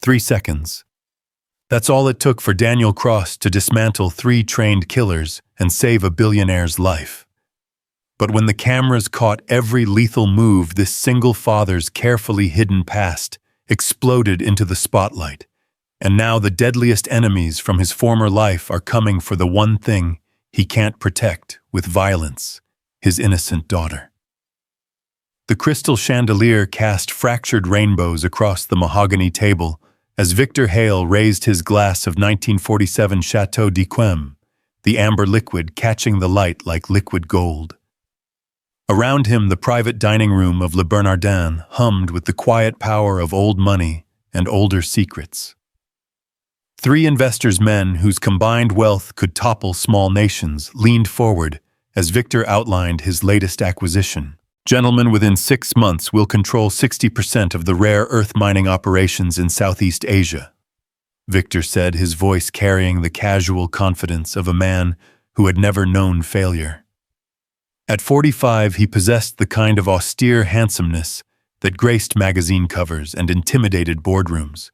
3 seconds. That's all it took for Daniel Cross to dismantle 3 trained killers and save a billionaire's life. But when the cameras caught every lethal move, this single father's carefully hidden past exploded into the spotlight. And now the deadliest enemies from his former life are coming for the one thing he can't protect with violence: his innocent daughter. The crystal chandelier cast fractured rainbows across the mahogany table as Victor Hale raised his glass of 1947 Chateau d'Yquem, the amber liquid catching the light like liquid gold. Around him, the private dining room of Le Bernardin hummed with the quiet power of old money and older secrets. 3 investors' men whose combined wealth could topple small nations leaned forward as Victor outlined his latest acquisition. Gentlemen, within 6 months will control 60% of the rare earth mining operations in Southeast Asia, Victor said, his voice carrying the casual confidence of a man who had never known failure. At 45, he possessed the kind of austere handsomeness that graced magazine covers and intimidated boardrooms.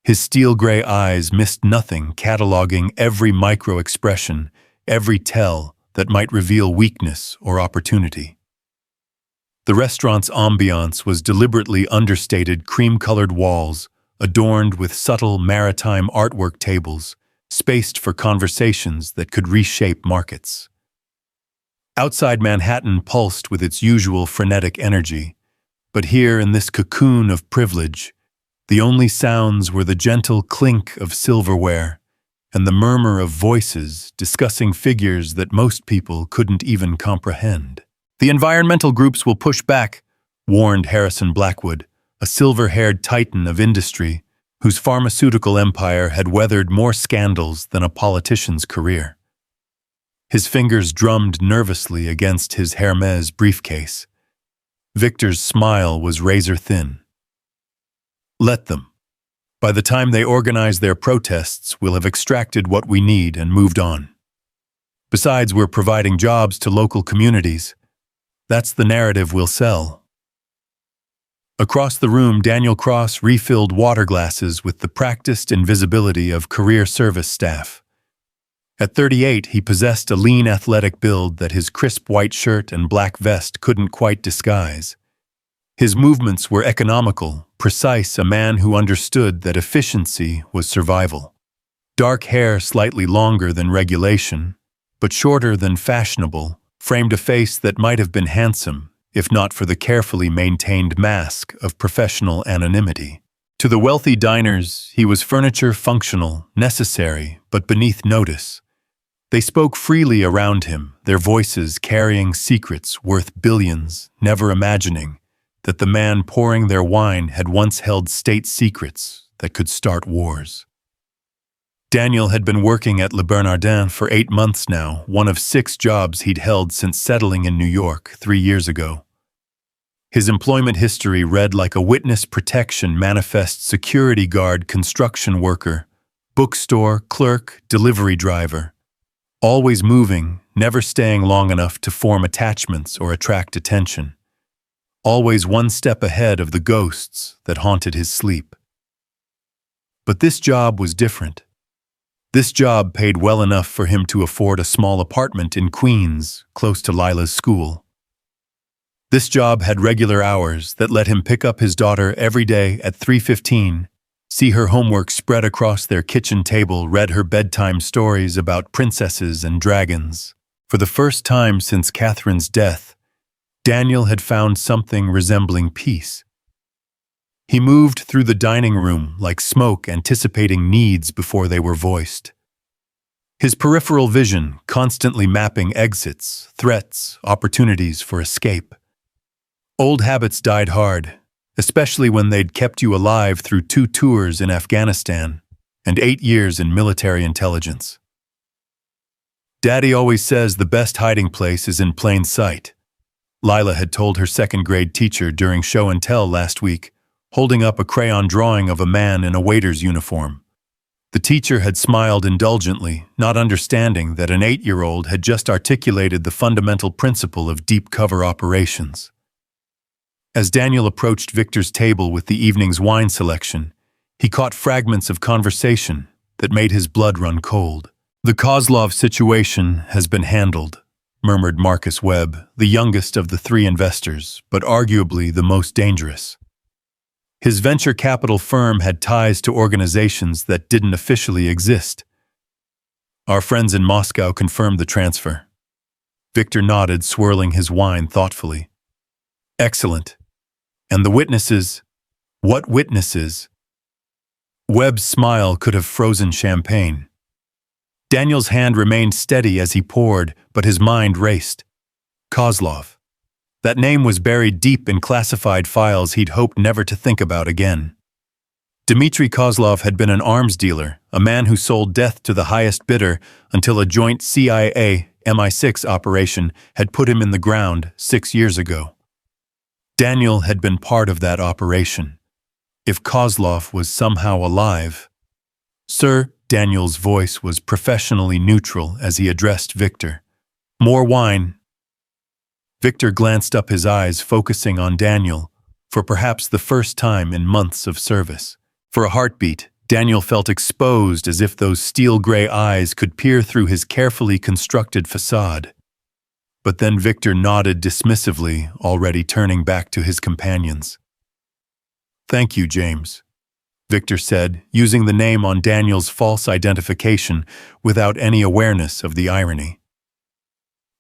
His steel-gray eyes missed nothing, cataloging every micro-expression, every tell that might reveal weakness or opportunity. The restaurant's ambiance was deliberately understated cream-colored walls, adorned with subtle maritime artwork tables, spaced for conversations that could reshape markets. Outside Manhattan pulsed with its usual frenetic energy, but here in this cocoon of privilege, the only sounds were the gentle clink of silverware and the murmur of voices discussing figures that most people couldn't even comprehend. "The environmental groups will push back," warned Harrison Blackwood, a silver-haired titan of industry whose pharmaceutical empire had weathered more scandals than a politician's career. His fingers drummed nervously against his Hermes briefcase. Victor's smile was razor-thin. "Let them. By the time they organize their protests, we'll have extracted what we need and moved on. Besides, we're providing jobs to local communities. That's the narrative we'll sell." Across the room, Daniel Cross refilled water glasses with the practiced invisibility of career service staff. At 38, he possessed a lean athletic build that his crisp white shirt and black vest couldn't quite disguise. His movements were economical, precise, a man who understood that efficiency was survival. Dark hair slightly longer than regulation, but shorter than fashionable, framed a face that might have been handsome, if not for the carefully maintained mask of professional anonymity. To the wealthy diners, he was furniture functional, necessary, but beneath notice. They spoke freely around him, their voices carrying secrets worth billions, never imagining that the man pouring their wine had once held state secrets that could start wars. Daniel had been working at Le Bernardin for 8 months now, one of 6 jobs he'd held since settling in New York 3 years ago. His employment history read like a witness protection manifest: security guard, construction worker, bookstore, clerk, delivery driver. Always moving, never staying long enough to form attachments or attract attention. Always one step ahead of the ghosts that haunted his sleep. But this job was different. This job paid well enough for him to afford a small apartment in Queens, close to Lila's school. This job had regular hours that let him pick up his daughter every day at 3:15, see her homework spread across their kitchen table, read her bedtime stories about princesses and dragons. For the first time since Catherine's death, Daniel had found something resembling peace. He moved through the dining room like smoke, anticipating needs before they were voiced. His peripheral vision constantly mapping exits, threats, opportunities for escape. Old habits died hard, especially when they'd kept you alive through 2 tours in Afghanistan and 8 years in military intelligence. "Daddy always says the best hiding place is in plain sight," Lila had told her 2nd-grade teacher during show and tell last week, holding up a crayon drawing of a man in a waiter's uniform. The teacher had smiled indulgently, not understanding that an 8-year-old had just articulated the fundamental principle of deep cover operations. As Daniel approached Victor's table with the evening's wine selection, He caught fragments of conversation that made his blood run cold. "The Kozlov situation has been handled," murmured Marcus Webb, the youngest of the three investors, but arguably the most dangerous. His venture capital firm had ties to organizations that didn't officially exist. "Our friends in Moscow confirmed the transfer." Victor nodded, swirling his wine thoughtfully. "Excellent. And the witnesses? What witnesses?" Webb's smile could have frozen champagne. Daniel's hand remained steady as he poured, but his mind raced. Kozlov. That name was buried deep in classified files he'd hoped never to think about again. Dmitry Kozlov had been an arms dealer, a man who sold death to the highest bidder until a joint CIA-MI6 operation had put him in the ground 6 years ago. Daniel had been part of that operation. If Kozlov was somehow alive... "Sir," Daniel's voice was professionally neutral as he addressed Victor. "More wine." Victor glanced up, his eyes focusing on Daniel, for perhaps the first time in months of service. For a heartbeat, Daniel felt exposed, as if those steel-gray eyes could peer through his carefully constructed facade. But then Victor nodded dismissively, already turning back to his companions. "Thank you, James," Victor said, using the name on Daniel's false identification without any awareness of the irony.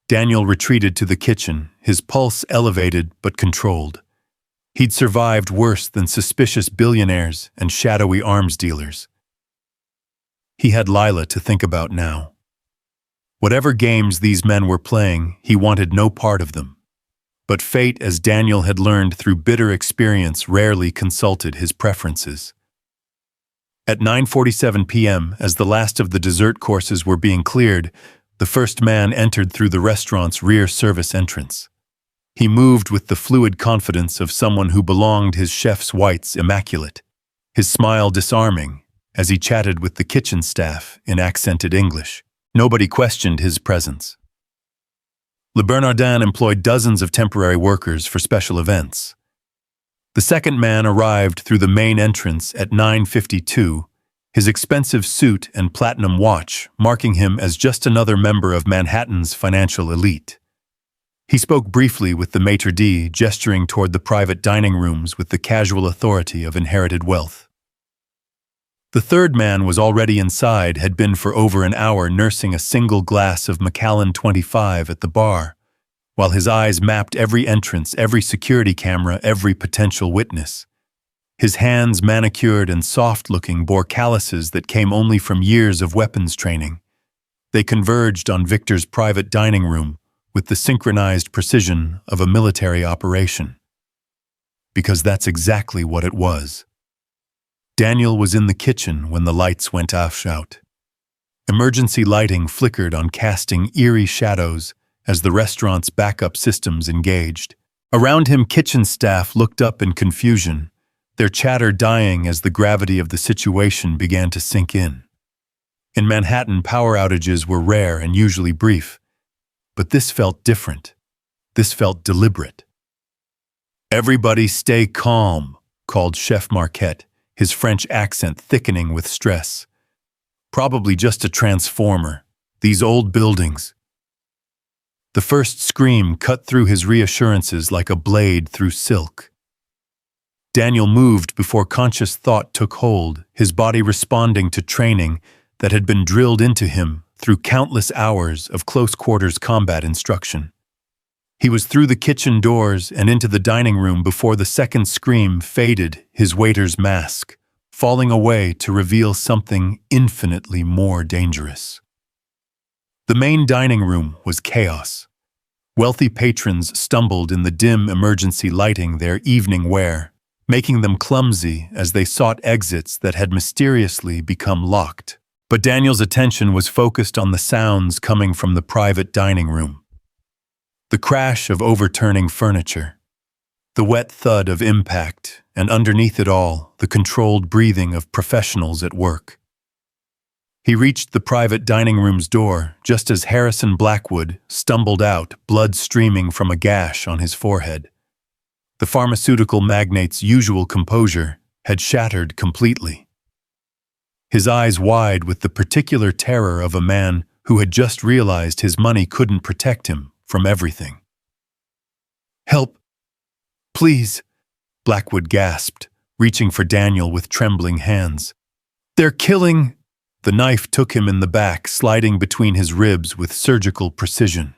Daniel retreated to the kitchen, his pulse elevated but controlled. He'd survived worse than suspicious billionaires and shadowy arms dealers. He had Lila to think about now. Whatever games these men were playing, he wanted no part of them. But fate, as Daniel had learned through bitter experience, rarely consulted his preferences. At 9:47 p.m., as the last of the dessert courses were being cleared, the first man entered through the restaurant's rear service entrance. He moved with the fluid confidence of someone who belonged, his chef's whites immaculate, his smile disarming as he chatted with the kitchen staff in accented English. Nobody questioned his presence. Le Bernardin employed dozens of temporary workers for special events. The second man arrived through the main entrance at 9:52, his expensive suit and platinum watch marking him as just another member of Manhattan's financial elite. He spoke briefly with the maitre d', gesturing toward the private dining rooms with the casual authority of inherited wealth. The third man was already inside, had been for over an hour nursing a single glass of Macallan 25 at the bar, while his eyes mapped every entrance, every security camera, every potential witness. His hands, manicured and soft-looking, bore calluses that came only from years of weapons training. They converged on Victor's private dining room with the synchronized precision of a military operation. Because that's exactly what it was. Daniel was in the kitchen when the lights went out. Emergency lighting flickered on, casting eerie shadows as the restaurant's backup systems engaged. Around him, kitchen staff looked up in confusion, their chatter dying as the gravity of the situation began to sink in. In Manhattan, power outages were rare and usually brief, but this felt different. This felt deliberate. "Everybody stay calm," called Chef Marquette, his French accent thickening with stress. "Probably just a transformer. These old buildings." The first scream cut through his reassurances like a blade through silk. Daniel moved before conscious thought took hold, his body responding to training that had been drilled into him through countless hours of close-quarters combat instruction. He was through the kitchen doors and into the dining room before the second scream faded, his waiter's mask falling away to reveal something infinitely more dangerous. The main dining room was chaos. Wealthy patrons stumbled in the dim emergency lighting, their evening wear, making them clumsy as they sought exits that had mysteriously become locked. But Daniel's attention was focused on the sounds coming from the private dining room. The crash of overturning furniture, the wet thud of impact, and underneath it all, the controlled breathing of professionals at work. He reached the private dining room's door just as Harrison Blackwood stumbled out, blood streaming from a gash on his forehead. The pharmaceutical magnate's usual composure had shattered completely. his eyes wide with the particular terror of a man who had just realized his money couldn't protect him from everything. "Help! Please!" Blackwood gasped, reaching for Daniel with trembling hands. "They're killing—" The knife took him in the back, sliding between his ribs with surgical precision.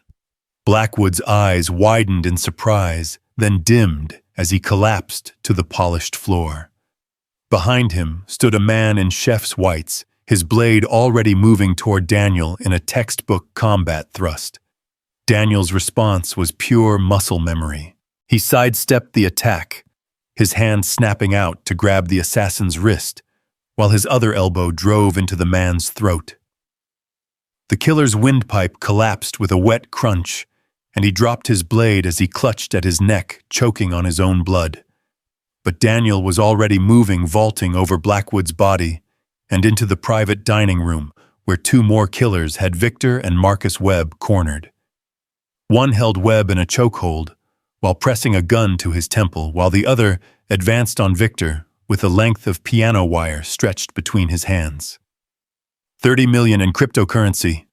Blackwood's eyes widened in surprise, then dimmed as he collapsed to the polished floor. Behind him stood a man in chef's whites, his blade already moving toward Daniel in a textbook combat thrust. Daniel's response was pure muscle memory. He sidestepped the attack, his hand snapping out to grab the assassin's wrist, while his other elbow drove into the man's throat. The killer's windpipe collapsed with a wet crunch, and he dropped his blade as he clutched at his neck, choking on his own blood. But Daniel was already moving, vaulting over Blackwood's body and into the private dining room where two more killers had Victor and Marcus Webb cornered. One held Webb in a chokehold while pressing a gun to his temple, while the other advanced on Victor with a length of piano wire stretched between his hands. 30 million in cryptocurrency,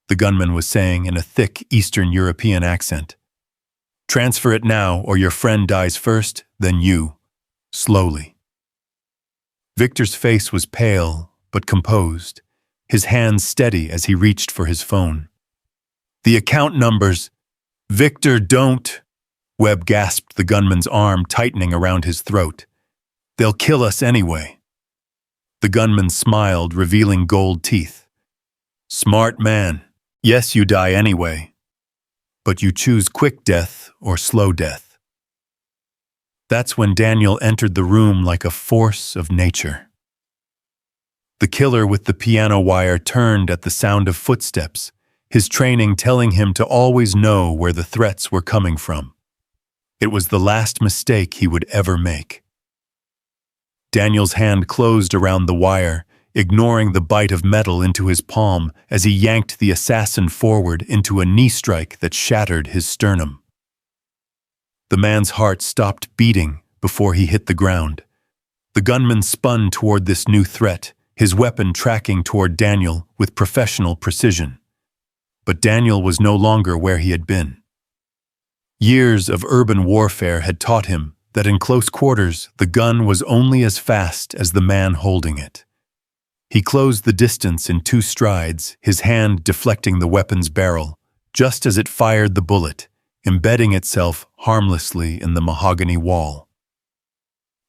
the gunman was saying in a thick Eastern European accent. Transfer it now or your friend dies first, then you. Slowly. Victor's face was pale but composed, his hands steady as he reached for his phone. The account numbers. Victor, don't. Webb gasped, the gunman's arm tightening around his throat. They'll kill us anyway. The gunman smiled, revealing gold teeth. Smart man. Yes, you die anyway. But you choose quick death or slow death. That's when Daniel entered the room like a force of nature. The killer with the piano wire turned at the sound of footsteps, his training telling him to always know where the threats were coming from. It was the last mistake he would ever make. Daniel's hand closed around the wire, ignoring the bite of metal into his palm as he yanked the assassin forward into a knee strike that shattered his sternum. The man's heart stopped beating before he hit the ground. The gunman spun toward this new threat, his weapon tracking toward Daniel with professional precision. But Daniel was no longer where he had been. Years of urban warfare had taught him that in close quarters, the gun was only as fast as the man holding it. He closed the distance in 2 strides, his hand deflecting the weapon's barrel, just as it fired the bullet, embedding itself harmlessly in the mahogany wall.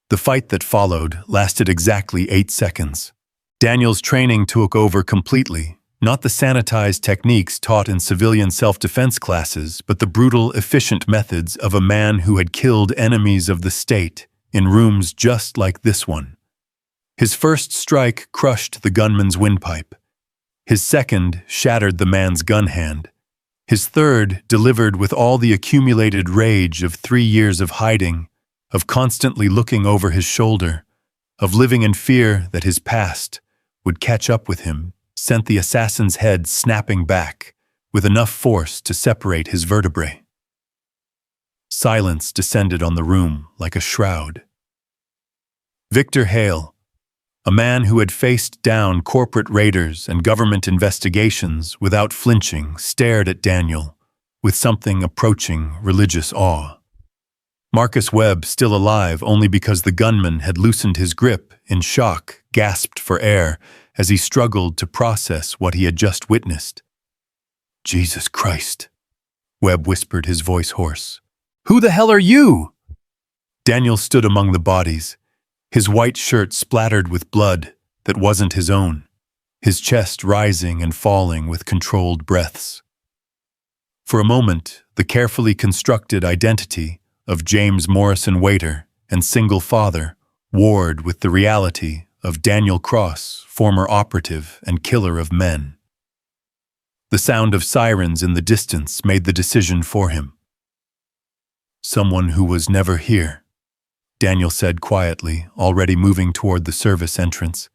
The fight that followed lasted exactly 8 seconds. Daniel's training took over completely, not the sanitized techniques taught in civilian self-defense classes, but the brutal, efficient methods of a man who had killed enemies of the state in rooms just like this one. His first strike crushed the gunman's windpipe. His second shattered the man's gun hand. His third delivered with all the accumulated rage of 3 years of hiding, of constantly looking over his shoulder, of living in fear that his past would catch up with him, sent the assassin's head snapping back with enough force to separate his vertebrae. Silence descended on the room like a shroud. Victor Hale, a man who had faced down corporate raiders and government investigations without flinching, stared at Daniel with something approaching religious awe. Marcus Webb, still alive only because the gunman had loosened his grip, in shock, gasped for air as he struggled to process what he had just witnessed. Jesus Christ, Webb whispered, his voice hoarse. Who the hell are you? Daniel stood among the bodies, his white shirt splattered with blood that wasn't his own, his chest rising and falling with controlled breaths. For a moment, the carefully constructed identity of James Morrison waiter and single father warred with the reality of Daniel Cross, former operative and killer of men. The sound of sirens in the distance made the decision for him. Someone who was never here, Daniel said quietly, already moving toward the service entrance.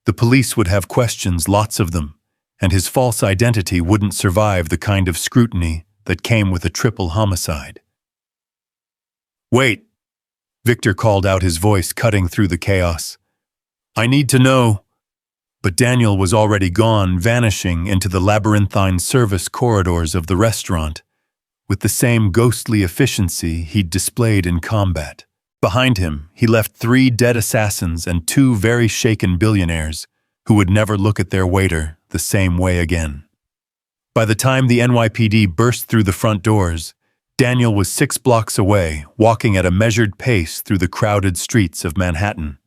The police would have questions, lots of them, and his false identity wouldn't survive the kind of scrutiny that came with a triple homicide. Wait, Victor called out, his voice cutting through the chaos. I need to know. But Daniel was already gone, vanishing into the labyrinthine service corridors of the restaurant, with the same ghostly efficiency he'd displayed in combat. Behind him, he left 3 dead assassins and 2 very shaken billionaires who would never look at their waiter the same way again. By the time the NYPD burst through the front doors, Daniel was 6 blocks away, walking at a measured pace through the crowded streets of Manhattan.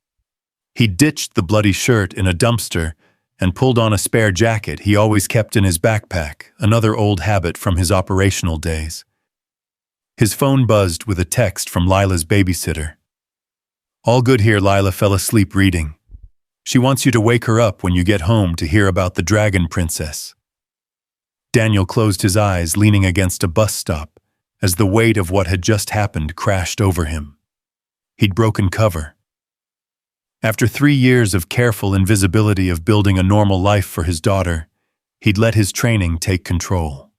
He ditched the bloody shirt in a dumpster and pulled on a spare jacket he always kept in his backpack, another old habit from his operational days. His phone buzzed with a text from Lila's babysitter. "All good here, Lila fell asleep reading. She wants you to wake her up when you get home to hear about the Dragon Princess." Daniel closed his eyes, leaning against a bus stop, as the weight of what had just happened crashed over him. He'd broken cover. After 3 years of careful invisibility of building a normal life for his daughter, he'd let his training take control.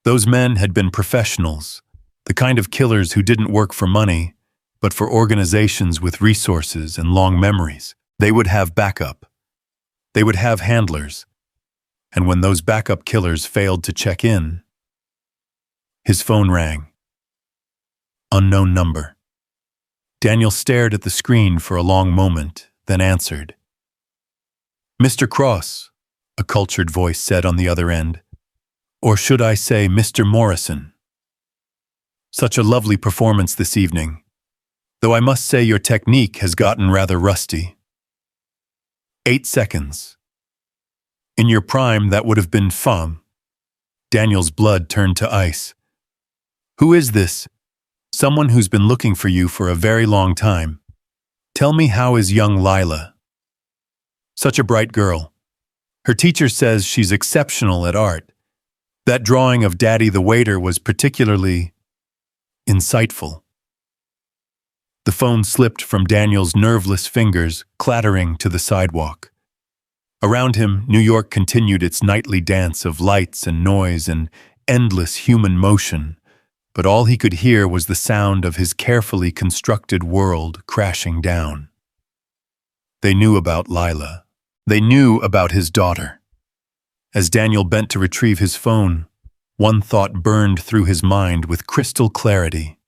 Those men had been professionals, the kind of killers who didn't work for money, but for organizations with resources and long memories. They would have backup. They would have handlers. And when those backup killers failed to check in, his phone rang. Unknown number. Daniel stared at the screen for a long moment, then answered. "Mr. Cross," a cultured voice said on the other end. "Or should I say Mr. Morrison? Such a lovely performance this evening, though I must say your technique has gotten rather rusty." 8 seconds. In your prime, that would have been fun. Daniel's blood turned to ice. "Who is this? Someone who's been looking for you for a very long time. Tell me, how is young Lila?" "Such a bright girl. Her teacher says she's exceptional at art. That drawing of Daddy the waiter was particularly insightful." The phone slipped from Daniel's nerveless fingers, clattering to the sidewalk. Around him, New York continued its nightly dance of lights and noise and endless human motion, but all he could hear was the sound of his carefully constructed world crashing down. They knew about Lila. They knew about his daughter. As Daniel bent to retrieve his phone, one thought burned through his mind with crystal clarity.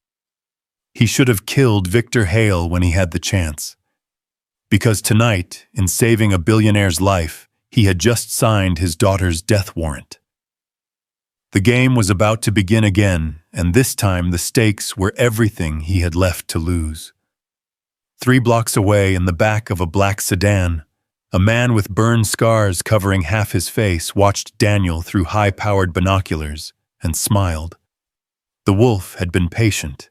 He should have killed Victor Hale when he had the chance. Because tonight, in saving a billionaire's life, he had just signed his daughter's death warrant. The game was about to begin again, and this time the stakes were everything he had left to lose. 3 blocks away, in the back of a black sedan, a man with burn scars covering half his face watched Daniel through high-powered binoculars and smiled. The wolf had been patient.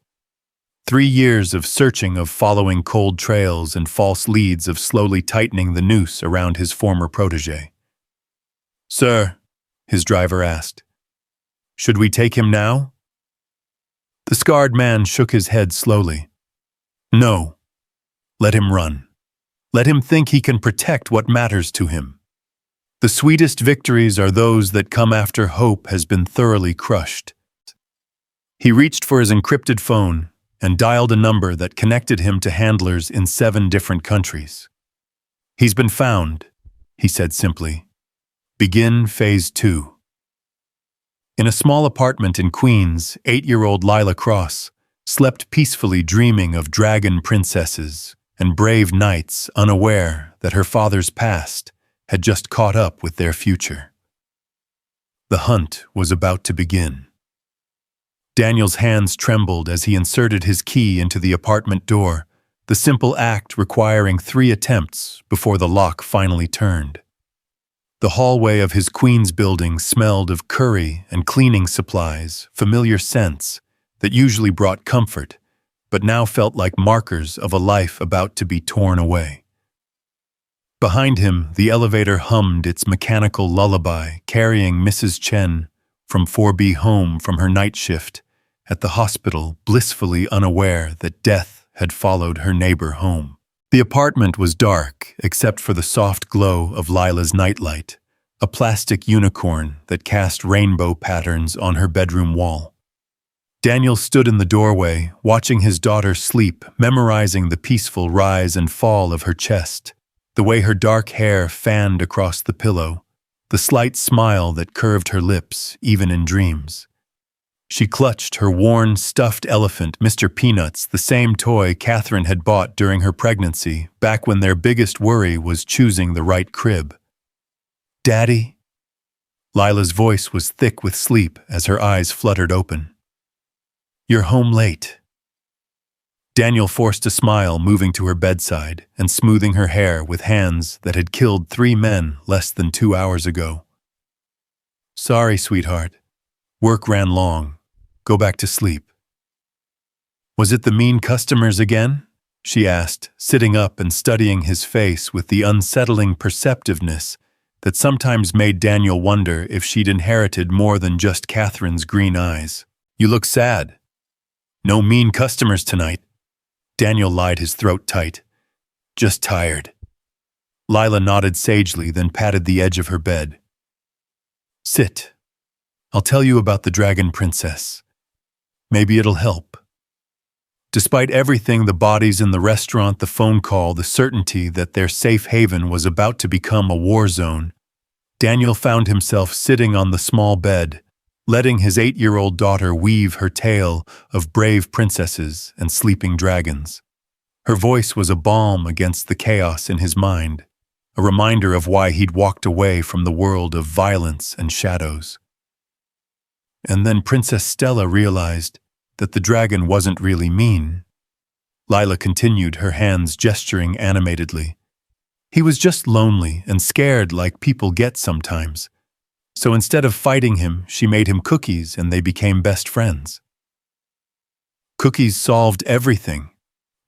3 years of searching, of following cold trails and false leads, of slowly tightening the noose around his former protégé. "Sir," his driver asked, "should we take him now?" The scarred man shook his head slowly. "No. Let him run. Let him think he can protect what matters to him. The sweetest victories are those that come after hope has been thoroughly crushed." He reached for his encrypted phone and dialed a number that connected him to handlers in 7 different countries. "He's been found," he said simply. "Begin phase 2. In a small apartment in Queens, 8-year-old Lila Cross slept peacefully, dreaming of dragon princesses and brave knights, unaware that her father's past had just caught up with their future. The hunt was about to begin. Daniel's hands trembled as he inserted his key into the apartment door, the simple act requiring 3 attempts before the lock finally turned. The hallway of his Queens building smelled of curry and cleaning supplies, familiar scents that usually brought comfort, but now felt like markers of a life about to be torn away. Behind him, the elevator hummed its mechanical lullaby, carrying Mrs. Chen from 4B home from her night shift at the hospital, blissfully unaware that death had followed her neighbor home. The apartment was dark, except for the soft glow of Lila's nightlight, a plastic unicorn that cast rainbow patterns on her bedroom wall. Daniel stood in the doorway, watching his daughter sleep, memorizing the peaceful rise and fall of her chest, The way her dark hair fanned across the pillow, the slight smile that curved her lips, even in dreams. She clutched her worn, stuffed elephant, Mr. Peanuts, the same toy Catherine had bought during her pregnancy, back when their biggest worry was choosing the right crib. "Daddy?" Lila's voice was thick with sleep as her eyes fluttered open. "You're home late." Daniel forced a smile, moving to her bedside and smoothing her hair with hands that had killed 3 men less than 2 hours ago. "Sorry, sweetheart. Work ran long. Go back to sleep." "Was it the mean customers again?" she asked, sitting up and studying his face with the unsettling perceptiveness that sometimes made Daniel wonder if she'd inherited more than just Catherine's green eyes. "You look sad." "No mean customers tonight." Daniel lied his throat tight. "Just tired." Lila nodded sagely, then patted the edge of her bed. "Sit. I'll tell you about the Dragon Princess. Maybe it'll help." Despite everything, the bodies in the restaurant, the phone call, the certainty that their safe haven was about to become a war zone, Daniel found himself sitting on the small bed, letting his 8-year-old daughter weave her tale of brave princesses and sleeping dragons. Her voice was a balm against the chaos in his mind, a reminder of why he'd walked away from the world of violence and shadows. And then Princess Stella realized that the dragon wasn't really mean. Lila continued, her hands gesturing animatedly. He was just lonely and scared like people get sometimes. So instead of fighting him, she made him cookies and they became best friends. "Cookies solved everything?"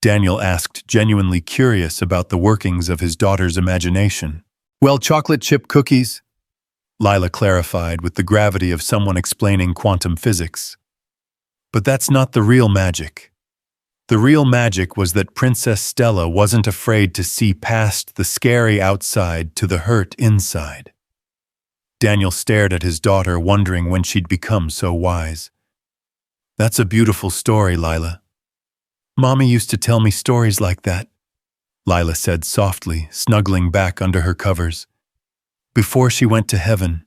Daniel asked, genuinely curious about the workings of his daughter's imagination. "Well, chocolate chip cookies," Lila clarified with the gravity of someone explaining quantum physics. "But that's not the real magic. The real magic was that Princess Stella wasn't afraid to see past the scary outside to the hurt inside." Daniel stared at his daughter, wondering when she'd become so wise. "That's a beautiful story, Lila. Mommy used to tell me stories like that," Lila said softly, snuggling back under her covers. "Before she went to heaven,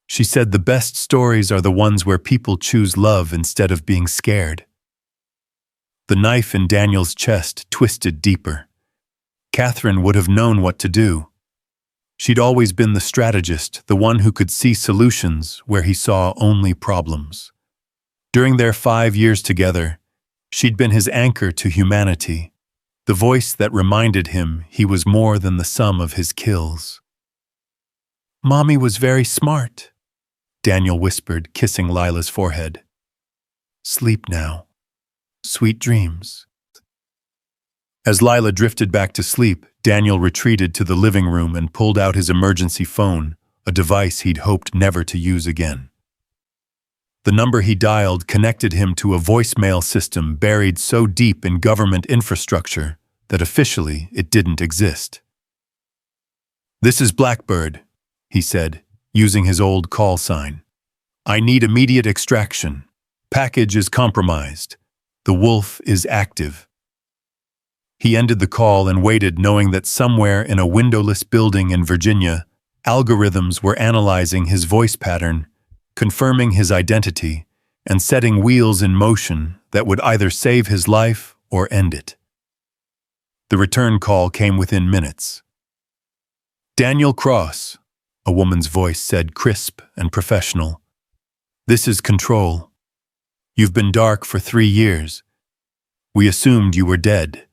she said the best stories are the ones where people choose love instead of being scared." The knife in Daniel's chest twisted deeper. Catherine would have known what to do. She'd always been the strategist, the one who could see solutions where he saw only problems. During their 5 years together, she'd been his anchor to humanity, the voice that reminded him he was more than the sum of his kills. "Mommy was very smart," Daniel whispered, kissing Lila's forehead. "Sleep now. Sweet dreams." As Lila drifted back to sleep, Daniel retreated to the living room and pulled out his emergency phone, a device he'd hoped never to use again. The number he dialed connected him to a voicemail system buried so deep in government infrastructure that officially it didn't exist. "This is Blackbird," he said, using his old call sign. "I need immediate extraction. Package is compromised. The wolf is active." He ended the call and waited, knowing that somewhere in a windowless building in Virginia, algorithms were analyzing his voice pattern, confirming his identity, and setting wheels in motion that would either save his life or end it. The return call came within minutes. "Daniel Cross," a woman's voice said, crisp and professional. "This is Control. You've been dark for 3 years. We assumed you were dead."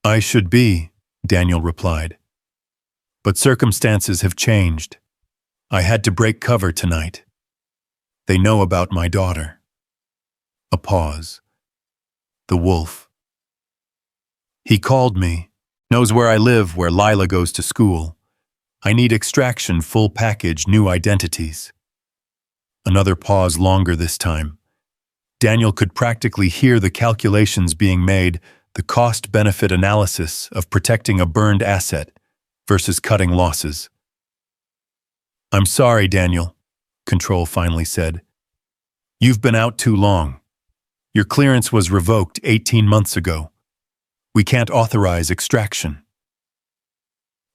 "I should be," Daniel replied. "But circumstances have changed. I had to break cover tonight. They know about my daughter." A pause. "The wolf. He called me. Knows where I live, where Lila goes to school. I need extraction, full package, new identities." Another pause, longer this time. Daniel could practically hear the calculations being made, the cost-benefit analysis of protecting a burned asset versus cutting losses. "I'm sorry, Daniel," Control finally said. "You've been out too long. Your clearance was revoked 18 months ago. We can't authorize extraction."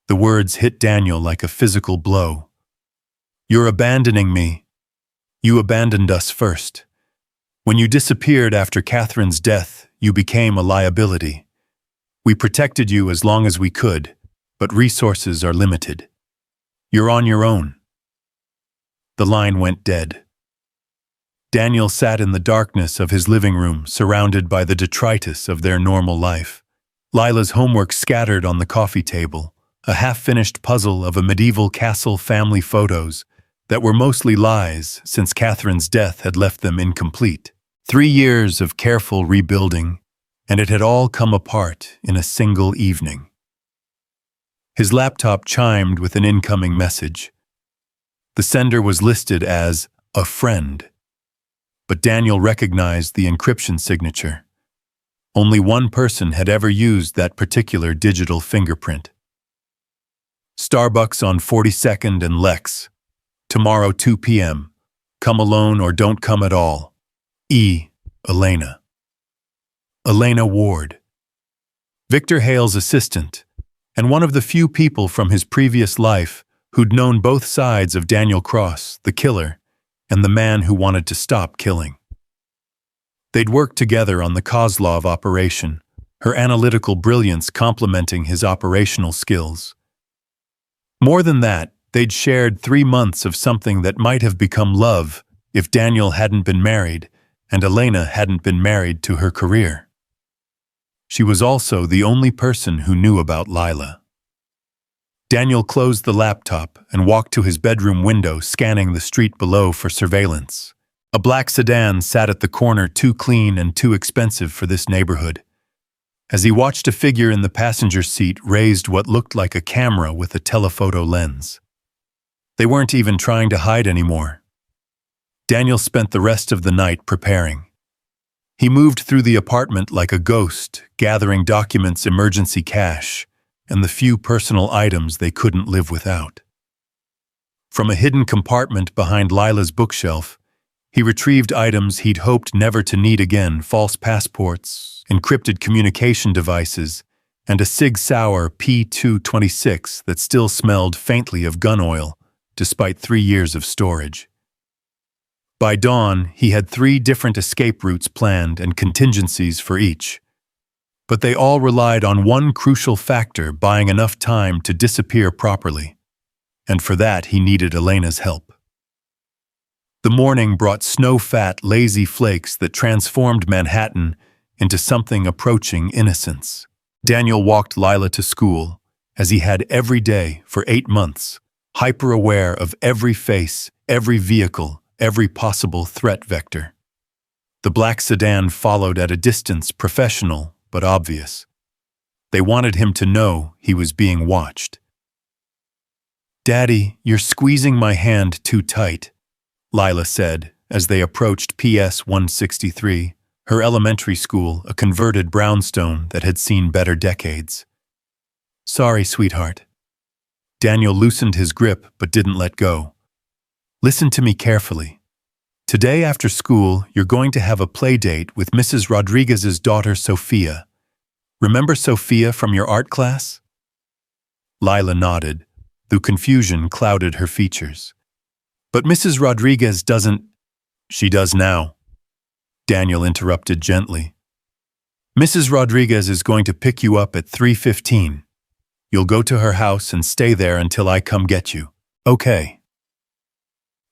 The words hit Daniel like a physical blow. "You're abandoning me. You abandoned us first. When you disappeared after Catherine's death, you became a liability. We protected you as long as we could, but resources are limited. You're on your own." The line went dead. Daniel sat in the darkness of his living room, surrounded by the detritus of their normal life. Lila's homework scattered on the coffee table, a half-finished puzzle of a medieval castle family photos that were mostly lies since Catherine's death had left them incomplete. 3 years of careful rebuilding, and it had all come apart in a single evening. His laptop chimed with an incoming message. The sender was listed as a friend, but Daniel recognized the encryption signature. Only one person had ever used that particular digital fingerprint. "Starbucks on 42nd and Lex. Tomorrow 2 p.m. Come alone or don't come at all. Elena." Elena Ward. Victor Hale's assistant, and one of the few people from his previous life who'd known both sides of Daniel Cross, the killer, and the man who wanted to stop killing. They'd worked together on the Kozlov operation, her analytical brilliance complementing his operational skills. More than that, they'd shared 3 months of something that might have become love if Daniel hadn't been married and Elena hadn't been married to her career. She was also the only person who knew about Lila. Daniel closed the laptop and walked to his bedroom window, scanning the street below for surveillance. A black sedan sat at the corner, too clean and too expensive for this neighborhood. As he watched, a figure in the passenger seat raised what looked like a camera with a telephoto lens. They weren't even trying to hide anymore. Daniel spent the rest of the night preparing. He moved through the apartment like a ghost, gathering documents, emergency cash, and the few personal items they couldn't live without. From a hidden compartment behind Lila's bookshelf, he retrieved items he'd hoped never to need again: false passports, encrypted communication devices, and a Sig Sauer P226 that still smelled faintly of gun oil, despite 3 years of storage. By dawn, he had 3 different escape routes planned and contingencies for each. But they all relied on one crucial factor: buying enough time to disappear properly. And for that, he needed Elena's help. The morning brought snow-fat, lazy flakes that transformed Manhattan into something approaching innocence. Daniel walked Lila to school, as he had every day for 8 months, hyper-aware of every face, every vehicle, every possible threat vector. The black sedan followed at a distance, professional but obvious. They wanted him to know he was being watched. "Daddy, you're squeezing my hand too tight," Lila said as they approached PS 163, her elementary school, a converted brownstone that had seen better decades. "Sorry, sweetheart." Daniel loosened his grip but didn't let go. "Listen to me carefully. Today after school, you're going to have a play date with Mrs. Rodriguez's daughter, Sophia. Remember Sophia from your art class?" Lila nodded, though confusion clouded her features. "But Mrs. Rodriguez doesn't—" "She does now," Daniel interrupted gently. "Mrs. Rodriguez is going to pick you up at 3:15. You'll go to her house and stay there until I come get you. Okay."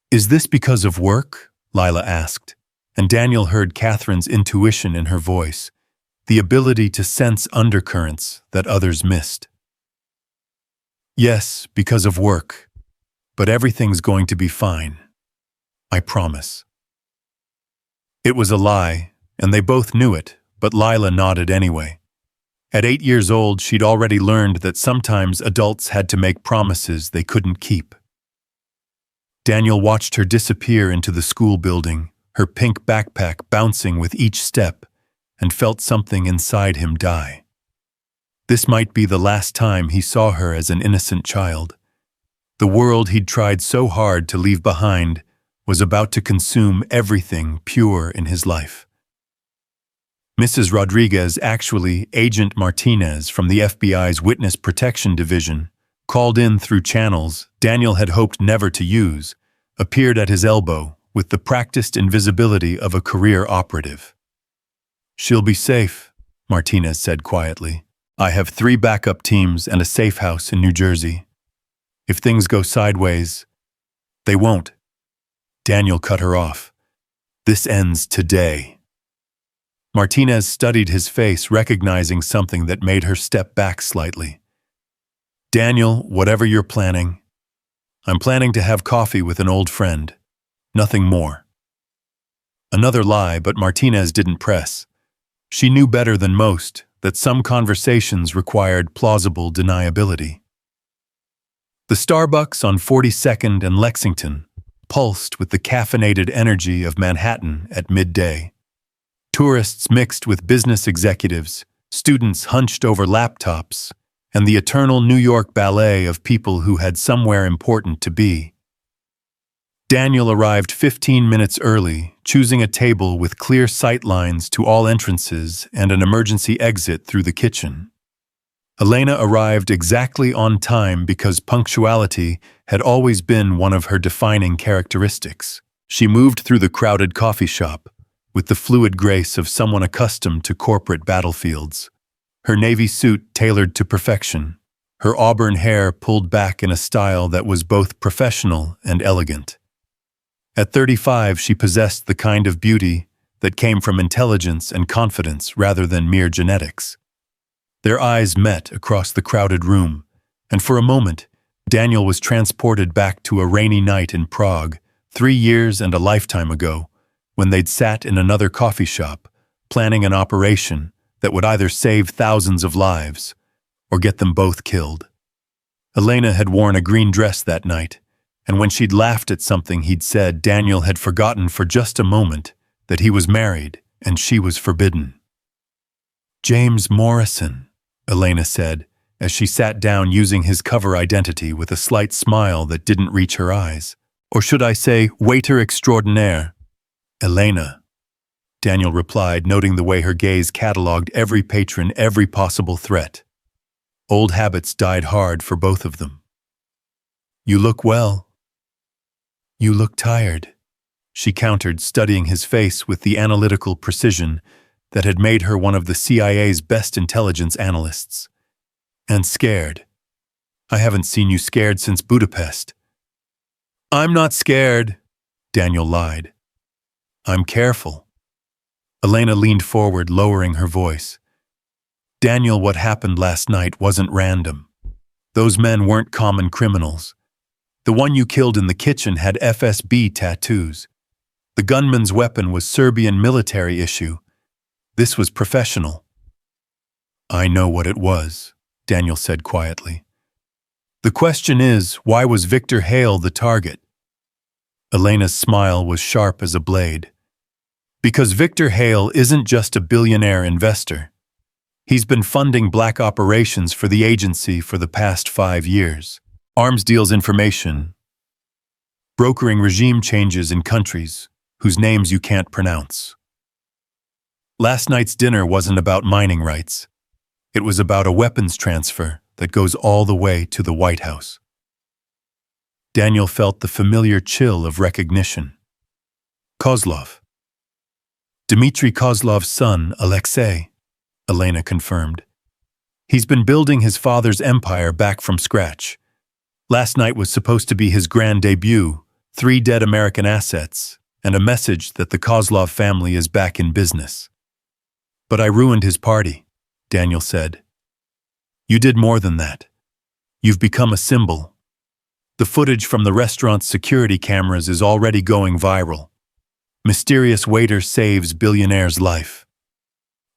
"Is this because of work?" Lila asked, and Daniel heard Catherine's intuition in her voice, the ability to sense undercurrents that others missed. "Yes, because of work, but everything's going to be fine. I promise." It was a lie, and they both knew it, but Lila nodded anyway. At 8 years old, she'd already learned that sometimes adults had to make promises they couldn't keep. Daniel watched her disappear into the school building, her pink backpack bouncing with each step, and felt something inside him die. This might be the last time he saw her as an innocent child. The world he'd tried so hard to leave behind was about to consume everything pure in his life. Mrs. Rodriguez, actually Agent Martinez from the FBI's Witness Protection Division, called in through channels Daniel had hoped never to use, appeared at his elbow with the practiced invisibility of a career operative. "She'll be safe," Martinez said quietly. "I have 3 backup teams and a safe house in New Jersey. If things go sideways, they won't." Daniel cut her off. "This ends today." Martinez studied his face, recognizing something that made her step back slightly. "Daniel, whatever you're planning, I'm planning to have coffee with an old friend. Nothing more." Another lie, but Martinez didn't press. She knew better than most that some conversations required plausible deniability. The Starbucks on 42nd and Lexington pulsed with the caffeinated energy of Manhattan at midday. Tourists mixed with business executives, students hunched over laptops, and the eternal New York ballet of people who had somewhere important to be. Daniel arrived 15 minutes early, choosing a table with clear sight lines to all entrances and an emergency exit through the kitchen. Elena arrived exactly on time because punctuality had always been one of her defining characteristics. She moved through the crowded coffee shop with the fluid grace of someone accustomed to corporate battlefields. Her navy suit tailored to perfection, her auburn hair pulled back in a style that was both professional and elegant. At 35, she possessed the kind of beauty that came from intelligence and confidence rather than mere genetics. Their eyes met across the crowded room, and for a moment, Daniel was transported back to a rainy night in Prague, 3 years and a lifetime ago, when they'd sat in another coffee shop, planning an operation that would either save thousands of lives or get them both killed. Elena had worn a green dress that night, and when she'd laughed at something he'd said, Daniel had forgotten for just a moment that he was married and she was forbidden. "James Morrison," Elena said, as she sat down using his cover identity with a slight smile that didn't reach her eyes. "Or should I say, waiter extraordinaire?" "Elena," Daniel replied, noting the way her gaze catalogued every patron, every possible threat. Old habits died hard for both of them. "You look well." "You look tired," she countered, studying his face with the analytical precision that had made her one of the CIA's best intelligence analysts. "And scared. I haven't seen you scared since Budapest." "I'm not scared," Daniel lied. "I'm careful." Elena leaned forward, lowering her voice. "Daniel, what happened last night wasn't random. Those men weren't common criminals. The one you killed in the kitchen had FSB tattoos. The gunman's weapon was Serbian military issue. This was professional." "I know what it was," Daniel said quietly. "The question is, why was Victor Hale the target?" Elena's smile was sharp as a blade. "Because Victor Hale isn't just a billionaire investor. He's been funding black operations for the agency for the past 5 years. Arms deals information, brokering regime changes in countries whose names you can't pronounce. Last night's dinner wasn't about mining rights. It was about a weapons transfer that goes all the way to the White House." Daniel felt the familiar chill of recognition. "Kozlov." "Dmitry Kozlov's son, Alexei," Elena confirmed. "He's been building his father's empire back from scratch. Last night was supposed to be his grand debut, 3 dead American assets, and a message that the Kozlov family is back in business. But I ruined his party," Daniel said. "You did more than that. You've become a symbol. The footage from the restaurant's security cameras is already going viral. Mysterious waiter saves billionaire's life.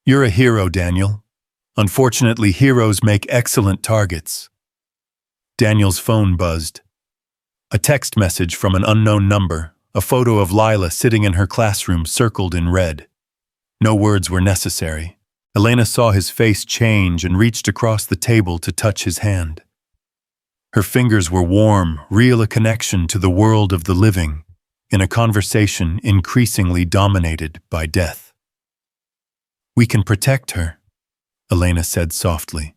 You're a hero, Daniel. Unfortunately, heroes make excellent targets." Daniel's phone buzzed. A text message from an unknown number, a photo of Lila sitting in her classroom circled in red. No words were necessary. Elena saw his face change and reached across the table to touch his hand. Her fingers were warm, real, a connection to the world of the living, in a conversation increasingly dominated by death. "We can protect her," Elena said softly.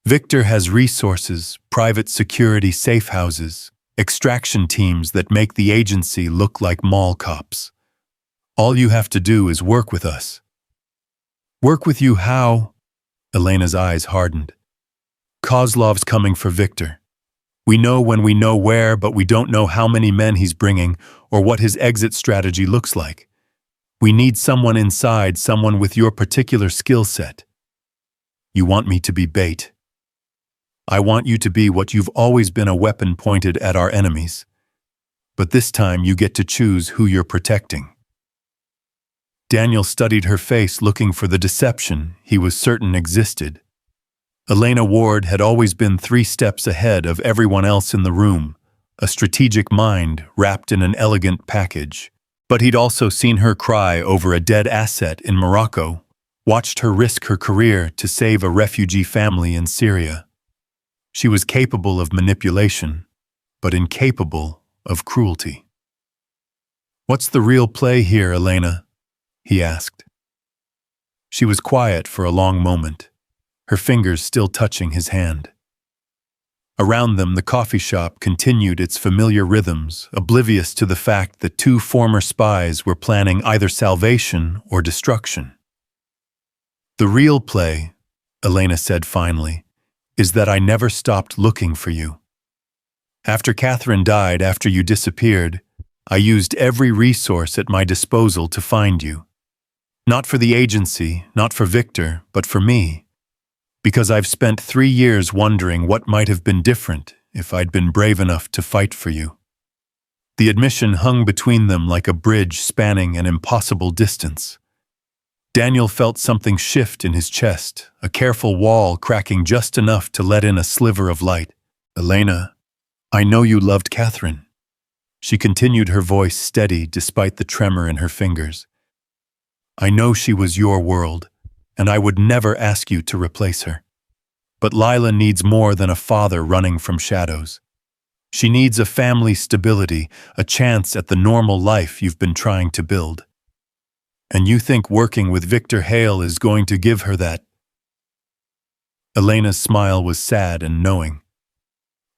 Victor has resources, private security safe houses, extraction teams that make the agency look like mall cops. All you have to do is work with us. Work with you how? Elena's eyes hardened. Kozlov's coming for Victor. We know when we know where, but we don't know how many men he's bringing or what his exit strategy looks like. We need someone inside, someone with your particular skill set. You want me to be bait. I want you to be what you've always been, a weapon pointed at our enemies. But this time you get to choose who you're protecting. Daniel studied her face, looking for the deception he was certain existed. Elena Ward had always been 3 steps ahead of everyone else in the room, a strategic mind wrapped in an elegant package. But he'd also seen her cry over a dead asset in Morocco, watched her risk her career to save a refugee family in Syria. She was capable of manipulation, but incapable of cruelty. "What's the real play here, Elena?" he asked. She was quiet for a long moment, her fingers still touching his hand. Around them, the coffee shop continued its familiar rhythms, oblivious to the fact that 2 former spies were planning either salvation or destruction. "The real play," Elena said finally, "is that I never stopped looking for you. After Catherine died, after you disappeared, I used every resource at my disposal to find you. Not for the agency, not for Victor, but for me. Because I've spent 3 years wondering what might have been different if I'd been brave enough to fight for you." The admission hung between them like a bridge spanning an impossible distance. Daniel felt something shift in his chest, a careful wall cracking just enough to let in a sliver of light. "Elena, I know you loved Catherine." She continued, her voice steady despite the tremor in her fingers. "I know she was your world, and I would never ask you to replace her. But Lila needs more than a father running from shadows. She needs a family stability, a chance at the normal life you've been trying to build. And you think working with Victor Hale is going to give her that?" Elena's smile was sad and knowing.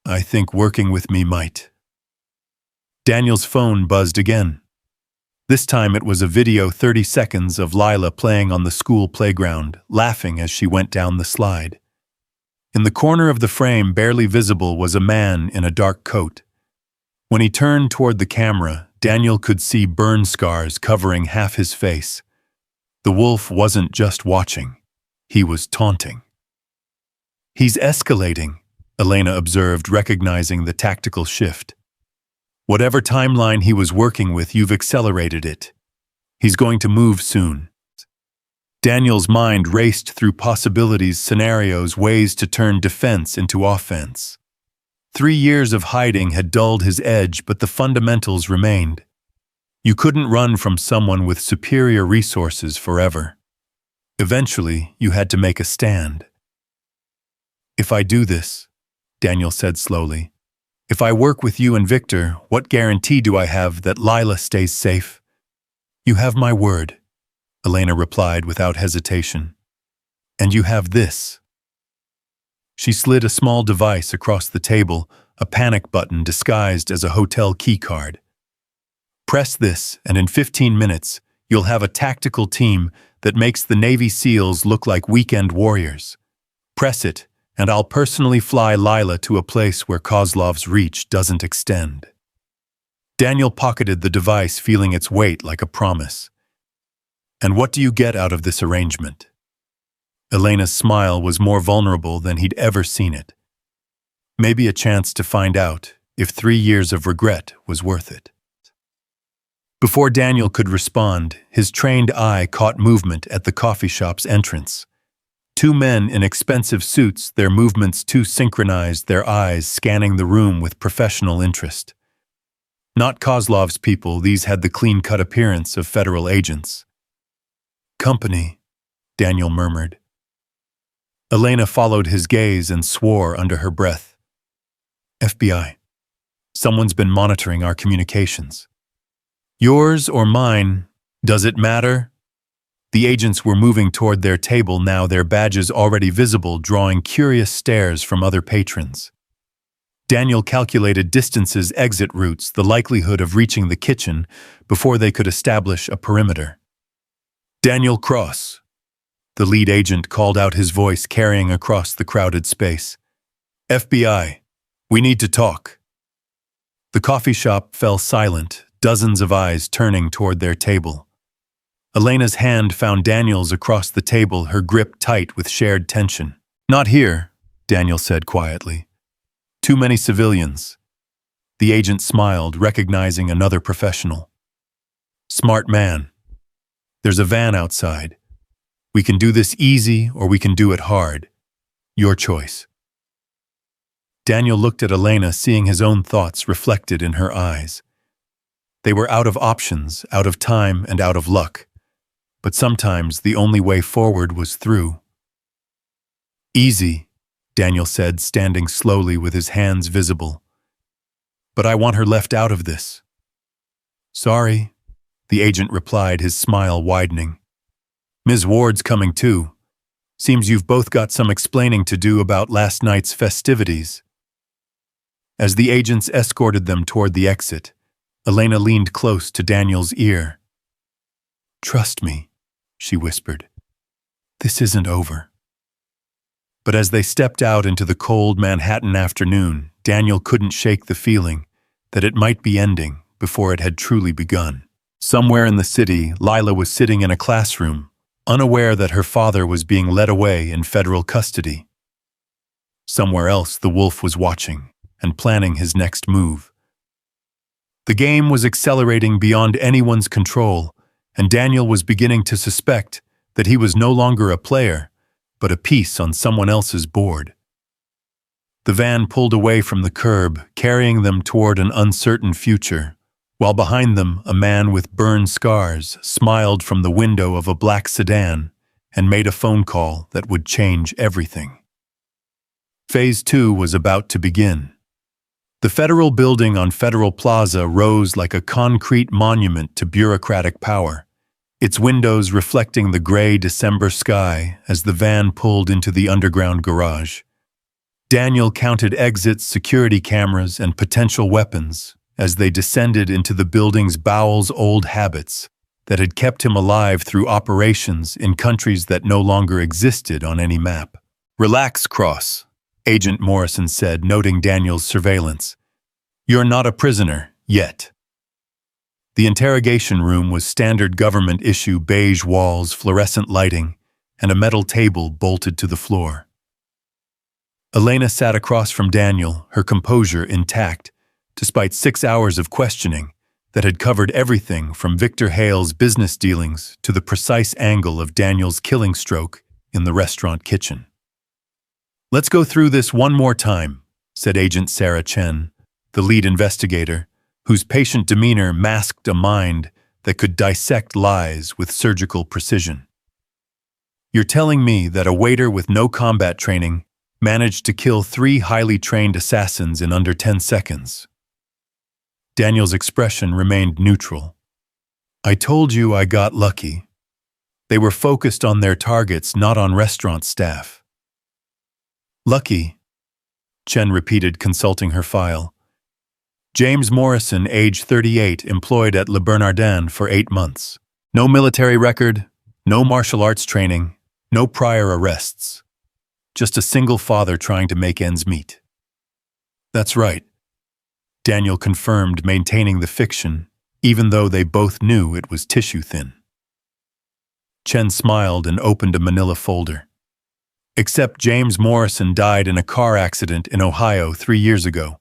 "I think working with me might." Daniel's phone buzzed again. This time it was a video 30 seconds of Lila playing on the school playground, laughing as she went down the slide. In the corner of the frame, barely visible, was a man in a dark coat. When he turned toward the camera, Daniel could see burn scars covering half his face. The wolf wasn't just watching, he was taunting. "He's escalating," Elena observed, recognizing the tactical shift. "Whatever timeline he was working with, you've accelerated it. He's going to move soon." Daniel's mind raced through possibilities, scenarios, ways to turn defense into offense. 3 years of hiding had dulled his edge, but the fundamentals remained. You couldn't run from someone with superior resources forever. Eventually, you had to make a stand. "If I do this," Daniel said slowly, "if I work with you and Victor, what guarantee do I have that Lila stays safe?" "You have my word," Elena replied without hesitation. "And you have this." She slid a small device across the table, a panic button disguised as a hotel keycard. "Press this, and in 15 minutes, you'll have a tactical team that makes the Navy SEALs look like weekend warriors. Press it, and I'll personally fly Lila to a place where Kozlov's reach doesn't extend." Daniel pocketed the device, feeling its weight like a promise. "And what do you get out of this arrangement?" Elena's smile was more vulnerable than he'd ever seen it. Maybe a chance to find out if 3 years of regret was worth it. Before Daniel could respond, his trained eye caught movement at the coffee shop's entrance. 2 men in expensive suits, their movements too synchronized, their eyes scanning the room with professional interest. Not Kozlov's people, these had the clean-cut appearance of federal agents. "Company," Daniel murmured. Elena followed his gaze and swore under her breath. "FBI. Someone's been monitoring our communications." "Yours or mine? Does it matter?" The agents were moving toward their table now, their badges already visible, drawing curious stares from other patrons. Daniel calculated distances, exit routes, the likelihood of reaching the kitchen before they could establish a perimeter. "Daniel Cross," the lead agent called out, his voice carrying across the crowded space. "FBI, we need to talk." The coffee shop fell silent, dozens of eyes turning toward their table. Elena's hand found Daniel's across the table, her grip tight with shared tension. "Not here," Daniel said quietly. "Too many civilians." The agent smiled, recognizing another professional. "Smart man. There's a van outside. We can do this easy or we can do it hard. Your choice." Daniel looked at Elena, seeing his own thoughts reflected in her eyes. They were out of options, out of time, and out of luck. But sometimes the only way forward was through. "Easy," Daniel said, standing slowly with his hands visible. "But I want her left out of this." "Sorry," the agent replied, his smile widening. "Ms. Ward's coming too. Seems you've both got some explaining to do about last night's festivities." As the agents escorted them toward the exit, Elena leaned close to Daniel's ear. "Trust me," she whispered. "This isn't over." But as they stepped out into the cold Manhattan afternoon, Daniel couldn't shake the feeling that it might be ending before it had truly begun. Somewhere in the city, Lila was sitting in a classroom, unaware that her father was being led away in federal custody. Somewhere else, the wolf was watching and planning his next move. The game was accelerating beyond anyone's control, and Daniel was beginning to suspect that he was no longer a player, but a piece on someone else's board. The van pulled away from the curb, carrying them toward an uncertain future, while behind them a man with burned scars smiled from the window of a black sedan and made a phone call that would change everything. Phase 2 was about to begin. The federal building on Federal Plaza rose like a concrete monument to bureaucratic power, its windows reflecting the gray December sky as the van pulled into the underground garage. Daniel counted exits, security cameras, and potential weapons as they descended into the building's bowels, old habits that had kept him alive through operations in countries that no longer existed on any map. "Relax, Cross," Agent Morrison said, noting Daniel's surveillance. "You're not a prisoner, yet." The interrogation room was standard government-issue beige walls, fluorescent lighting, and a metal table bolted to the floor. Elena sat across from Daniel, her composure intact, despite 6 hours of questioning that had covered everything from Victor Hale's business dealings to the precise angle of Daniel's killing stroke in the restaurant kitchen. "Let's go through this one more time," said Agent Sarah Chen, the lead investigator, whose patient demeanor masked a mind that could dissect lies with surgical precision. "You're telling me that a waiter with no combat training managed to kill 3 highly trained assassins in under 10 seconds. Daniel's expression remained neutral. "I told you I got lucky. They were focused on their targets, not on restaurant staff." "Lucky," Chen repeated, consulting her file. "James Morrison, age 38, employed at Le Bernardin for 8 months. No military record, no martial arts training, no prior arrests. Just a single father trying to make ends meet." "That's right," Daniel confirmed, maintaining the fiction, even though they both knew it was tissue thin. Chen smiled and opened a manila folder. "Except James Morrison died in a car accident in Ohio 3 years ago.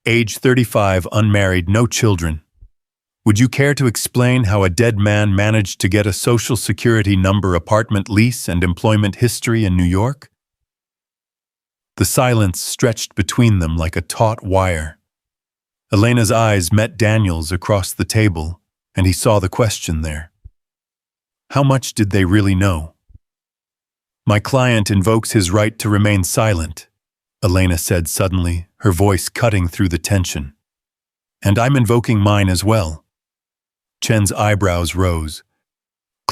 Age 35, unmarried, no children. Would you care to explain how a dead man managed to get a Social Security number, apartment lease, and employment history in New York?" The silence stretched between them like a taut wire. Elena's eyes met Daniel's across the table, and he saw the question there. How much did they really know? "My client invokes his right to remain silent," Elena said suddenly, her voice cutting through the tension. "And I'm invoking mine as well." Chen's eyebrows rose.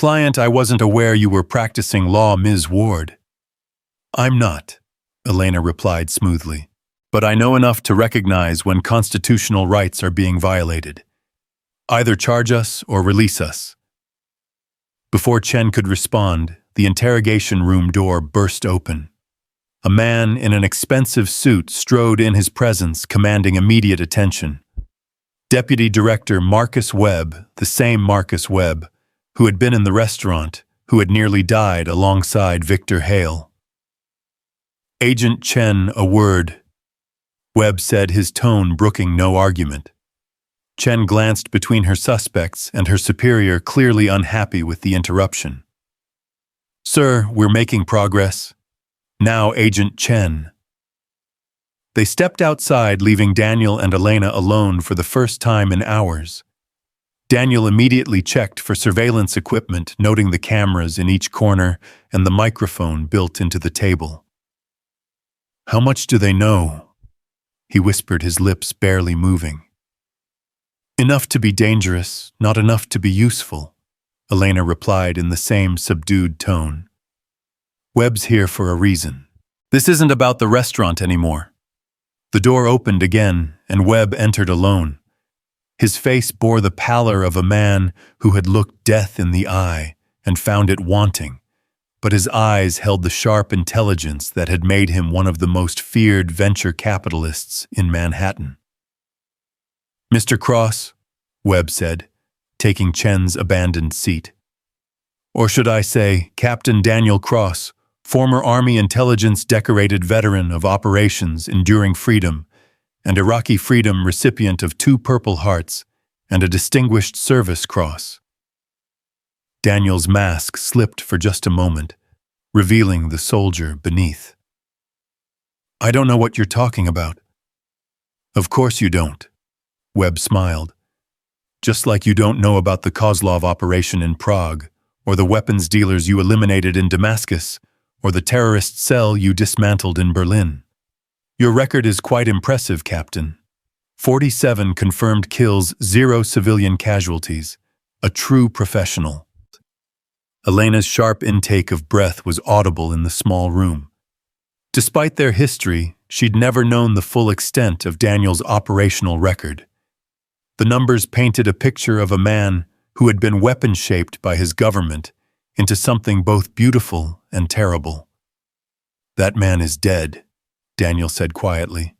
Client, I wasn't aware you were practicing law, Ms. Ward. I'm not, Elena replied smoothly. But I know enough to recognize when constitutional rights are being violated. Either charge us or release us. Before Chen could respond, the interrogation room door burst open. A man in an expensive suit strode in his presence, commanding immediate attention. Deputy Director Marcus Webb, the same Marcus Webb, who had been in the restaurant, who had nearly died alongside Victor Hale. Agent Chen, a word, Webb said, his tone brooking no argument. Chen glanced between her suspects and her superior, clearly unhappy with the interruption. Sir, we're making progress. Now, Agent Chen. They stepped outside, leaving Daniel and Elena alone for the first time in hours. Daniel immediately checked for surveillance equipment, noting the cameras in each corner and the microphone built into the table. How much do they know? He whispered, his lips barely moving. Enough to be dangerous, not enough to be useful, Elena replied in the same subdued tone. Webb's here for a reason. This isn't about the restaurant anymore. The door opened again, and Webb entered alone. His face bore the pallor of a man who had looked death in the eye and found it wanting, but his eyes held the sharp intelligence that had made him one of the most feared venture capitalists in Manhattan. Mr. Cross, Webb said, taking Chen's abandoned seat. Or should I say, Captain Daniel Cross, former Army intelligence decorated veteran of Operations Enduring Freedom and Iraqi Freedom recipient of 2 Purple Hearts and a Distinguished Service Cross. Daniel's mask slipped for just a moment, revealing the soldier beneath. I don't know what you're talking about. Of course you don't, Webb smiled. Just like you don't know about the Kozlov operation in Prague, or the weapons dealers you eliminated in Damascus, or the terrorist cell you dismantled in Berlin. Your record is quite impressive, Captain. 47 confirmed kills, 0 civilian casualties. A true professional. Elena's sharp intake of breath was audible in the small room. Despite their history, she'd never known the full extent of Daniel's operational record. The numbers painted a picture of a man who had been weapon-shaped by his government into something both beautiful and terrible. That man is dead, Daniel said quietly.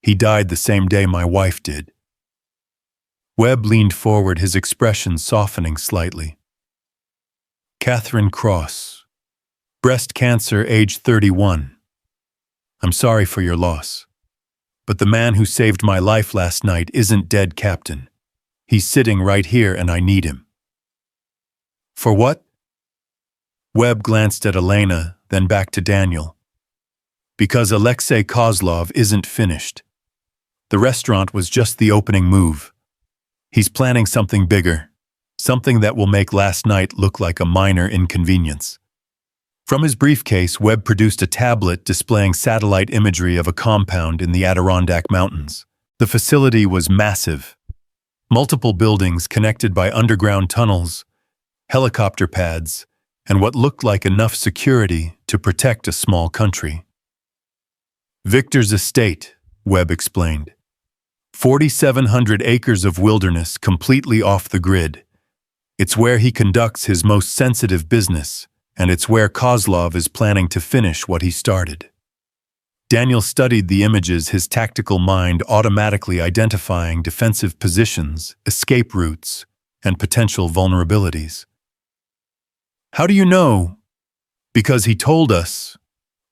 He died the same day my wife did. Webb leaned forward, his expression softening slightly. Catherine Cross. Breast cancer, age 31. I'm sorry for your loss. But the man who saved my life last night isn't dead, Captain. He's sitting right here and I need him. For what? Webb glanced at Elena, then back to Daniel. Because Alexei Kozlov isn't finished. The restaurant was just the opening move. He's planning something bigger, something that will make last night look like a minor inconvenience. From his briefcase, Webb produced a tablet displaying satellite imagery of a compound in the Adirondack Mountains. The facility was massive. Multiple buildings connected by underground tunnels, helicopter pads, and what looked like enough security to protect a small country. Victor's estate, Webb explained. 4,700 acres of wilderness completely off the grid. It's where he conducts his most sensitive business, and it's where Kozlov is planning to finish what he started. Daniel studied the images, his tactical mind automatically identifying defensive positions, escape routes, and potential vulnerabilities. How do you know? Because he told us,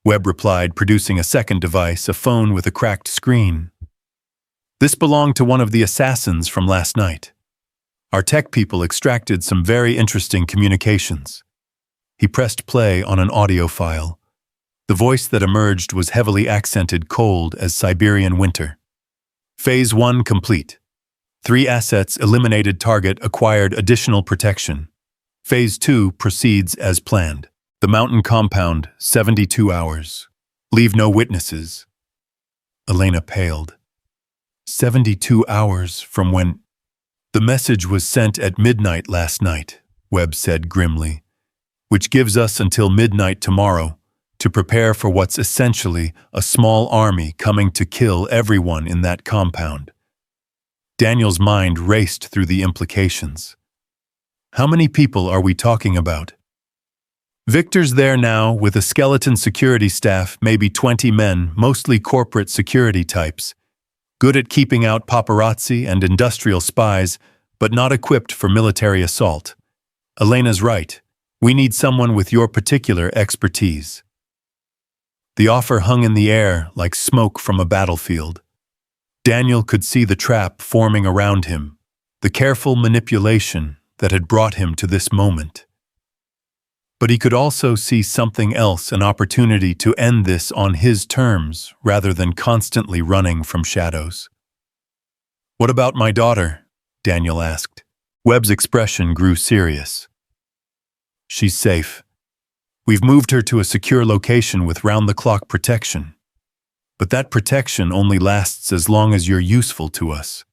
Webb replied, producing a second device, a phone with a cracked screen. This belonged to one of the assassins from last night. Our tech people extracted some very interesting communications. He pressed play on an audio file. The voice that emerged was heavily accented, cold as Siberian winter. Phase 1 complete. 3 assets eliminated, target acquired additional protection. Phase 2 proceeds as planned. The mountain compound, 72 hours. Leave no witnesses. Elena paled. 72 hours from when... The message was sent at midnight last night, Webb said grimly, which gives us until midnight tomorrow to prepare for what's essentially a small army coming to kill everyone in that compound. Daniel's mind raced through the implications. How many people are we talking about? Victor's there now with a skeleton security staff, maybe 20 men, mostly corporate security types, good at keeping out paparazzi and industrial spies, but not equipped for military assault. Elena's right. We need someone with your particular expertise. The offer hung in the air like smoke from a battlefield. Daniel could see the trap forming around him, the careful manipulation that had brought him to this moment. But he could also see something else, an opportunity to end this on his terms rather than constantly running from shadows. "What about my daughter?" Daniel asked. Webb's expression grew serious. "She's safe. We've moved her to a secure location with round-the-clock protection. But that protection only lasts as long as you're useful to us.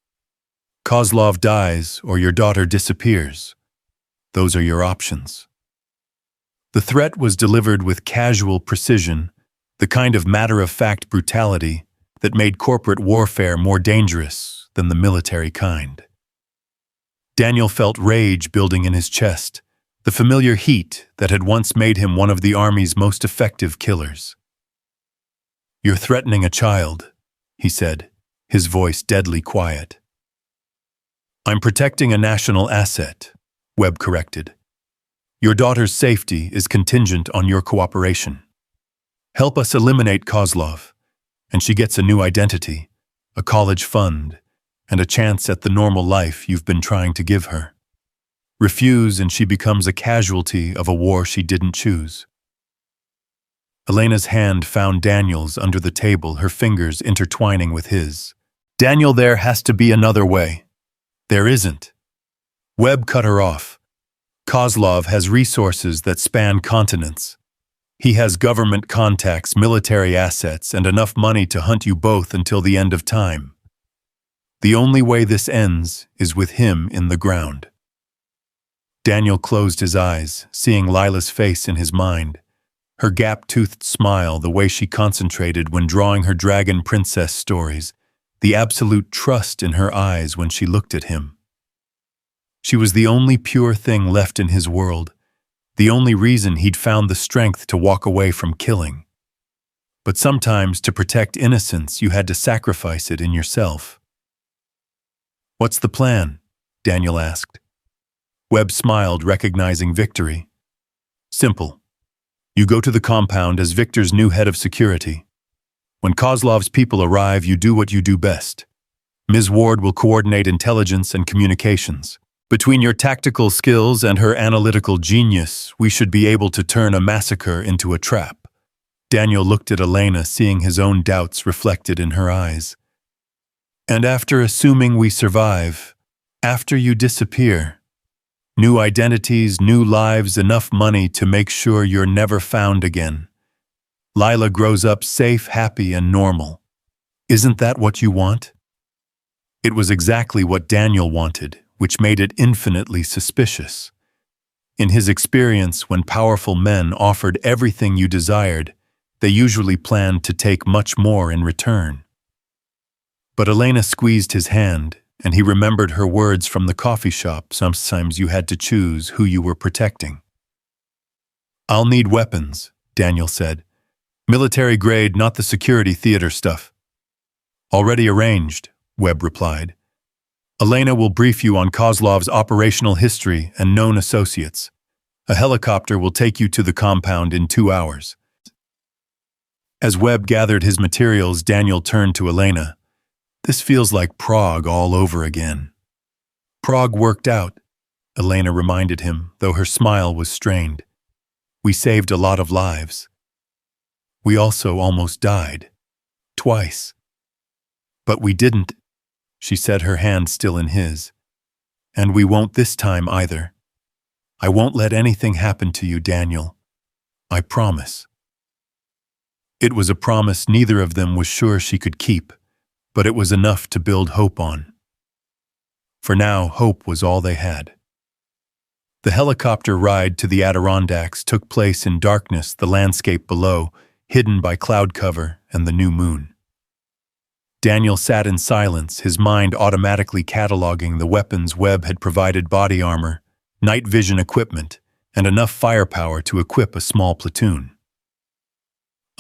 Kozlov dies or your daughter disappears. Those are your options." The threat was delivered with casual precision, the kind of matter-of-fact brutality that made corporate warfare more dangerous than the military kind. Daniel felt rage building in his chest, the familiar heat that had once made him one of the Army's most effective killers. "You're threatening a child," he said, his voice deadly quiet. "I'm protecting a national asset," Webb corrected. "Your daughter's safety is contingent on your cooperation. Help us eliminate Kozlov, and she gets a new identity, a college fund, and a chance at the normal life you've been trying to give her. Refuse and she becomes a casualty of a war she didn't choose." Elena's hand found Daniel's under the table, her fingers intertwining with his. "Daniel, there has to be another way." "There isn't." Webb cut her off. "Kozlov has resources that span continents. He has government contacts, military assets, and enough money to hunt you both until the end of time. The only way this ends is with him in the ground." Daniel closed his eyes, seeing Lila's face in his mind, her gap-toothed smile, the way she concentrated when drawing her dragon princess stories, the absolute trust in her eyes when she looked at him. She was the only pure thing left in his world, the only reason he'd found the strength to walk away from killing. But sometimes to protect innocence, you had to sacrifice it in yourself. "What's the plan?" Daniel asked. Webb smiled, recognizing victory. "Simple. You go to the compound as Victor's new head of security. When Kozlov's people arrive, you do what you do best. Ms. Ward will coordinate intelligence and communications. Between your tactical skills and her analytical genius, we should be able to turn a massacre into a trap." Daniel looked at Elena, seeing his own doubts reflected in her eyes. "And after assuming we survive, after you disappear, new identities, new lives, enough money to make sure you're never found again. Lila grows up safe, happy, and normal. Isn't that what you want?" It was exactly what Daniel wanted, which made it infinitely suspicious. In his experience, when powerful men offered everything you desired, they usually planned to take much more in return. But Elena squeezed his hand, and he remembered her words from the coffee shop. Sometimes you had to choose who you were protecting. "I'll need weapons," Daniel said. "Military grade, not the security theater stuff." "Already arranged," Webb replied. "Elena will brief you on Kozlov's operational history and known associates. A helicopter will take you to the compound in 2 hours." As Webb gathered his materials, Daniel turned to Elena. "This feels like Prague all over again." "Prague worked out," Elena reminded him, though her smile was strained. "We saved a lot of lives. We also almost died. Twice. But we didn't," she said, her hand still in his. "And we won't this time either. I won't let anything happen to you, Daniel. I promise." It was a promise neither of them was sure she could keep, but it was enough to build hope on. For now, hope was all they had. The helicopter ride to the Adirondacks took place in darkness, the landscape below, hidden by cloud cover and the new moon. Daniel sat in silence, his mind automatically cataloging the weapons Webb had provided: body armor, night vision equipment, and enough firepower to equip a small platoon.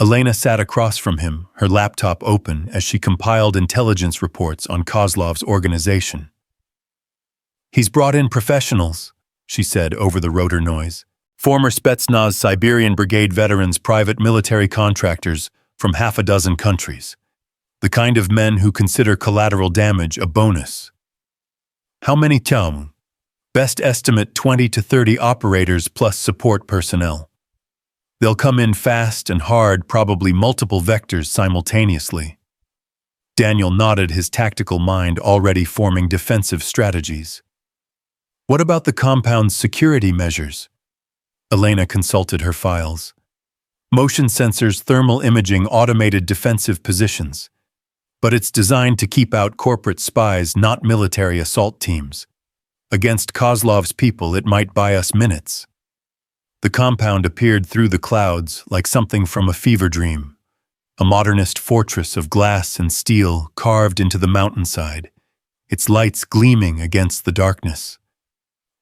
Elena sat across from him, her laptop open as she compiled intelligence reports on Kozlov's organization. "He's brought in professionals," she said over the rotor noise. "Former Spetsnaz Siberian Brigade veterans, private military contractors from half a dozen countries. The kind of men who consider collateral damage a bonus." "How many Taumu?" "Best estimate 20 to 30 operators plus support personnel. They'll come in fast and hard, probably multiple vectors simultaneously." Daniel nodded, his tactical mind already forming defensive strategies. "What about the compound's security measures?" Elena consulted her files. "Motion sensors, thermal imaging, automated defensive positions. But it's designed to keep out corporate spies, not military assault teams. Against Kozlov's people, it might buy us minutes." The compound appeared through the clouds like something from a fever dream, a modernist fortress of glass and steel carved into the mountainside, its lights gleaming against the darkness.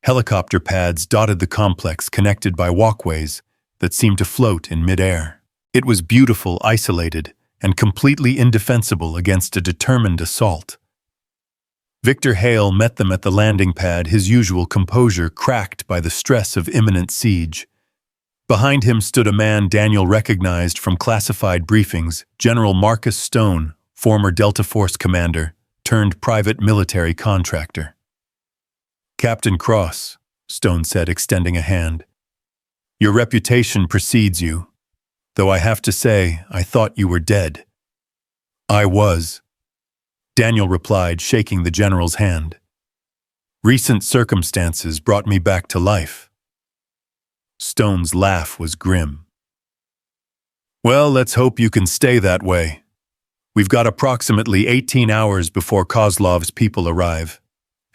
Helicopter pads dotted the complex, connected by walkways that seemed to float in midair. It was beautiful, isolated, and completely indefensible against a determined assault. Victor Hale met them at the landing pad, his usual composure cracked by the stress of imminent siege. Behind him stood a man Daniel recognized from classified briefings, General Marcus Stone, former Delta Force commander, turned private military contractor. "Captain Cross," Stone said, extending a hand. "Your reputation precedes you, though I have to say, I thought you were dead." "I was," Daniel replied, shaking the general's hand. "Recent circumstances brought me back to life." Stone's laugh was grim. "Well, let's hope you can stay that way. We've got approximately 18 hours before Kozlov's people arrive,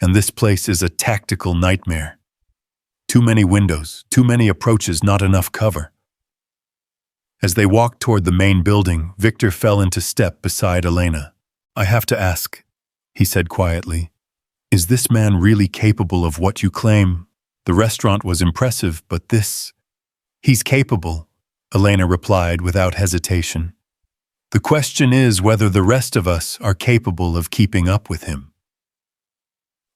and this place is a tactical nightmare. Too many windows, too many approaches, not enough cover." As they walked toward the main building, Victor fell into step beside Elena. "I have to ask," he said quietly, "is this man really capable of what you claim? The restaurant was impressive, but this—" "He's capable," Elena replied without hesitation. "The question is whether the rest of us are capable of keeping up with him."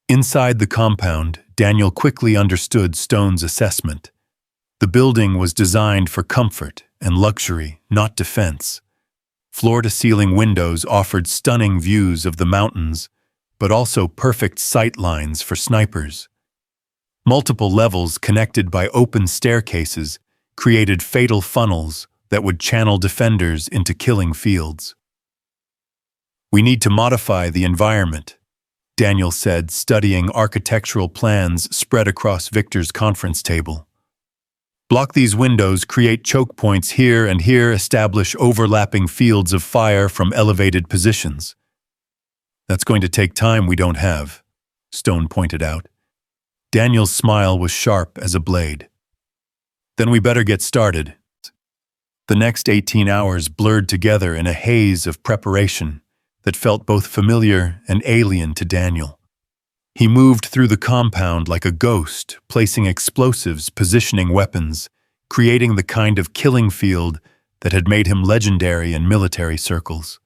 Inside the compound, Daniel quickly understood Stone's assessment. The building was designed for comfort and luxury, not defense. Floor-to-ceiling windows offered stunning views of the mountains, but also perfect sight lines for snipers. Multiple levels connected by open staircases created fatal funnels that would channel defenders into killing fields. "We need to modify the environment," Daniel said, studying architectural plans spread across Victor's conference table. "Block these windows, create choke points here and here, establish overlapping fields of fire from elevated positions." "That's going to take time we don't have," Stone pointed out. Daniel's smile was sharp as a blade. "Then we better get started." The next 18 hours blurred together in a haze of preparation that felt both familiar and alien to Daniel. He moved through the compound like a ghost, placing explosives, positioning weapons, creating the kind of killing field that had made him legendary in military circles.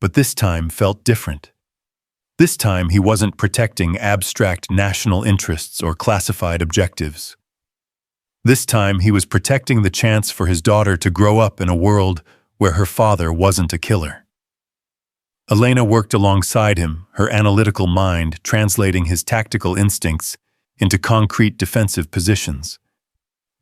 But this time felt different. This time he wasn't protecting abstract national interests or classified objectives. This time he was protecting the chance for his daughter to grow up in a world where her father wasn't a killer. Elena worked alongside him, her analytical mind translating his tactical instincts into concrete defensive positions.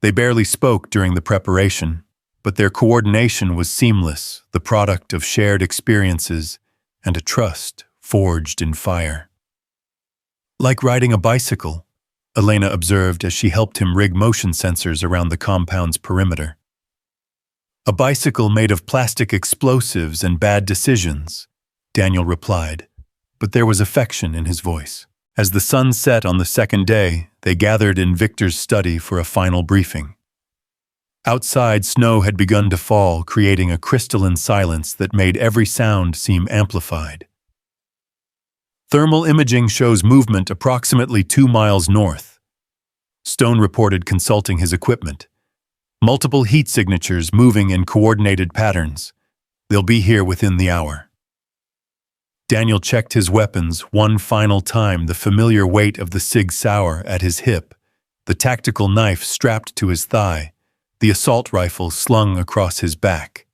They barely spoke during the preparation, but their coordination was seamless, the product of shared experiences and a trust forged in fire. "Like riding a bicycle," Elena observed as she helped him rig motion sensors around the compound's perimeter. "A bicycle made of plastic explosives and bad decisions," Daniel replied, but there was affection in his voice. As the sun set on the second day, they gathered in Victor's study for a final briefing. Outside, snow had begun to fall, creating a crystalline silence that made every sound seem amplified. Thermal imaging shows movement approximately 2 miles north. Stone reported, consulting his equipment. Multiple heat signatures moving in coordinated patterns. They'll be here within the hour. Daniel checked his weapons one final time, the familiar weight of the Sig Sauer at his hip, the tactical knife strapped to his thigh, the assault rifle slung across his back.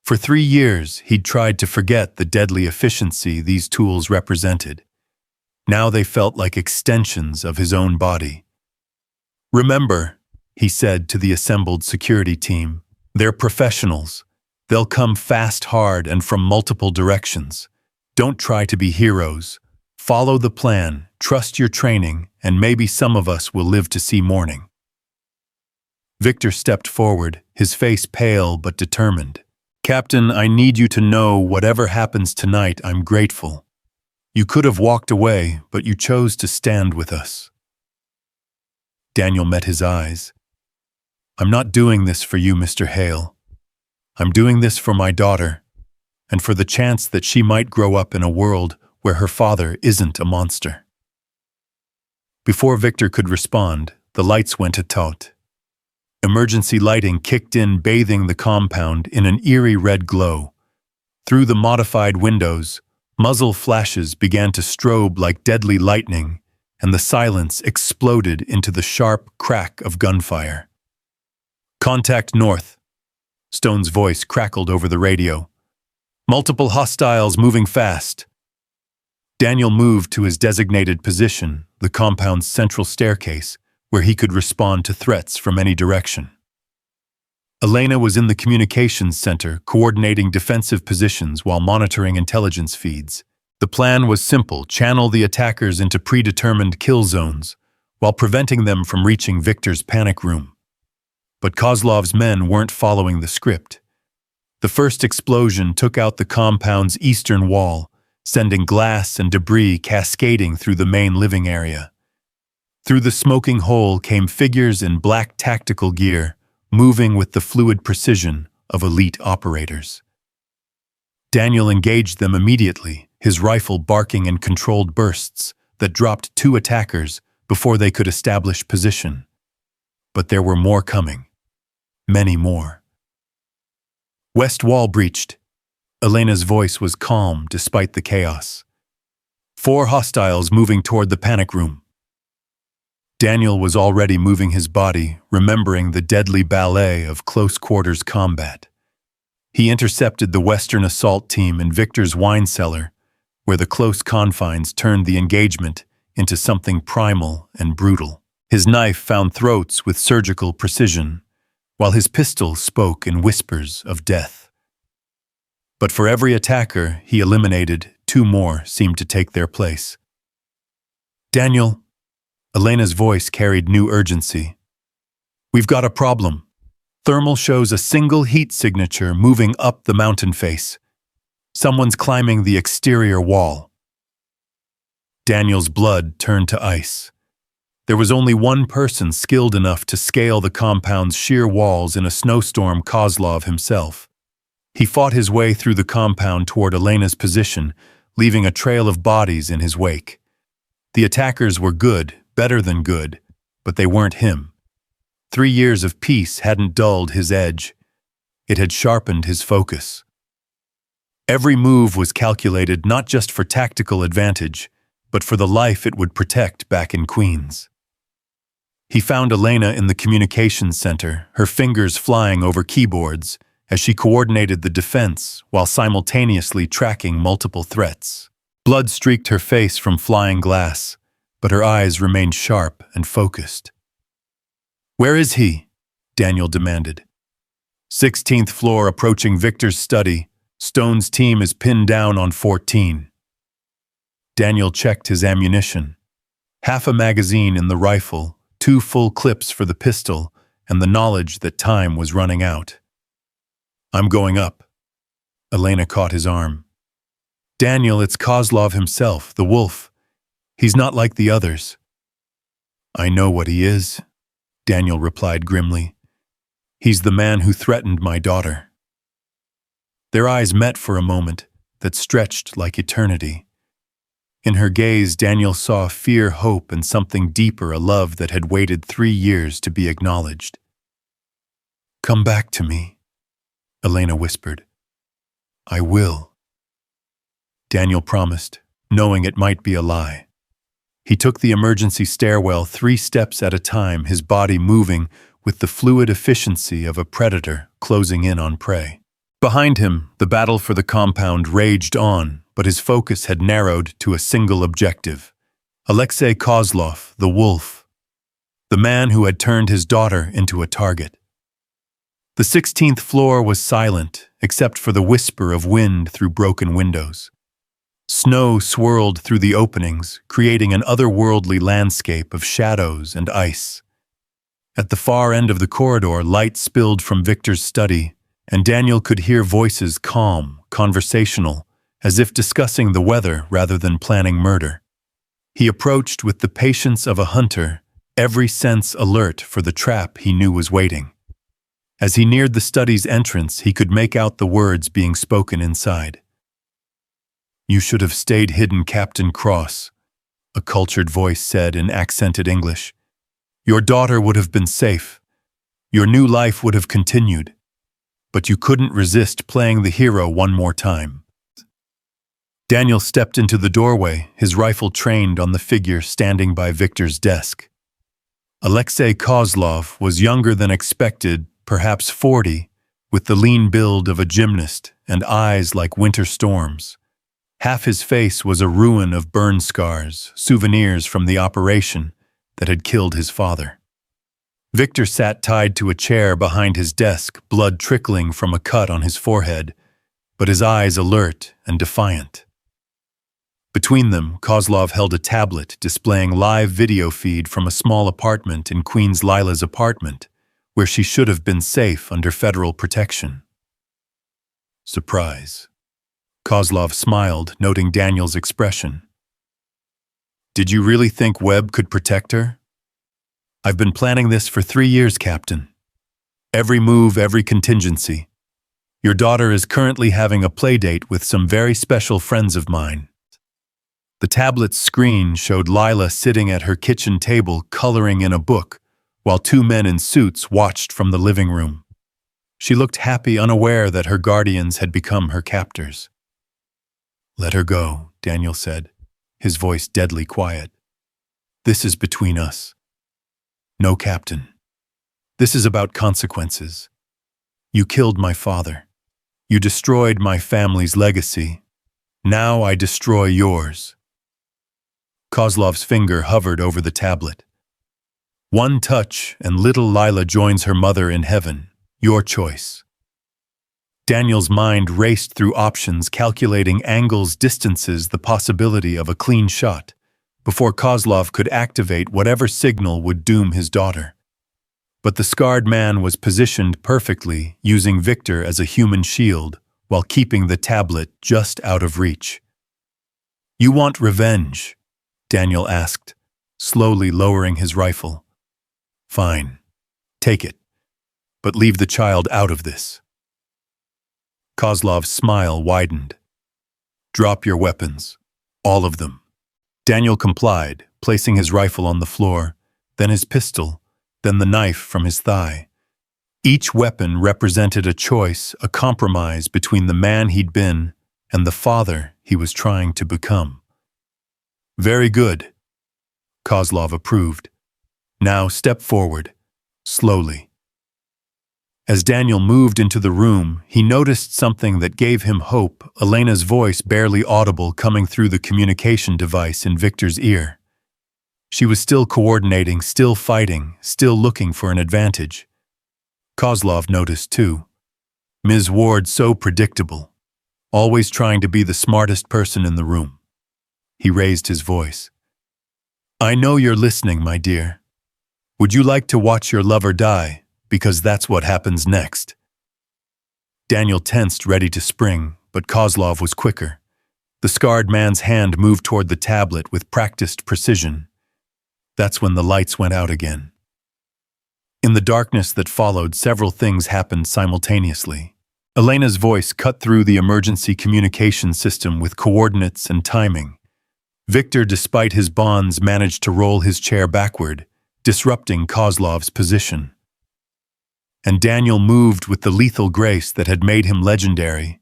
For 3 years, he'd tried to forget the deadly efficiency these tools represented. Now they felt like extensions of his own body. "Remember," he said to the assembled security team, "they're professionals. They'll come fast, hard, and from multiple directions. Don't try to be heroes. Follow the plan, trust your training, and maybe some of us will live to see morning." Victor stepped forward, his face pale but determined. "Captain, I need you to know whatever happens tonight, I'm grateful. You could have walked away, but you chose to stand with us." Daniel met his eyes. "I'm not doing this for you, Mr. Hale. I'm doing this for my daughter, and for the chance that she might grow up in a world where her father isn't a monster." Before Victor could respond, the lights went taut. Emergency lighting kicked in, bathing the compound in an eerie red glow. Through the modified windows, muzzle flashes began to strobe like deadly lightning, and the silence exploded into the sharp crack of gunfire. "Contact north," Stone's voice crackled over the radio. "Multiple hostiles moving fast." Daniel moved to his designated position, the compound's central staircase, where he could respond to threats from any direction. Elena was in the communications center, coordinating defensive positions while monitoring intelligence feeds. The plan was simple: channel the attackers into predetermined kill zones, while preventing them from reaching Victor's panic room. But Kozlov's men weren't following the script. The first explosion took out the compound's eastern wall, sending glass and debris cascading through the main living area. Through the smoking hole came figures in black tactical gear, moving with the fluid precision of elite operators. Daniel engaged them immediately, his rifle barking in controlled bursts that dropped 2 attackers before they could establish position. But there were more coming. Many more. "West wall breached." Elena's voice was calm despite the chaos. 4 hostiles moving toward the panic room. Daniel was already moving his body, remembering the deadly ballet of close-quarters combat. He intercepted the Western assault team in Victor's wine cellar, where the close confines turned the engagement into something primal and brutal. His knife found throats with surgical precision, while his pistol spoke in whispers of death. But for every attacker he eliminated, 2 more seemed to take their place. "Daniel," Elena's voice carried new urgency. "We've got a problem. Thermal shows a single heat signature moving up the mountain face. Someone's climbing the exterior wall." Daniel's blood turned to ice. There was only one person skilled enough to scale the compound's sheer walls in a snowstorm: Kozlov himself. He fought his way through the compound toward Elena's position, leaving a trail of bodies in his wake. The attackers were good, better than good, but they weren't him. 3 years of peace hadn't dulled his edge. It had sharpened his focus. Every move was calculated not just for tactical advantage, but for the life it would protect back in Queens. He found Elena in the communications center, her fingers flying over keyboards, as she coordinated the defense while simultaneously tracking multiple threats. Blood streaked her face from flying glass, but her eyes remained sharp and focused. "Where is he?" Daniel demanded. 16th floor, approaching Victor's study. Stone's team is pinned down on 14. Daniel checked his ammunition. Half a magazine in the rifle, 2 full clips for the pistol, and the knowledge that time was running out. "I'm going up." Elena caught his arm. "Daniel, it's Kozlov himself, the wolf. He's not like the others. I know what he is, Daniel replied grimly. He's the man who threatened my daughter. Their eyes met for a moment that stretched like eternity. In her gaze, Daniel saw fear, hope, and something deeper, a love that had waited 3 years to be acknowledged. Come back to me, Elena whispered. I will. Daniel promised, knowing it might be a lie. He took the emergency stairwell 3 steps at a time, his body moving with the fluid efficiency of a predator closing in on prey. Behind him, the battle for the compound raged on, but his focus had narrowed to a single objective. Alexei Kozlov, the wolf, the man who had turned his daughter into a target. The 16th floor was silent, except for the whisper of wind through broken windows. Snow swirled through the openings, creating an otherworldly landscape of shadows and ice. At the far end of the corridor, light spilled from Victor's study, and Daniel could hear voices calm, conversational, as if discussing the weather rather than planning murder. He approached with the patience of a hunter, every sense alert for the trap he knew was waiting. As he neared the study's entrance, he could make out the words being spoken inside. You should have stayed hidden, Captain Cross, a cultured voice said in accented English. Your daughter would have been safe. Your new life would have continued. But you couldn't resist playing the hero one more time. Daniel stepped into the doorway, his rifle trained on the figure standing by Victor's desk. Alexei Kozlov was younger than expected, perhaps 40, with the lean build of a gymnast and eyes like winter storms. Half his face was a ruin of burn scars, souvenirs from the operation that had killed his father. Victor sat tied to a chair behind his desk, blood trickling from a cut on his forehead, but his eyes alert and defiant. Between them, Kozlov held a tablet displaying live video feed from a small apartment in Queen's Lila's apartment, where she should have been safe under federal protection. Surprise. Kozlov smiled, noting Daniel's expression. Did you really think Webb could protect her? I've been planning this for 3 years, Captain. Every move, every contingency. Your daughter is currently having a play date with some very special friends of mine. The tablet's screen showed Lila sitting at her kitchen table coloring in a book, while 2 men in suits watched from the living room. She looked happy, unaware that her guardians had become her captors. Let her go, Daniel said, his voice deadly quiet. This is between us. No, Captain. This is about consequences. You killed my father. You destroyed my family's legacy. Now I destroy yours. Kozlov's finger hovered over the tablet. One touch and little Lila joins her mother in heaven. Your choice. Daniel's mind raced through options, calculating angles, distances, the possibility of a clean shot, before Kozlov could activate whatever signal would doom his daughter. But the scarred man was positioned perfectly, using Victor as a human shield, while keeping the tablet just out of reach. You want revenge? Daniel asked, slowly lowering his rifle. Fine. Take it. But leave the child out of this. Kozlov's smile widened. Drop your weapons. All of them. Daniel complied, placing his rifle on the floor, then his pistol, then the knife from his thigh. Each weapon represented a choice, a compromise between the man he'd been and the father he was trying to become. Very good, Kozlov approved. Now step forward, slowly. As Daniel moved into the room, he noticed something that gave him hope, Elena's voice barely audible coming through the communication device in Victor's ear. She was still coordinating, still fighting, still looking for an advantage. Kozlov noticed too. Ms. Ward so predictable, always trying to be the smartest person in the room. He raised his voice. I know you're listening, my dear. Would you like to watch your lover die? Because that's what happens next. Daniel tensed, ready to spring, but Kozlov was quicker. The scarred man's hand moved toward the tablet with practiced precision. That's when the lights went out again. In the darkness that followed, several things happened simultaneously. Elena's voice cut through the emergency communication system with coordinates and timing. Victor, despite his bonds, managed to roll his chair backward, disrupting Kozlov's position. And Daniel moved with the lethal grace that had made him legendary,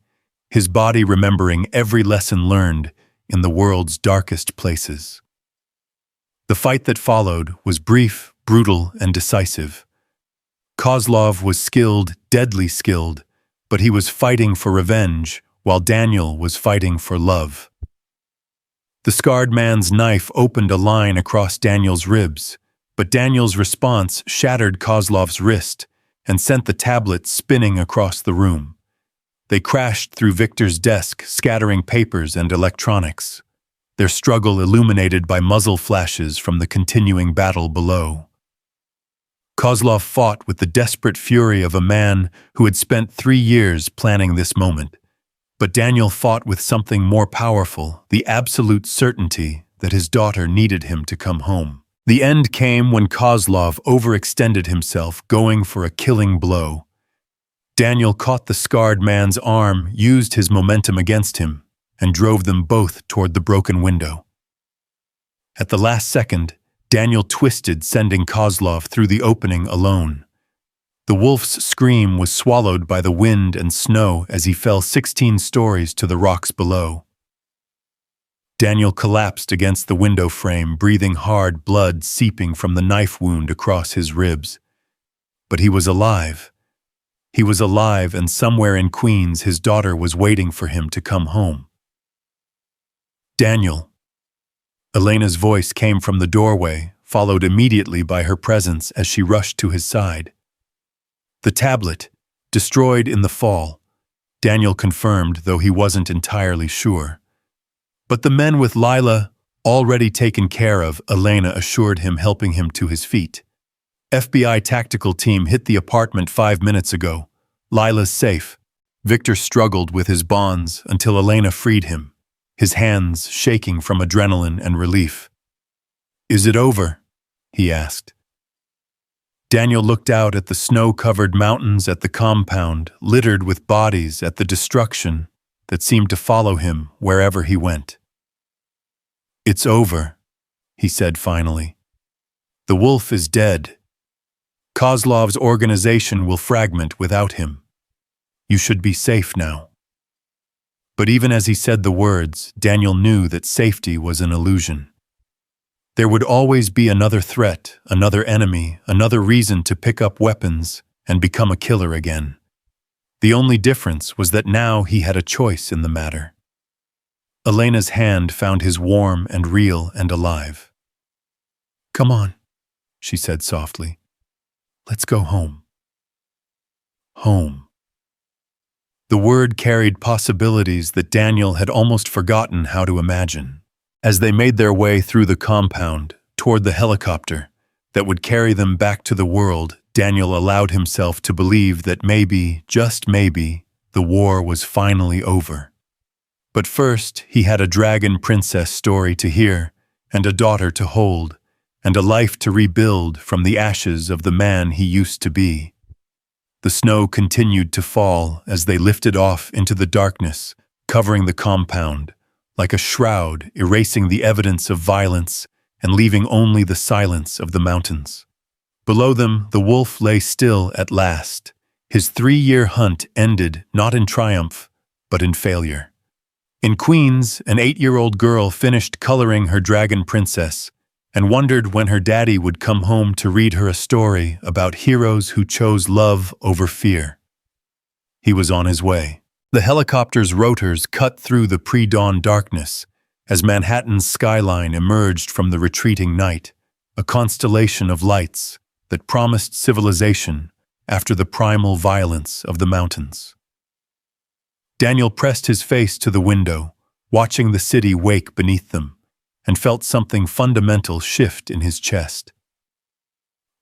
his body remembering every lesson learned in the world's darkest places. The fight that followed was brief, brutal, and decisive. Kozlov was skilled, deadly skilled, but he was fighting for revenge, while Daniel was fighting for love. The scarred man's knife opened a line across Daniel's ribs, but Daniel's response shattered Kozlov's wrist and sent the tablet spinning across the room. They crashed through Victor's desk, scattering papers and electronics, their struggle illuminated by muzzle flashes from the continuing battle below. Kozlov fought with the desperate fury of a man who had spent 3 years planning this moment. But Daniel fought with something more powerful, the absolute certainty that his daughter needed him to come home. The end came when Kozlov overextended himself, going for a killing blow. Daniel caught the scarred man's arm, used his momentum against him, and drove them both toward the broken window. At the last second, Daniel twisted, sending Kozlov through the opening alone. The wolf's scream was swallowed by the wind and snow as he fell 16 stories to the rocks below. Daniel collapsed against the window frame, breathing hard, blood seeping from the knife wound across his ribs. But he was alive. He was alive, and somewhere in Queens his daughter was waiting for him to come home. Daniel. Elena's voice came from the doorway, followed immediately by her presence as she rushed to his side. The tablet, destroyed in the fall, Daniel confirmed, though he wasn't entirely sure. But the men with Lila already taken care of, Elena assured him, helping him to his feet. FBI tactical team hit the apartment 5 minutes ago. Lila's safe. Victor struggled with his bonds until Elena freed him, his hands shaking from adrenaline and relief. "Is it over?" he asked. Daniel looked out at the snow-covered mountains, at the compound, littered with bodies, at the destruction that seemed to follow him wherever he went. "It's over," he said finally. "The wolf is dead. Kozlov's organization will fragment without him. You should be safe now." But even as he said the words, Daniel knew that safety was an illusion. There would always be another threat, another enemy, another reason to pick up weapons and become a killer again. The only difference was that now he had a choice in the matter. Elena's hand found his warm and real and alive. "Come on," she said softly. "Let's go home." Home. The word carried possibilities that Daniel had almost forgotten how to imagine. As they made their way through the compound, toward the helicopter that would carry them back to the world, Daniel allowed himself to believe that maybe, just maybe, the war was finally over. But first, he had a dragon princess story to hear, and a daughter to hold, and a life to rebuild from the ashes of the man he used to be. The snow continued to fall as they lifted off into the darkness, covering the compound, like a shroud, erasing the evidence of violence and leaving only the silence of the mountains. Below them, the wolf lay still at last. His 3-year hunt ended not in triumph, but in failure. In Queens, an 8-year-old girl finished coloring her dragon princess and wondered when her daddy would come home to read her a story about heroes who chose love over fear. He was on his way. The helicopter's rotors cut through the pre-dawn darkness as Manhattan's skyline emerged from the retreating night, a constellation of lights that promised civilization after the primal violence of the mountains. Daniel pressed his face to the window, watching the city wake beneath them, and felt something fundamental shift in his chest.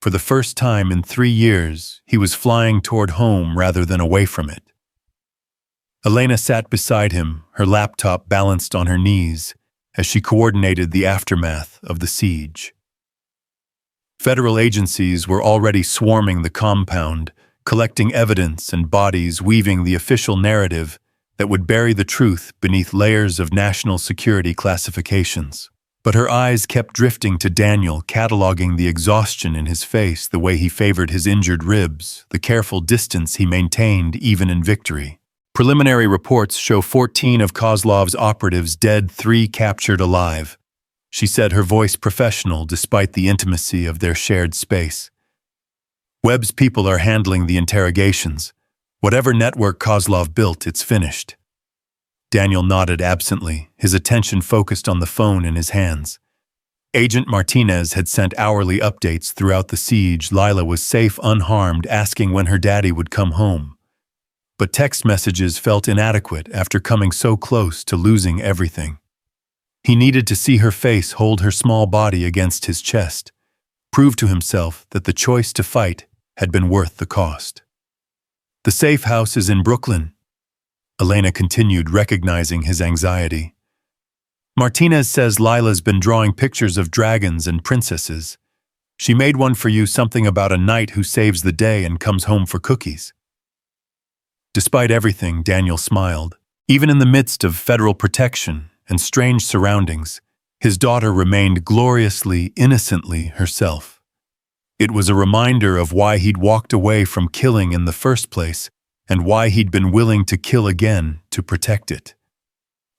For the first time in 3 years, he was flying toward home rather than away from it. Elena sat beside him, her laptop balanced on her knees, as she coordinated the aftermath of the siege. Federal agencies were already swarming the compound, collecting evidence and bodies, weaving the official narrative that would bury the truth beneath layers of national security classifications. But her eyes kept drifting to Daniel, cataloging the exhaustion in his face, the way he favored his injured ribs, the careful distance he maintained even in victory. Preliminary reports show 14 of Kozlov's operatives dead, 3 captured alive. She said, her voice professional despite the intimacy of their shared space. Webb's people are handling the interrogations. Whatever network Kozlov built, it's finished. Daniel nodded absently, his attention focused on the phone in his hands. Agent Martinez had sent hourly updates throughout the siege. Lila was safe, unharmed, asking when her daddy would come home. But text messages felt inadequate after coming so close to losing everything. He needed to see her face hold her small body against his chest, prove to himself that the choice to fight had been worth the cost. The safe house is in Brooklyn, Elena continued, recognizing his anxiety. Martinez says Lila's been drawing pictures of dragons and princesses. She made one for you, something about a knight who saves the day and comes home for cookies. Despite everything, Daniel smiled. Even in the midst of federal protection and strange surroundings, his daughter remained gloriously, innocently herself. It was a reminder of why he'd walked away from killing in the first place and why he'd been willing to kill again to protect it.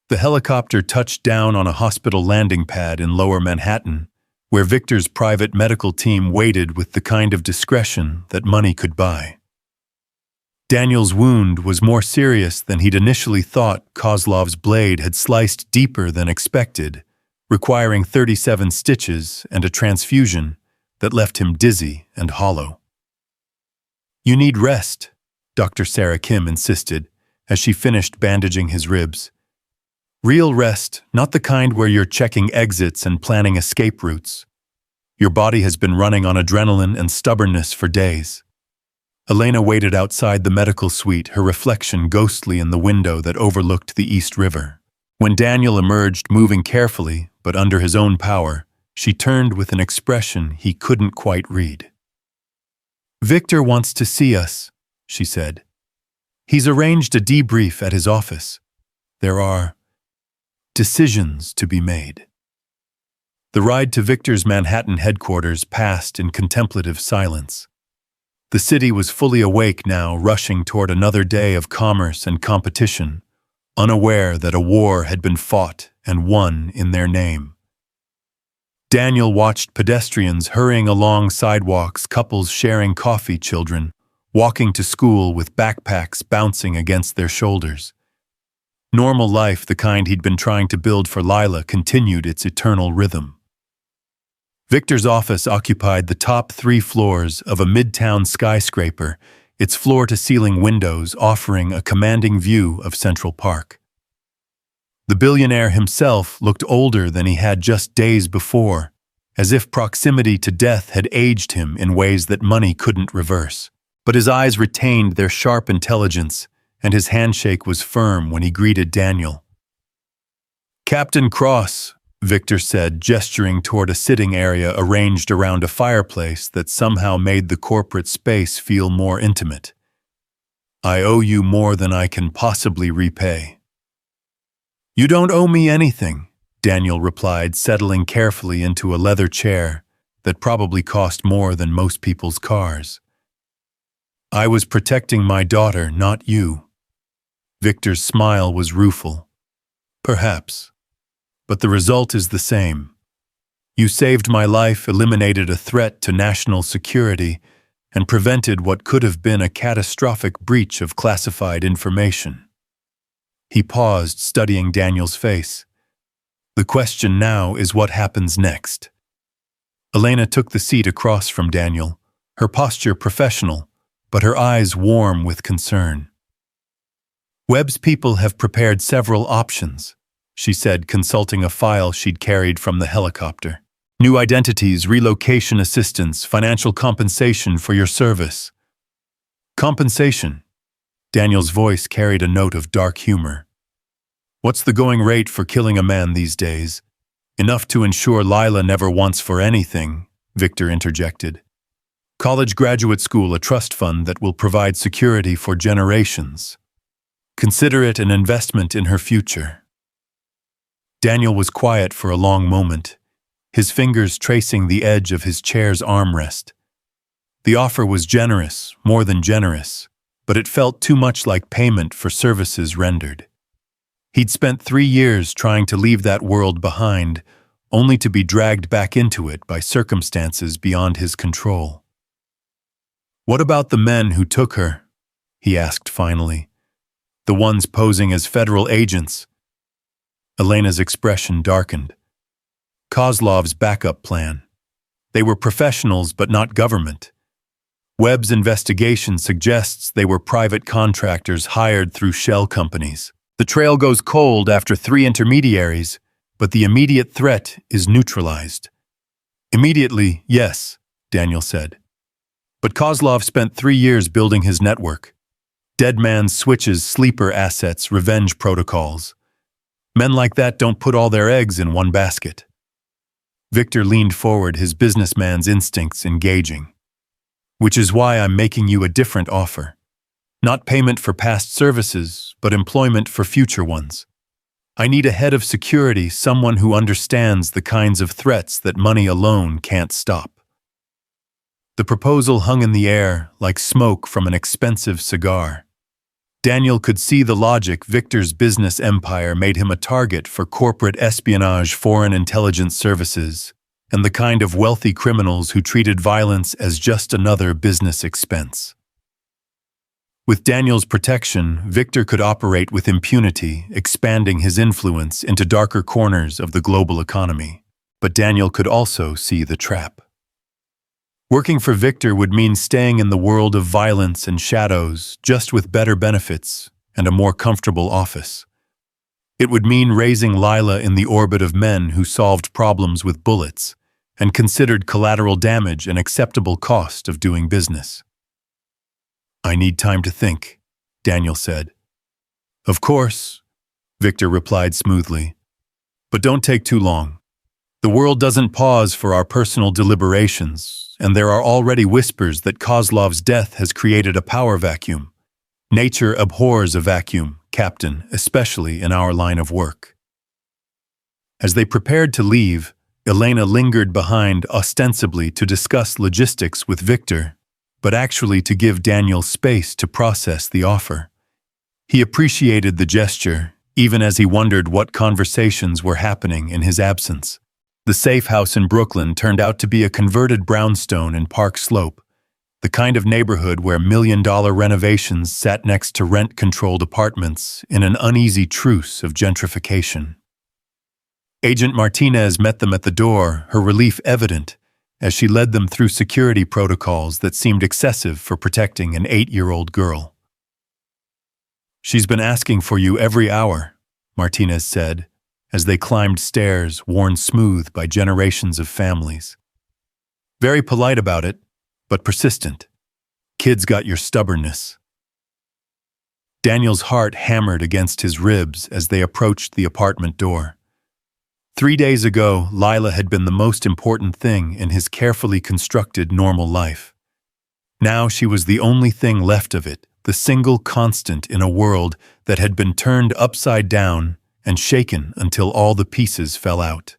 The helicopter touched down on a hospital landing pad in Lower Manhattan, where Victor's private medical team waited with the kind of discretion that money could buy. Daniel's wound was more serious than he'd initially thought. Kozlov's blade had sliced deeper than expected, requiring 37 stitches and a transfusion that left him dizzy and hollow. "You need rest," Dr. Sarah Kim insisted as she finished bandaging his ribs. "Real rest, not the kind where you're checking exits and planning escape routes. Your body has been running on adrenaline and stubbornness for days." Elena waited outside the medical suite, her reflection ghostly in the window that overlooked the East River. When Daniel emerged, moving carefully, but under his own power, she turned with an expression he couldn't quite read. "Victor wants to see us," she said. "He's arranged a debrief at his office. There are decisions to be made." The ride to Victor's Manhattan headquarters passed in contemplative silence. The city was fully awake now, rushing toward another day of commerce and competition, unaware that a war had been fought and won in their name. Daniel watched pedestrians hurrying along sidewalks, couples sharing coffee, children walking to school with backpacks bouncing against their shoulders. Normal life, the kind he'd been trying to build for Lila, continued its eternal rhythm. Victor's office occupied the top 3 floors of a midtown skyscraper, its floor-to-ceiling windows offering a commanding view of Central Park. The billionaire himself looked older than he had just days before, as if proximity to death had aged him in ways that money couldn't reverse. But his eyes retained their sharp intelligence, and his handshake was firm when he greeted Daniel. "Captain Cross," Victor said, gesturing toward a sitting area arranged around a fireplace that somehow made the corporate space feel more intimate. "I owe you more than I can possibly repay." "You don't owe me anything," Daniel replied, settling carefully into a leather chair that probably cost more than most people's cars. "I was protecting my daughter, not you." Victor's smile was rueful. "Perhaps. But the result is the same. You saved my life, eliminated a threat to national security, and prevented what could have been a catastrophic breach of classified information." He paused, studying Daniel's face. "The question now is what happens next." Elena took the seat across from Daniel, her posture professional, but her eyes warm with concern. "Webb's people have prepared several options," she said, consulting a file she'd carried from the helicopter. "New identities, relocation assistance, financial compensation for your service." "Compensation?" Daniel's voice carried a note of dark humor. What's the going rate for killing a man these days? Enough to ensure Lila never wants for anything, Victor interjected. College graduate school, a trust fund that will provide security for generations. Consider it an investment in her future. Daniel was quiet for a long moment, his fingers tracing the edge of his chair's armrest. The offer was generous, more than generous, but it felt too much like payment for services rendered. He'd spent 3 years trying to leave that world behind, only to be dragged back into it by circumstances beyond his control. What about the men who took her? He asked finally. The ones posing as federal agents. Elena's expression darkened. Kozlov's backup plan. They were professionals but not government. Webb's investigation suggests they were private contractors hired through shell companies. The trail goes cold after 3 intermediaries, but the immediate threat is neutralized. Immediately, yes, Daniel said. But Kozlov spent 3 years building his network. Dead man's switches, sleeper assets, revenge protocols. Men like that don't put all their eggs in one basket. Victor leaned forward, his businessman's instincts engaging. Which is why I'm making you a different offer. Not payment for past services, but employment for future ones. I need a head of security, someone who understands the kinds of threats that money alone can't stop. The proposal hung in the air like smoke from an expensive cigar. Daniel could see the logic. Victor's business empire made him a target for corporate espionage, foreign intelligence services, and the kind of wealthy criminals who treated violence as just another business expense. With Daniel's protection, Victor could operate with impunity, expanding his influence into darker corners of the global economy. But Daniel could also see the trap. Working for Victor would mean staying in the world of violence and shadows, just with better benefits and a more comfortable office. It would mean raising Lila in the orbit of men who solved problems with bullets and considered collateral damage an acceptable cost of doing business. I need time to think, Daniel said. Of course, Victor replied smoothly. But don't take too long. The world doesn't pause for our personal deliberations, and there are already whispers that Kozlov's death has created a power vacuum. Nature abhors a vacuum, Captain, especially in our line of work. As they prepared to leave, Elena lingered behind ostensibly to discuss logistics with Victor, but actually to give Daniel space to process the offer. He appreciated the gesture, even as he wondered what conversations were happening in his absence. The safe house in Brooklyn turned out to be a converted brownstone in Park Slope, the kind of neighborhood where million-dollar renovations sat next to rent-controlled apartments in an uneasy truce of gentrification. Agent Martinez met them at the door, her relief evident, as she led them through security protocols that seemed excessive for protecting an 8-year-old girl. She's been asking for you every hour, Martinez said, as they climbed stairs worn smooth by generations of families. Very polite about it, but persistent. Kids got your stubbornness. Daniel's heart hammered against his ribs as they approached the apartment door. 3 days ago, Lila had been the most important thing in his carefully constructed normal life. Now she was the only thing left of it, the single constant in a world that had been turned upside down and shaken until all the pieces fell out.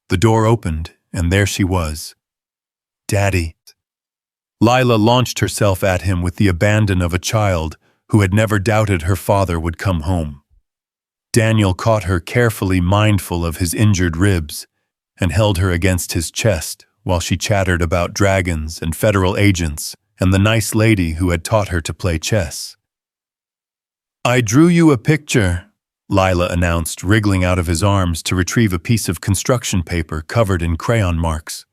The door opened, and there she was. Daddy. Lila launched herself at him with the abandon of a child who had never doubted her father would come home. Daniel caught her carefully, mindful of his injured ribs, and held her against his chest while she chattered about dragons and federal agents and the nice lady who had taught her to play chess. I drew you a picture, Lila announced, wriggling out of his arms to retrieve a piece of construction paper covered in crayon marks.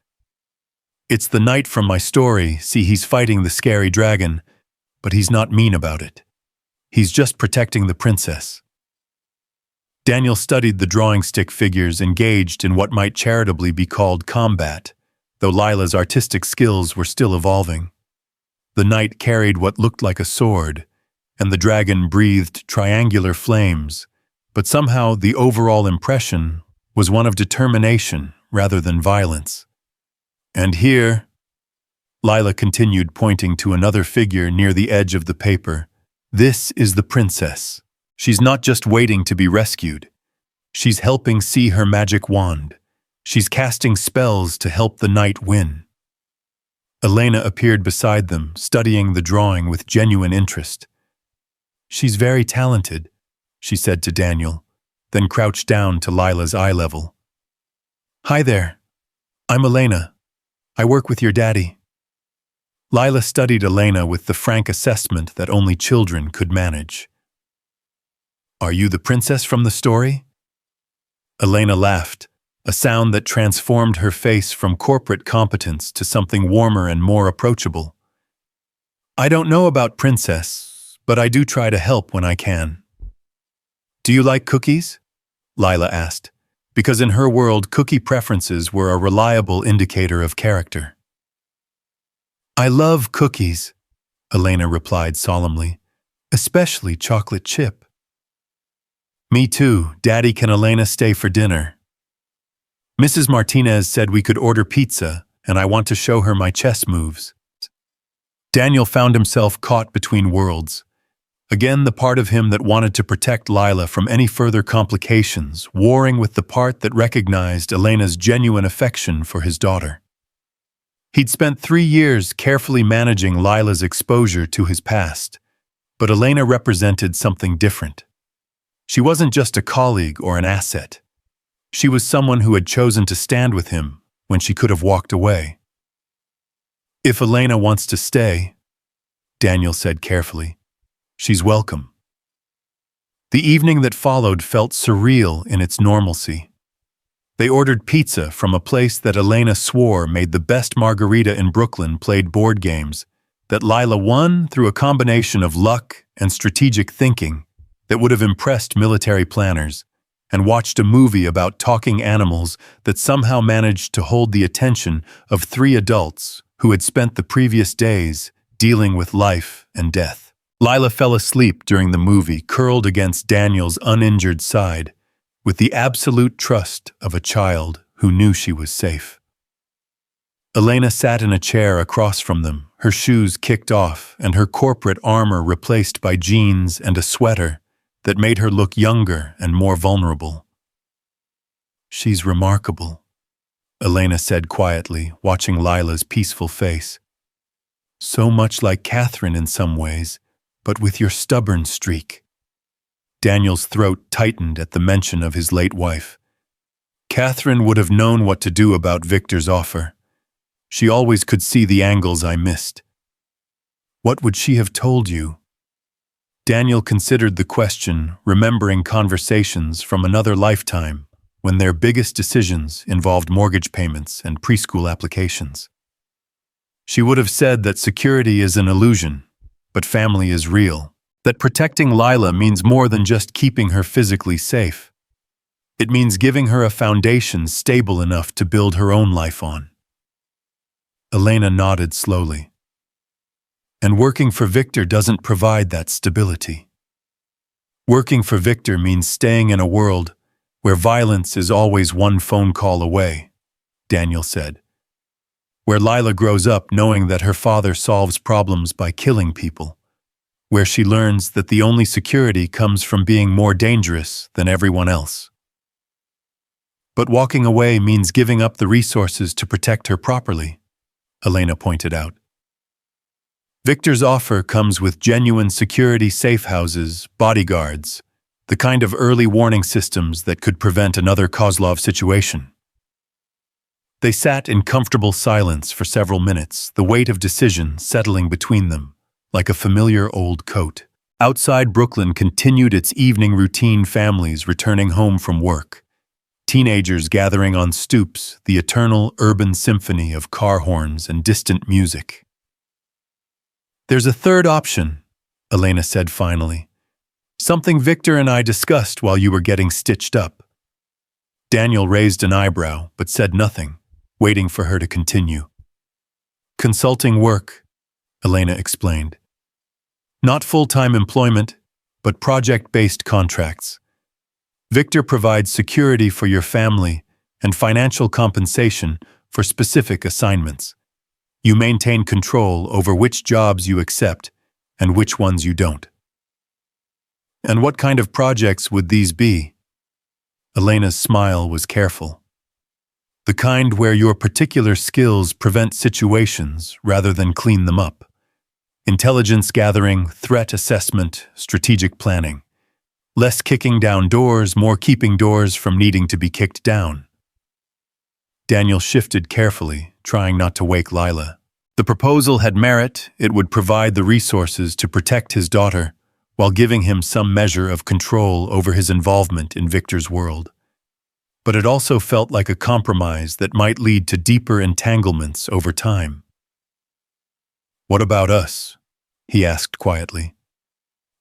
It's the knight from my story. See, he's fighting the scary dragon, but he's not mean about it. He's just protecting the princess. Daniel studied the drawing stick figures engaged in what might charitably be called combat, though Lila's artistic skills were still evolving. The knight carried what looked like a sword, and the dragon breathed triangular flames, but somehow the overall impression was one of determination rather than violence. And here, Lila continued, pointing to another figure near the edge of the paper, this is the princess. She's not just waiting to be rescued. She's helping see her magic wand. She's casting spells to help the knight win. Elena appeared beside them, studying the drawing with genuine interest. She's very talented, she said to Daniel, then crouched down to Lila's eye level. Hi there. I'm Elena. I work with your daddy. Lila studied Elena with the frank assessment that only children could manage. Are you the princess from the story? Elena laughed, a sound that transformed her face from corporate competence to something warmer and more approachable. I don't know about princess, but I do try to help when I can. Do you like cookies? Lila asked, because in her world, cookie preferences were a reliable indicator of character. I love cookies, Elena replied solemnly, especially chocolate chip. Me too. Daddy, can Elena stay for dinner? Mrs. Martinez said we could order pizza, and I want to show her my chess moves. Daniel found himself caught between worlds. Again, the part of him that wanted to protect Lila from any further complications, warring with the part that recognized Elena's genuine affection for his daughter. He'd spent 3 years carefully managing Lila's exposure to his past, but Elena represented something different. She wasn't just a colleague or an asset. She was someone who had chosen to stand with him when she could have walked away. If Elena wants to stay, Daniel said carefully, she's welcome. The evening that followed felt surreal in its normalcy. They ordered pizza from a place that Elena swore made the best margarita in Brooklyn, played board games that Lila won through a combination of luck and strategic thinking that would have impressed military planners, and watched a movie about talking animals that somehow managed to hold the attention of 3 adults who had spent the previous days dealing with life and death. Lila fell asleep during the movie, curled against Daniel's uninjured side, with the absolute trust of a child who knew she was safe. Elena sat in a chair across from them, her shoes kicked off and her corporate armor replaced by jeans and a sweater that made her look younger and more vulnerable. She's remarkable, Elena said quietly, watching Lila's peaceful face. So much like Catherine in some ways, but with your stubborn streak. Daniel's throat tightened at the mention of his late wife. Catherine would have known what to do about Victor's offer. She always could see the angles I missed. What would she have told you? Daniel considered the question, remembering conversations from another lifetime when their biggest decisions involved mortgage payments and preschool applications. She would have said that security is an illusion, but family is real. That protecting Lila means more than just keeping her physically safe. It means giving her a foundation stable enough to build her own life on. Elena nodded slowly. And working for Victor doesn't provide that stability. Working for Victor means staying in a world where violence is always one phone call away, Daniel said. Where Lila grows up knowing that her father solves problems by killing people. Where she learns that the only security comes from being more dangerous than everyone else. But walking away means giving up the resources to protect her properly, Elena pointed out. Victor's offer comes with genuine security safe houses, bodyguards, the kind of early warning systems that could prevent another Kozlov situation. They sat in comfortable silence for several minutes, the weight of decision settling between them, like a familiar old coat. Outside Brooklyn continued its evening routine, families returning home from work. Teenagers gathering on stoops, the eternal urban symphony of car horns and distant music. There's a third option, Elena said finally. Something Victor and I discussed while you were getting stitched up. Daniel raised an eyebrow, but said nothing, waiting for her to continue. Consulting work, Elena explained. Not full-time employment, but project-based contracts. Victor provides security for your family and financial compensation for specific assignments. You maintain control over which jobs you accept and which ones you don't. And what kind of projects would these be? Elena's smile was careful. The kind where your particular skills prevent situations rather than clean them up. Intelligence gathering, threat assessment, strategic planning. Less kicking down doors, more keeping doors from needing to be kicked down. Daniel shifted carefully, trying not to wake Lila. The proposal had merit. It would provide the resources to protect his daughter, while giving him some measure of control over his involvement in Victor's world. But it also felt like a compromise that might lead to deeper entanglements over time. "What about us?" he asked quietly.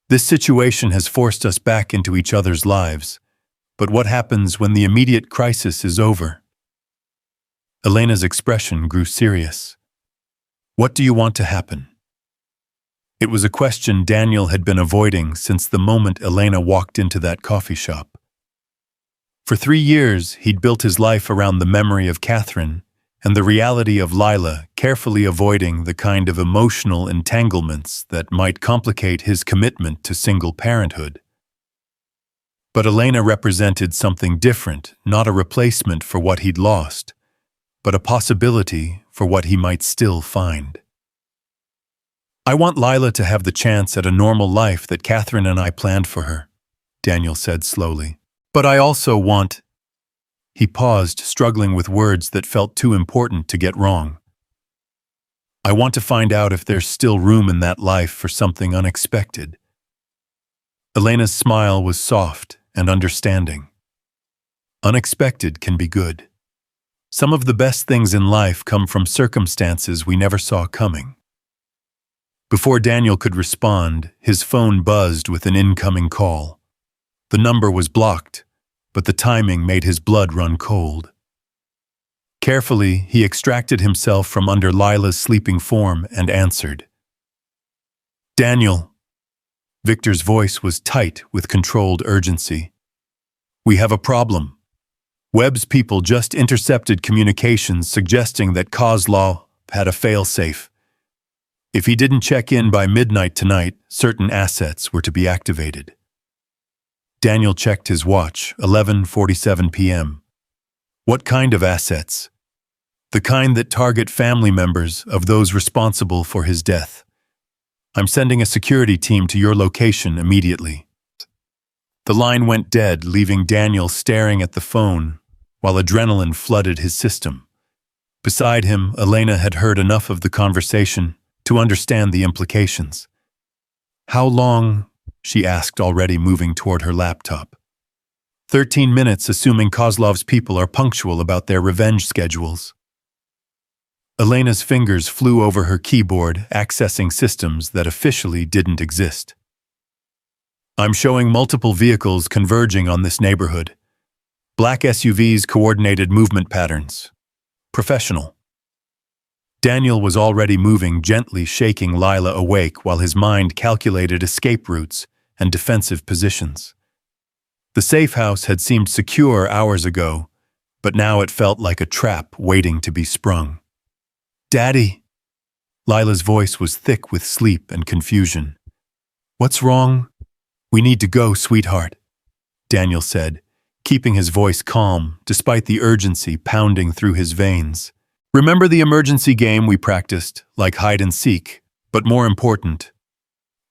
"This situation has forced us back into each other's lives, but what happens when the immediate crisis is over?" Elena's expression grew serious. "What do you want to happen?" It was a question Daniel had been avoiding since the moment Elena walked into that coffee shop. For 3 years, he'd built his life around the memory of Catherine and the reality of Lila, carefully avoiding the kind of emotional entanglements that might complicate his commitment to single parenthood. But Elena represented something different, not a replacement for what he'd lost, but a possibility for what he might still find. "I want Lila to have the chance at a normal life that Catherine and I planned for her," Daniel said slowly. "But I also want—" He paused, struggling with words that felt too important to get wrong. "I want to find out if there's still room in that life for something unexpected." Elena's smile was soft and understanding. Unexpected can be good. Some of the best things in life come from circumstances we never saw coming. Before Daniel could respond, his phone buzzed with an incoming call. The number was blocked, but the timing made his blood run cold. Carefully, he extracted himself from under Lila's sleeping form and answered. "Daniel." Victor's voice was tight with controlled urgency. "We have a problem. Webb's people just intercepted communications suggesting that Kozlov had a failsafe. If he didn't check in by midnight tonight, certain assets were to be activated." Daniel checked his watch, 11:47 p.m. "What kind of assets?" "The kind that target family members of those responsible for his death. I'm sending a security team to your location immediately." The line went dead, leaving Daniel staring at the phone while adrenaline flooded his system. Beside him, Elena had heard enough of the conversation to understand the implications. "How long?" she asked, already moving toward her laptop. 13 minutes, assuming Kozlov's people are punctual about their revenge schedules." Elena's fingers flew over her keyboard, accessing systems that officially didn't exist. "I'm showing multiple vehicles converging on this neighborhood. Black SUVs, coordinated movement patterns. Professional." Daniel was already moving, gently shaking Lila awake while his mind calculated escape routes and defensive positions. The safe house had seemed secure hours ago, but now it felt like a trap waiting to be sprung. "Daddy!" Lila's voice was thick with sleep and confusion. "What's wrong?" "We need to go, sweetheart," Daniel said, keeping his voice calm despite the urgency pounding through his veins. "Remember the emergency game we practiced, like hide and seek, but more important?"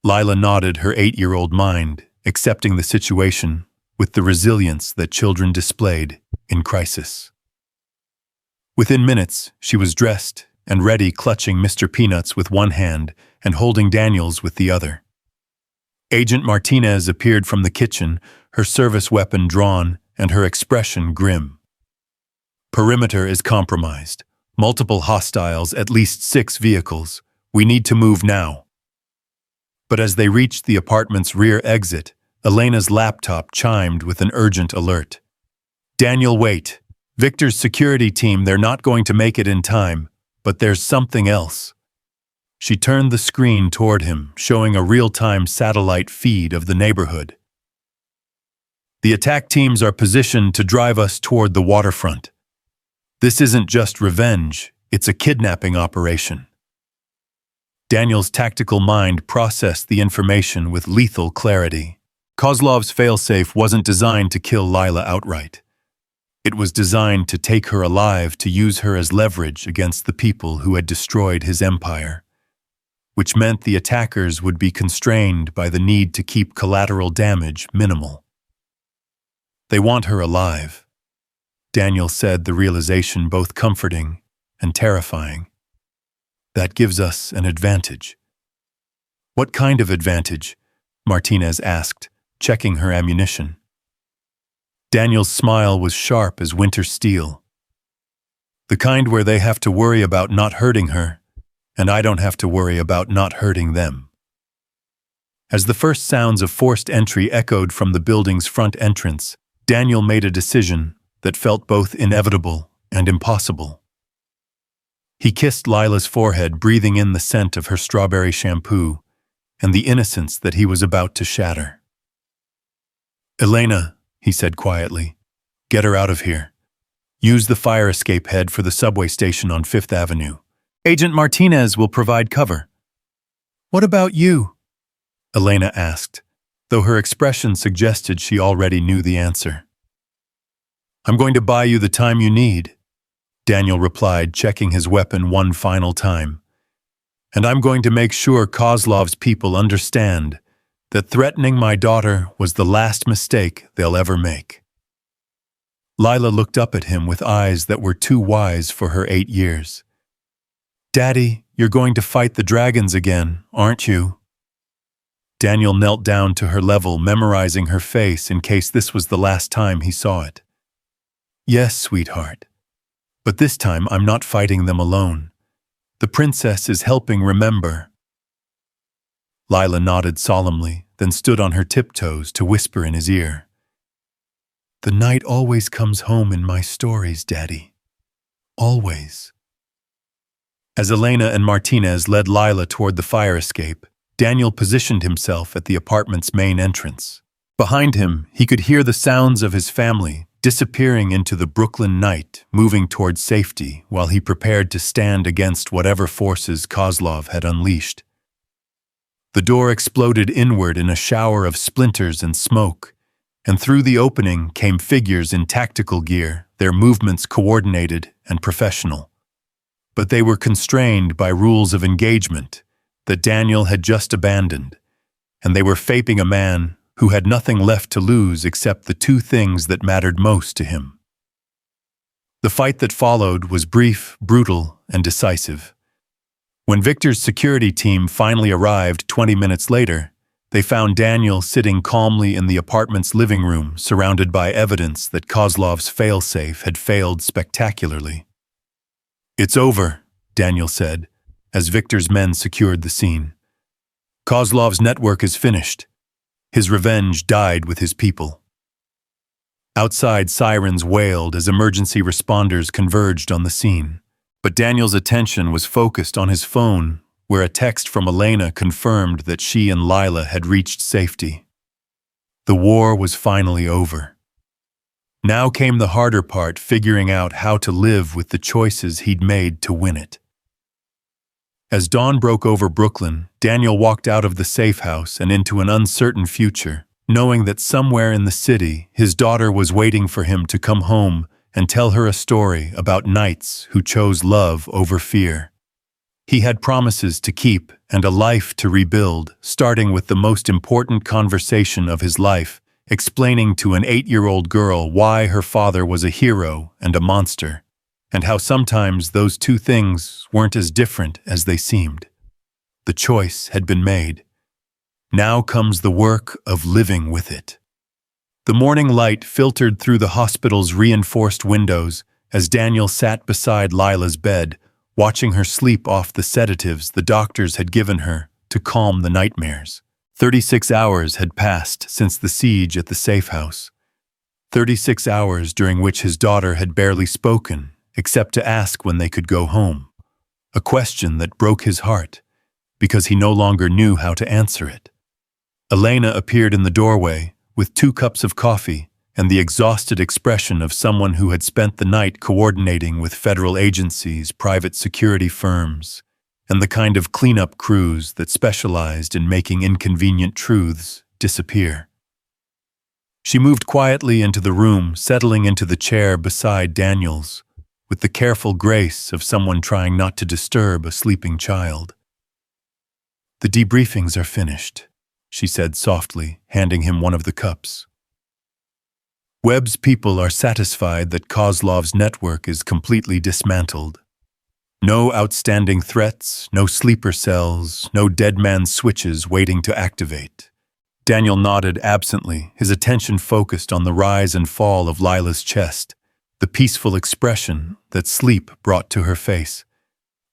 Lila nodded, her 8-year-old mind, accepting the situation with the resilience that children displayed in crisis. Within minutes, she was dressed and ready, clutching Mr. Peanuts with one hand and holding Daniel's with the other. Agent Martinez appeared from the kitchen, her service weapon drawn and her expression grim. "Perimeter is compromised. Multiple hostiles, at least 6 vehicles. We need to move now." But as they reached the apartment's rear exit, Elena's laptop chimed with an urgent alert. "Daniel, wait. Victor's security team, they're not going to make it in time, but there's something else." She turned the screen toward him, showing a real-time satellite feed of the neighborhood. The attack teams are positioned to drive us toward the waterfront. This isn't just revenge, it's a kidnapping operation. Daniel's tactical mind processed the information with lethal clarity. Kozlov's failsafe wasn't designed to kill Lila outright. It was designed to take her alive, to use her as leverage against the people who had destroyed his empire, which meant the attackers would be constrained by the need to keep collateral damage minimal. They want her alive, Daniel said, the realization both comforting and terrifying. That gives us an advantage. What kind of advantage? Martinez asked, checking her ammunition. Daniel's smile was sharp as winter steel. The kind where they have to worry about not hurting her, and I don't have to worry about not hurting them. As the first sounds of forced entry echoed from the building's front entrance, Daniel made a decision that felt both inevitable and impossible. He kissed Lila's forehead, breathing in the scent of her strawberry shampoo and the innocence that he was about to shatter. "Elena," he said quietly, "get her out of here. Use the fire escape head for the subway station on 5th Avenue. Agent Martinez will provide cover." "What about you?" Elena asked, though her expression suggested she already knew the answer. "I'm going to buy you the time you need," Daniel replied, checking his weapon one final time. "And I'm going to make sure Kozlov's people understand that threatening my daughter was the last mistake they'll ever make." Lila looked up at him with eyes that were too wise for her 8 years. "Daddy, you're going to fight the dragons again, aren't you?" Daniel knelt down to her level, memorizing her face in case this was the last time he saw it. "Yes, sweetheart. But this time I'm not fighting them alone. The princess is helping, remember?" Lila nodded solemnly, then stood on her tiptoes to whisper in his ear. "The night always comes home in my stories, Daddy. Always." As Elena and Martinez led Lila toward the fire escape, Daniel positioned himself at the apartment's main entrance. Behind him, he could hear the sounds of his family disappearing into the Brooklyn night, moving toward safety while he prepared to stand against whatever forces Kozlov had unleashed. The door exploded inward in a shower of splinters and smoke, and through the opening came figures in tactical gear, their movements coordinated and professional. But they were constrained by rules of engagement that Daniel had just abandoned, and they were facing a man who had nothing left to lose except the two things that mattered most to him. The fight that followed was brief, brutal, and decisive. When Victor's security team finally arrived 20 minutes later, they found Daniel sitting calmly in the apartment's living room, surrounded by evidence that Kozlov's failsafe had failed spectacularly. "It's over," Daniel said, as Victor's men secured the scene. "Kozlov's network is finished. His revenge died with his people." Outside, sirens wailed as emergency responders converged on the scene. But Daniel's attention was focused on his phone, where a text from Elena confirmed that she and Lila had reached safety. The war was finally over. Now came the harder part, figuring out how to live with the choices he'd made to win it. As dawn broke over Brooklyn, Daniel walked out of the safe house and into an uncertain future, knowing that somewhere in the city, his daughter was waiting for him to come home and tell her a story about knights who chose love over fear. He had promises to keep and a life to rebuild, starting with the most important conversation of his life, explaining to an 8-year-old girl why her father was a hero and a monster, and how sometimes those two things weren't as different as they seemed. The choice had been made. Now comes the work of living with it. The morning light filtered through the hospital's reinforced windows as Daniel sat beside Lila's bed, watching her sleep off the sedatives the doctors had given her to calm the nightmares. 36 hours had passed since the siege at the safe house. 36 hours during which his daughter had barely spoken, except to ask when they could go home. A question that broke his heart, because he no longer knew how to answer it. Elena appeared in the doorway with 2 cups of coffee and the exhausted expression of someone who had spent the night coordinating with federal agencies, private security firms, and the kind of cleanup crews that specialized in making inconvenient truths disappear. She moved quietly into the room, settling into the chair beside Daniel's, with the careful grace of someone trying not to disturb a sleeping child. "The debriefings are finished," she said softly, handing him one of the cups. "Webb's people are satisfied that Kozlov's network is completely dismantled. No outstanding threats, no sleeper cells, no dead man switches waiting to activate." Daniel nodded absently, his attention focused on the rise and fall of Lila's chest, the peaceful expression that sleep brought to her face.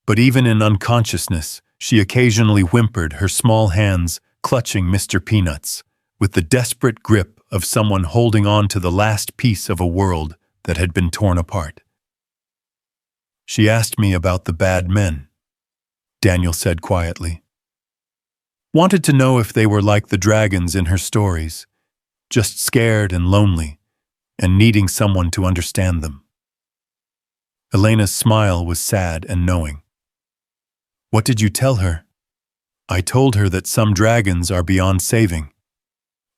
But even in unconsciousness, she occasionally whimpered, her small hands clutching Mr. Peanut's, with the desperate grip of someone holding on to the last piece of a world that had been torn apart. "She asked me about the bad men," Daniel said quietly. "Wanted to know if they were like the dragons in her stories, just scared and lonely, and needing someone to understand them." Elena's smile was sad and knowing. "What did you tell her?" "I told her that some dragons are beyond saving."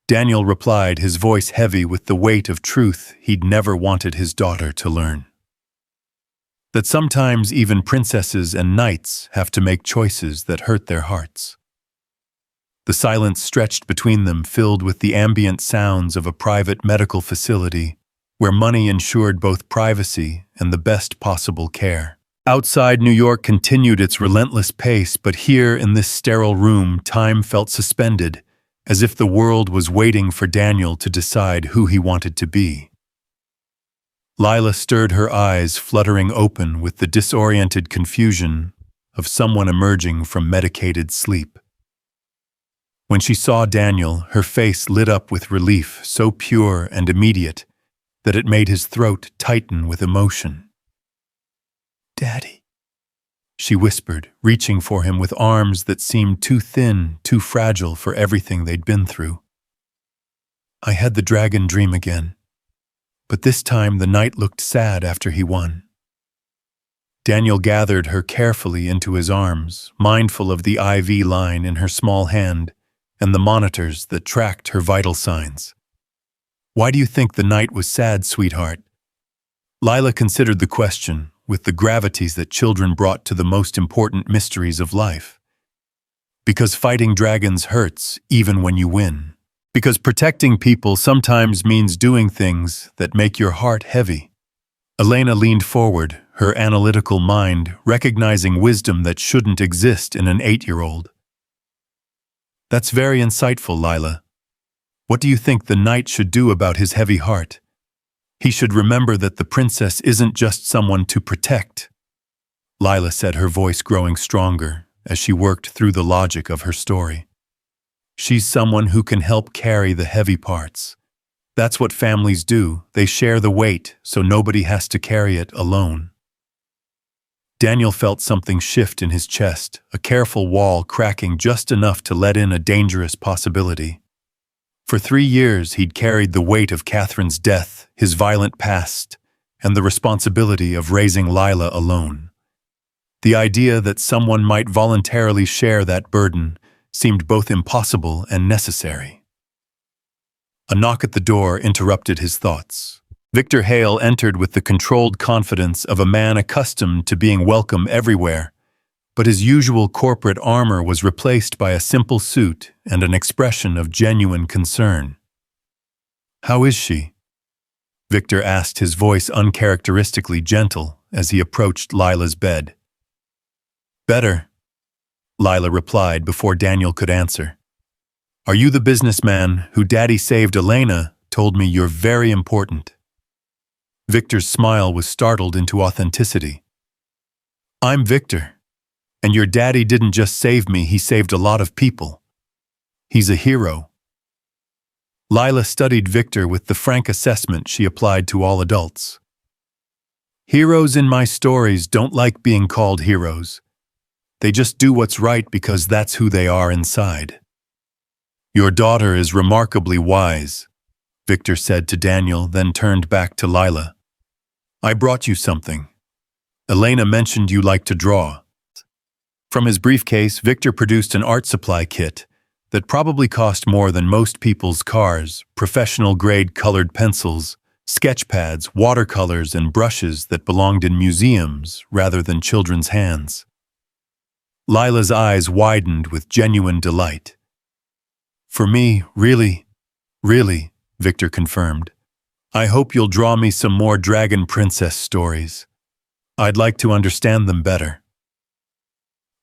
Daniel replied, his voice heavy with the weight of truth he'd never wanted his daughter to learn. That sometimes even princesses and knights have to make choices that hurt their hearts. The silence stretched between them, filled with the ambient sounds of a private medical facility where money ensured both privacy and the best possible care. Outside, New York continued its relentless pace, but here in this sterile room, time felt suspended, as if the world was waiting for Daniel to decide who he wanted to be. Lila stirred her eyes, fluttering open with the disoriented confusion of someone emerging from medicated sleep. When she saw Daniel, her face lit up with relief so pure and immediate that it made his throat tighten with emotion. "Daddy," she whispered, reaching for him with arms that seemed too thin, too fragile for everything they'd been through. "I had the dragon dream again, but this time the knight looked sad after he won." Daniel gathered her carefully into his arms, mindful of the IV line in her small hand and the monitors that tracked her vital signs. "Why do you think the knight was sad, sweetheart?" Lila considered the question with the gravities that children brought to the most important mysteries of life. "Because fighting dragons hurts, even when you win. Because protecting people sometimes means doing things that make your heart heavy." Elena leaned forward, her analytical mind recognizing wisdom that shouldn't exist in an 8-year-old. "That's very insightful, Lila. What do you think the knight should do about his heavy heart? He should remember that the princess isn't just someone to protect," Lila said, her voice growing stronger as she worked through the logic of her story. "She's someone who can help carry the heavy parts. That's what families do. They share the weight so nobody has to carry it alone." Daniel felt something shift in his chest, a careful wall cracking just enough to let in a dangerous possibility. For 3 years he'd carried the weight of Catherine's death, his violent past, and the responsibility of raising Lila alone. The idea that someone might voluntarily share that burden seemed both impossible and necessary. A knock at the door interrupted his thoughts. Victor Hale entered with the controlled confidence of a man accustomed to being welcome everywhere, but his usual corporate armor was replaced by a simple suit and an expression of genuine concern. "How is she?" Victor asked, his voice uncharacteristically gentle as he approached Lila's bed. "Better," Lila replied before Daniel could answer. "Are you the businessman who Daddy saved? Elena told me you're very important." Victor's smile was startled into authenticity. "I'm Victor, and your daddy didn't just save me, he saved a lot of people. He's a hero." Lila studied Victor with the frank assessment she applied to all adults. "Heroes in my stories don't like being called heroes. They just do what's right because that's who they are inside. Your daughter is remarkably wise, Victor said to Daniel, then turned back to Lila. I brought you something. Elena mentioned you like to draw. From his briefcase, Victor produced an art supply kit that probably cost more than most people's cars, professional-grade colored pencils, sketch pads, watercolors, and brushes that belonged in museums rather than children's hands. Lila's eyes widened with genuine delight. For me, really, Victor confirmed. I hope you'll draw me some more dragon princess stories. I'd like to understand them better.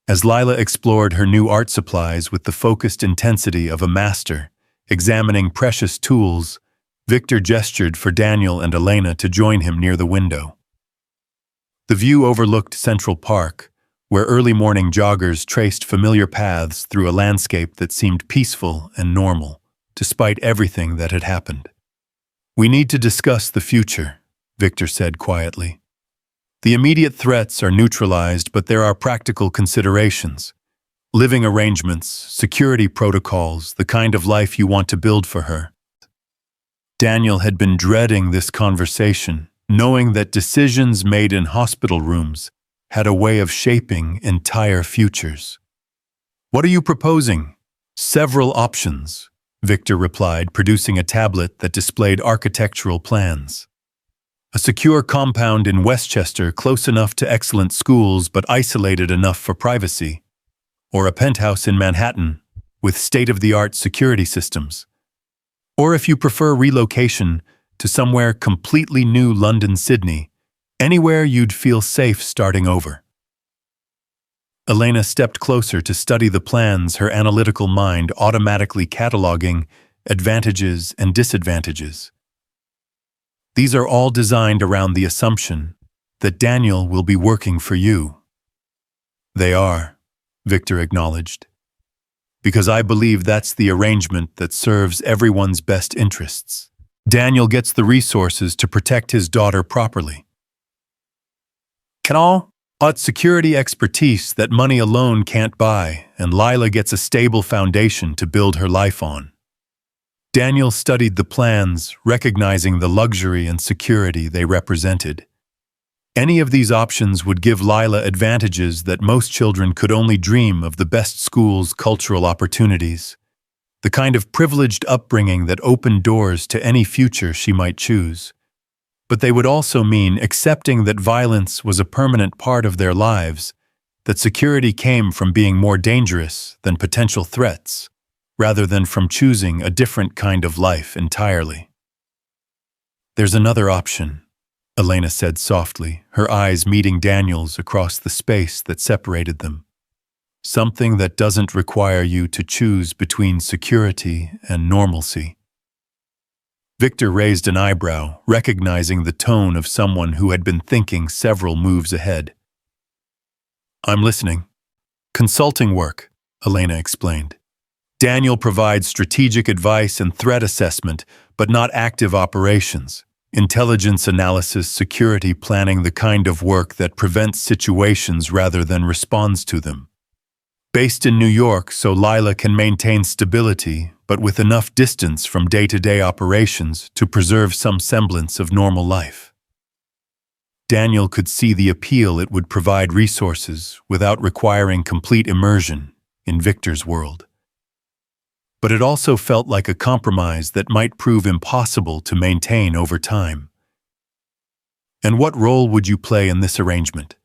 As Lila explored her new art supplies with the focused intensity of a master, examining precious tools, Victor gestured for Daniel and Elena to join him near the window. The view overlooked Central Park, where early morning joggers traced familiar paths through a landscape that seemed peaceful and normal, despite everything that had happened. We need to discuss the future, Victor said quietly. The immediate threats are neutralized, but there are practical considerations. Living arrangements, security protocols, the kind of life you want to build for her. Daniel had been dreading this conversation, knowing that decisions made in hospital rooms had a way of shaping entire futures. What are you proposing? Several options, Victor replied, producing a tablet that displayed architectural plans. A secure compound in Westchester close enough to excellent schools but isolated enough for privacy. Or a penthouse in Manhattan with state-of-the-art security systems. Or if you prefer relocation to somewhere completely new, London, Sydney, anywhere you'd feel safe starting over. Elena stepped closer to study the plans, her analytical mind automatically cataloging advantages and disadvantages. These are all designed around the assumption that Daniel will be working for you. They are, Victor acknowledged, because I believe that's the arrangement that serves everyone's best interests. Daniel gets the resources to protect his daughter properly. Security expertise that money alone can't buy, and Lila gets a stable foundation to build her life on. Daniel studied the plans, recognizing the luxury and security they represented. Any of these options would give Lila advantages that most children could only dream of: the best schools, cultural opportunities, the kind of privileged upbringing that opened doors to any future she might choose. But they would also mean accepting that violence was a permanent part of their lives, that security came from being more dangerous than potential threats, rather than from choosing a different kind of life entirely. There's another option, Elena said softly, her eyes meeting Daniel's across the space that separated them. Something that doesn't require you to choose between security and normalcy. Victor raised an eyebrow, recognizing the tone of someone who had been thinking several moves ahead. I'm listening. Consulting work, Elena explained. Daniel provides strategic advice and threat assessment, but not active operations. Intelligence analysis, security planning, the kind of work that prevents situations rather than responds to them. Based in New York, so Lila can maintain stability, but with enough distance from day-to-day operations to preserve some semblance of normal life. Daniel could see the appeal it would provide: resources without requiring complete immersion in Victor's world. But it also felt like a compromise that might prove impossible to maintain over time. And what role would you play in this arrangement?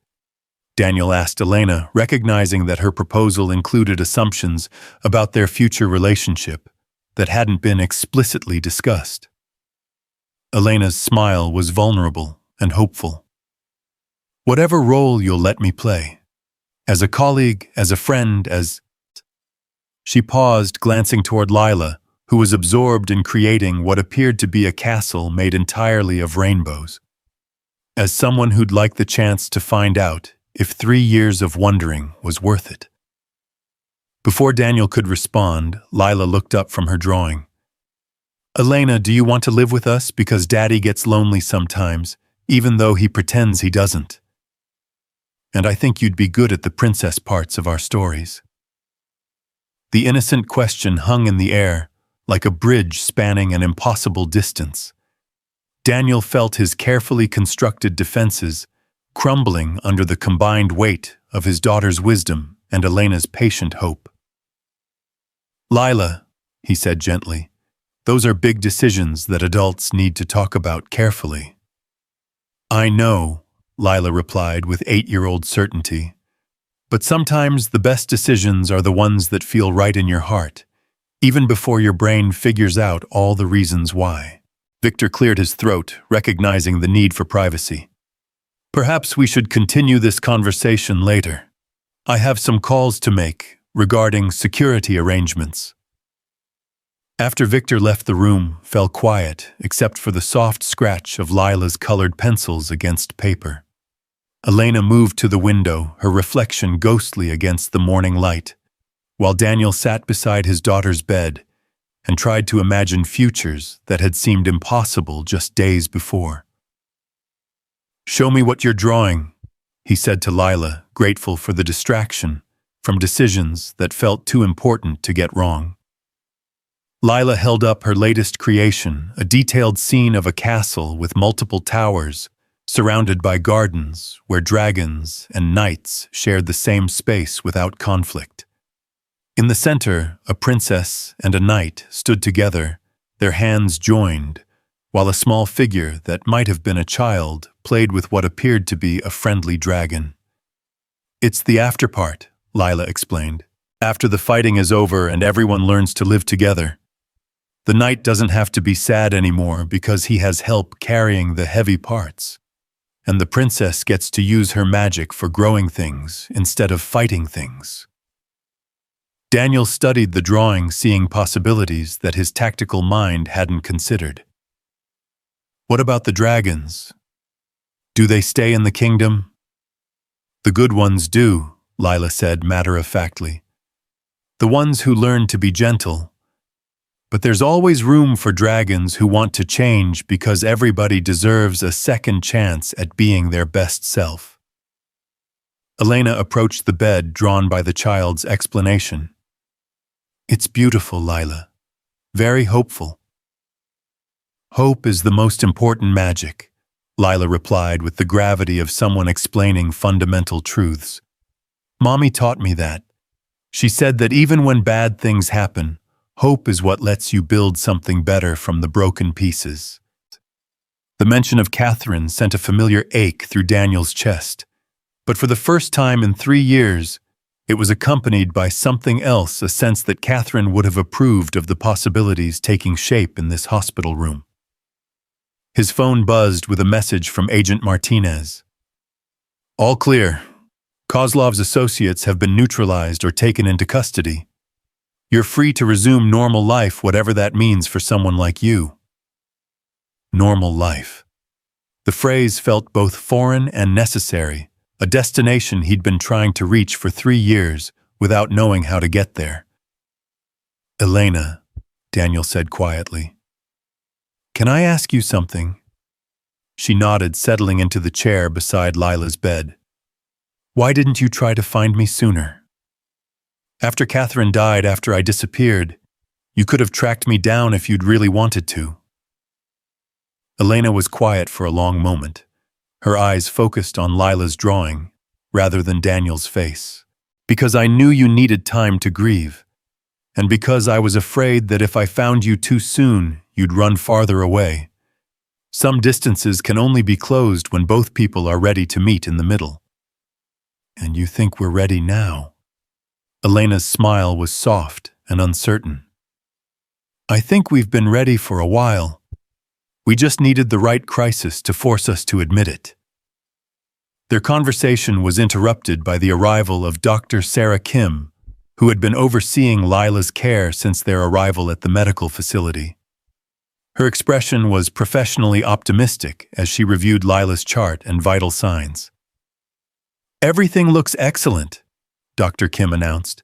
Daniel asked Elena, recognizing that her proposal included assumptions about their future relationship that hadn't been explicitly discussed. Elena's smile was vulnerable and hopeful. Whatever role you'll let me play. As a colleague, as a friend, as... She paused, glancing toward Lila, who was absorbed in creating what appeared to be a castle made entirely of rainbows. As someone who'd like the chance to find out if 3 years of wondering was worth it. Before Daniel could respond, Lila looked up from her drawing. Elena, do you want to live with us? Because Daddy gets lonely sometimes, even though he pretends he doesn't. and I think you'd be good at the princess parts of our stories." The innocent question hung in the air, like a bridge spanning an impossible distance. Daniel felt his carefully constructed defenses crumbling under the combined weight of his daughter's wisdom and Elena's patient hope. "Lila," he said gently, "those are big decisions that adults need to talk about carefully." "I know," Lila replied with 8-year-old certainty, "but sometimes the best decisions are the ones that feel right in your heart, even before your brain figures out all the reasons why." Victor cleared his throat, recognizing the need for privacy. "Perhaps we should continue this conversation later. I have some calls to make regarding security arrangements." After Victor left the room, fell quiet except for the soft scratch of Lila's colored pencils against paper. Elena moved to the window, her reflection ghostly against the morning light, while Daniel sat beside his daughter's bed and tried to imagine futures that had seemed impossible just days before. "Show me what you're drawing," he said to Lila, grateful for the distraction from decisions that felt too important to get wrong. Lila held up her latest creation, a detailed scene of a castle with multiple towers, surrounded by gardens where dragons and knights shared the same space without conflict. In the center, a princess and a knight stood together, their hands joined, while a small figure that might have been a child played with what appeared to be a friendly dragon. "It's the after part," Lila explained. "After the fighting is over and everyone learns to live together. The knight doesn't have to be sad anymore because he has help carrying the heavy parts. And the princess gets to use her magic for growing things instead of fighting things." Daniel studied the drawing, seeing possibilities that his tactical mind hadn't considered. "What about the dragons? Do they stay in the kingdom?" "The good ones do," Lila said matter-of-factly. "The ones who learn to be gentle. But there's always room for dragons who want to change because everybody deserves a second chance at being their best self." Elena approached the bed, drawn by the child's explanation. "It's beautiful, Lila. Very hopeful." "Hope is the most important magic," Lila replied with the gravity of someone explaining fundamental truths. "Mommy taught me that. She said that even when bad things happen, hope is what lets you build something better from the broken pieces." The mention of Catherine sent a familiar ache through Daniel's chest, but for the first time in 3 years, it was accompanied by something else, a sense that Catherine would have approved of the possibilities taking shape in this hospital room. His phone buzzed with a message from Agent Martinez. "All clear. Kozlov's associates have been neutralized or taken into custody. You're free to resume normal life, whatever that means for someone like you." Normal life. The phrase felt both foreign and necessary, a destination he'd been trying to reach for 3 years without knowing how to get there. "Elena," Daniel said quietly, "can I ask you something?" She nodded, settling into the chair beside Lila's bed. "Why didn't you try to find me sooner? After Catherine died, after I disappeared, you could have tracked me down if you'd really wanted to." Elena was quiet for a long moment, her eyes focused on Lila's drawing rather than Daniel's face. "Because I knew you needed time to grieve, and because I was afraid that if I found you too soon, you'd run farther away. Some distances can only be closed when both people are ready to meet in the middle." "And you think we're ready now?" Elena's smile was soft and uncertain. "I think we've been ready for a while. We just needed the right crisis to force us to admit it." Their conversation was interrupted by the arrival of Dr. Sarah Kim, who had been overseeing Lila's care since their arrival at the medical facility. Her expression was professionally optimistic as she reviewed Lila's chart and vital signs. "Everything looks excellent," Dr. Kim announced.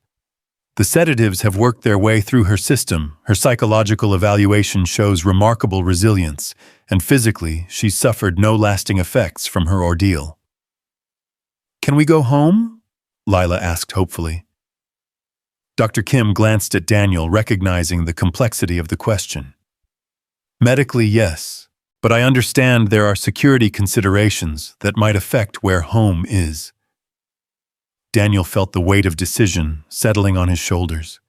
"The sedatives have worked their way through her system, her psychological evaluation shows remarkable resilience, and physically, she's suffered no lasting effects from her ordeal." Can we go home? Lila asked hopefully. Dr. Kim glanced at Daniel, recognizing the complexity of the question. Medically, yes, but I understand there are security considerations that might affect where home is. Daniel felt the weight of decision settling on his shoulders.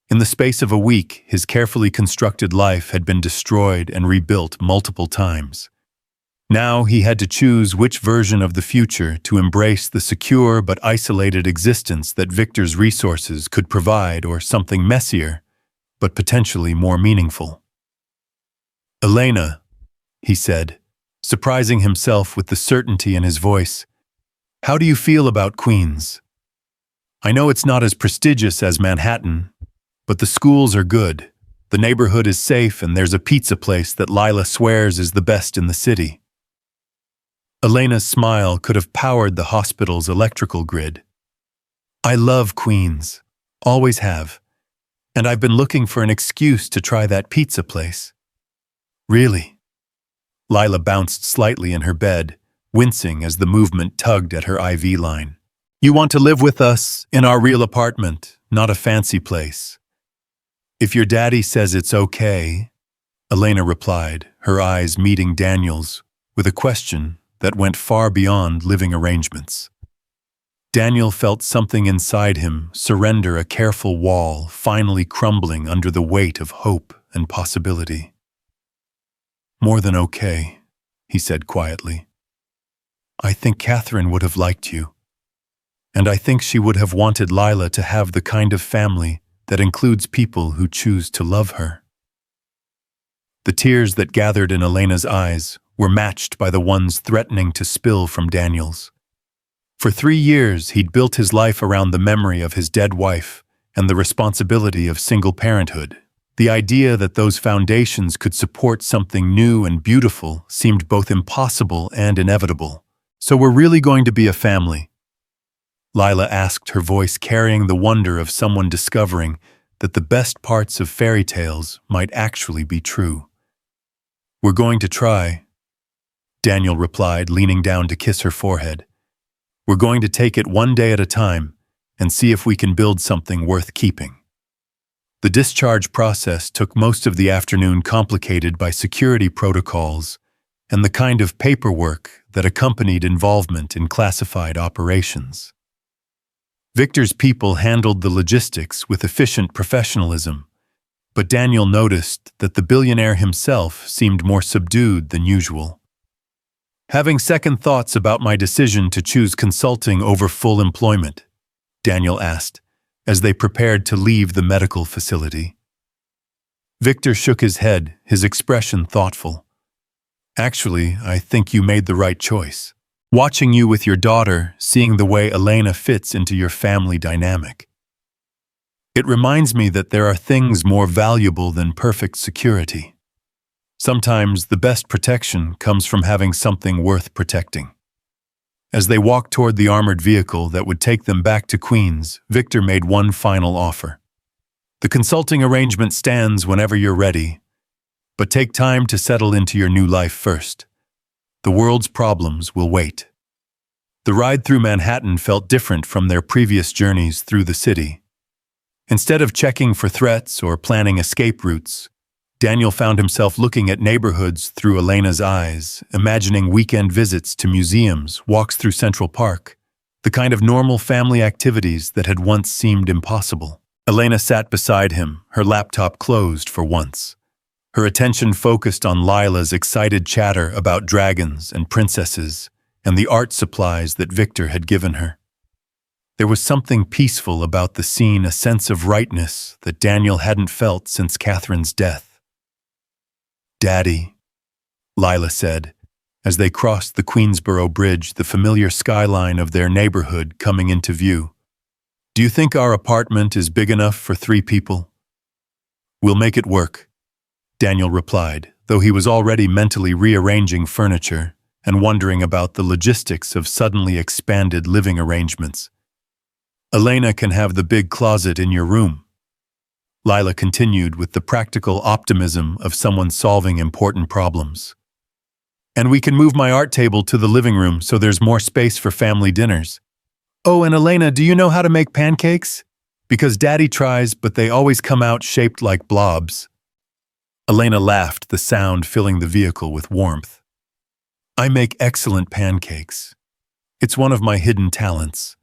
In the space of a week, his carefully constructed life had been destroyed and rebuilt multiple times. Now he had to choose which version of the future to embrace: the secure but isolated existence that Victor's resources could provide, or something messier, but potentially more meaningful. "Elena," he said, surprising himself with the certainty in his voice, "how do you feel about Queens? I know it's not as prestigious as Manhattan, but the schools are good, the neighborhood is safe, and there's a pizza place that Lila swears is the best in the city." Elena's smile could have powered the hospital's electrical grid. "I love Queens, always have, and I've been looking for an excuse to try that pizza place." "Really?" Lila bounced slightly in her bed, wincing as the movement tugged at her IV line. "You want to live with us in our real apartment, not a fancy place." "If your daddy says it's okay," Elena replied, her eyes meeting Daniel's with a question that went far beyond living arrangements. Daniel felt something inside him surrender, a careful wall finally crumbling under the weight of hope and possibility. "More than okay," he said quietly. "I think Catherine would have liked you. And I think she would have wanted Lila to have the kind of family that includes people who choose to love her." The tears that gathered in Elena's eyes were matched by the ones threatening to spill from Daniel's. For 3 years, he'd built his life around the memory of his dead wife and the responsibility of single parenthood. The idea that those foundations could support something new and beautiful seemed both impossible and inevitable. "So we're really going to be a family?" Lila asked, her voice carrying the wonder of someone discovering that the best parts of fairy tales might actually be true. "We're going to try," Daniel replied, leaning down to kiss her forehead. "We're going to take it one day at a time and see if we can build something worth keeping." The discharge process took most of the afternoon, complicated by security protocols and the kind of paperwork that accompanied involvement in classified operations. Victor's people handled the logistics with efficient professionalism, but Daniel noticed that the billionaire himself seemed more subdued than usual. "Having second thoughts about my decision to choose consulting over full employment?" Daniel asked, as they prepared to leave the medical facility. Victor shook his head, his expression thoughtful. "Actually, I think you made the right choice. Watching you with your daughter, seeing the way Elena fits into your family dynamic. It reminds me that there are things more valuable than perfect security. Sometimes the best protection comes from having something worth protecting." As they walked toward the armored vehicle that would take them back to Queens, Victor made one final offer. "The consulting arrangement stands whenever you're ready, but take time to settle into your new life first. The world's problems will wait." The ride through Manhattan felt different from their previous journeys through the city. Instead of checking for threats or planning escape routes, Daniel found himself looking at neighborhoods through Elena's eyes, imagining weekend visits to museums, walks through Central Park, the kind of normal family activities that had once seemed impossible. Elena sat beside him, her laptop closed for once. Her attention focused on Lila's excited chatter about dragons and princesses and the art supplies that Victor had given her. There was something peaceful about the scene, a sense of rightness that Daniel hadn't felt since Catherine's death. "Daddy," Lila said, as they crossed the Queensboro Bridge, the familiar skyline of their neighborhood coming into view. "Do you think our apartment is big enough for 3 people?" "We'll make it work," Daniel replied, though he was already mentally rearranging furniture and wondering about the logistics of suddenly expanded living arrangements. "Elena can have the big closet in your room," Lila continued with the practical optimism of someone solving important problems. And we can move my art table to the living room so there's more space for family dinners. Oh, and Elena, do you know how to make pancakes? Because Daddy tries, but they always come out shaped like blobs. Elena laughed, the sound filling the vehicle with warmth. I make excellent pancakes. It's one of my hidden talents.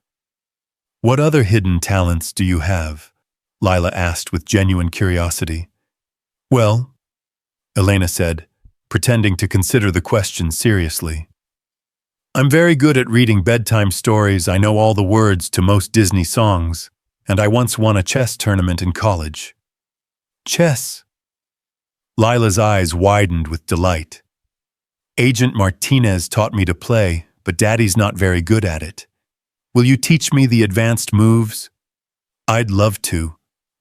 What other hidden talents do you have? Lila asked with genuine curiosity. Well, Elena said, pretending to consider the question seriously. I'm very good at reading bedtime stories. I know all the words to most Disney songs, and I once won a chess tournament in college. Chess? Lila's eyes widened with delight. Agent Martinez taught me to play, but Daddy's not very good at it. Will you teach me the advanced moves? I'd love to,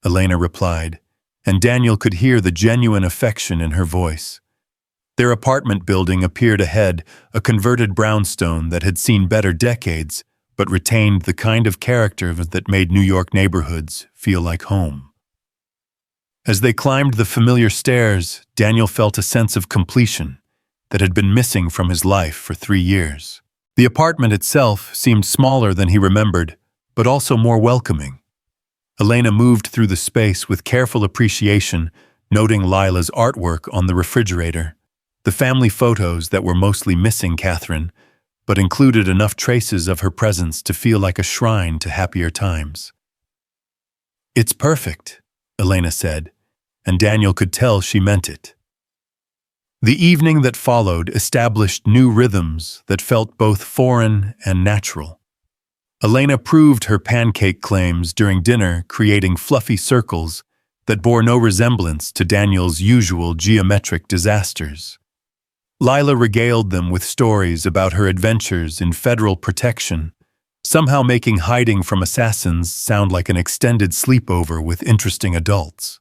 Elena replied, and Daniel could hear the genuine affection in her voice. Their apartment building appeared ahead, a converted brownstone that had seen better decades, but retained the kind of character that made New York neighborhoods feel like home. As they climbed the familiar stairs, Daniel felt a sense of completion that had been missing from his life for 3 years. The apartment itself seemed smaller than he remembered, but also more welcoming. Elena moved through the space with careful appreciation, noting Lila's artwork on the refrigerator, the family photos that were mostly missing Catherine, but included enough traces of her presence to feel like a shrine to happier times. It's perfect, Elena said, and Daniel could tell she meant it. The evening that followed established new rhythms that felt both foreign and natural. Elena proved her pancake claims during dinner, creating fluffy circles that bore no resemblance to Daniel's usual geometric disasters. Lila regaled them with stories about her adventures in federal protection, somehow making hiding from assassins sound like an extended sleepover with interesting adults.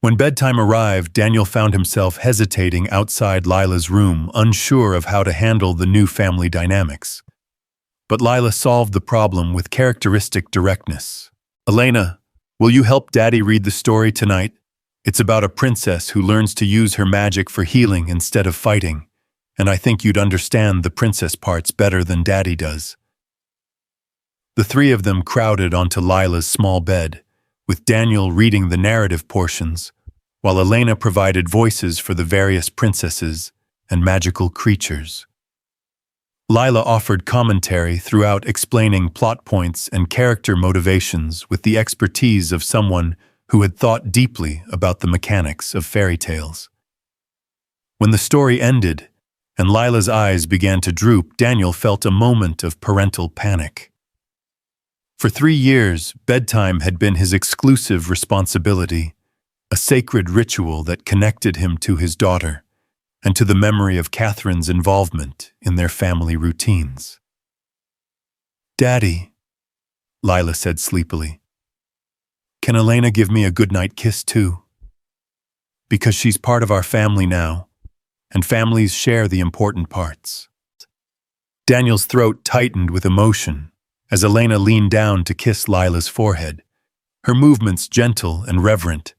When bedtime arrived, Daniel found himself hesitating outside Lila's room, unsure of how to handle the new family dynamics. But Lila solved the problem with characteristic directness. Elena, will you help Daddy read the story tonight? It's about a princess who learns to use her magic for healing instead of fighting, and I think you'd understand the princess parts better than Daddy does. The three of them crowded onto Lila's small bed, with Daniel reading the narrative portions, while Elena provided voices for the various princesses and magical creatures. Lila offered commentary throughout, explaining plot points and character motivations with the expertise of someone who had thought deeply about the mechanics of fairy tales. When the story ended and Lila's eyes began to droop, Daniel felt a moment of parental panic. For 3 years, bedtime had been his exclusive responsibility, a sacred ritual that connected him to his daughter and to the memory of Catherine's involvement in their family routines. Daddy, Lila said sleepily, can Elena give me a goodnight kiss too? Because she's part of our family now, and families share the important parts. Daniel's throat tightened with emotion as Elena leaned down to kiss Lila's forehead, her movements gentle and reverent,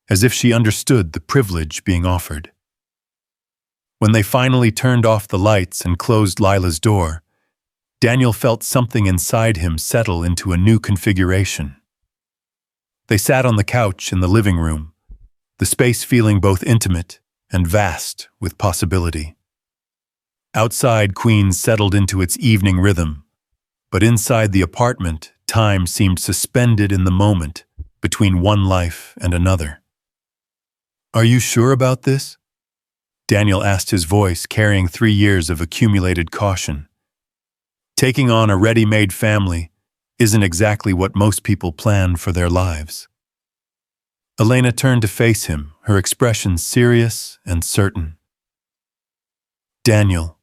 as if she understood the privilege being offered. When they finally turned off the lights and closed Lila's door, Daniel felt something inside him settle into a new configuration. They sat on the couch in the living room, the space feeling both intimate and vast with possibility. Outside, Queens settled into its evening rhythm, but inside the apartment, time seemed suspended in the moment between one life and another. Are you sure about this? Daniel asked, his voice carrying 3 years of accumulated caution. Taking on a ready-made family isn't exactly what most people plan for their lives. Elena turned to face him, her expression serious and certain. Daniel,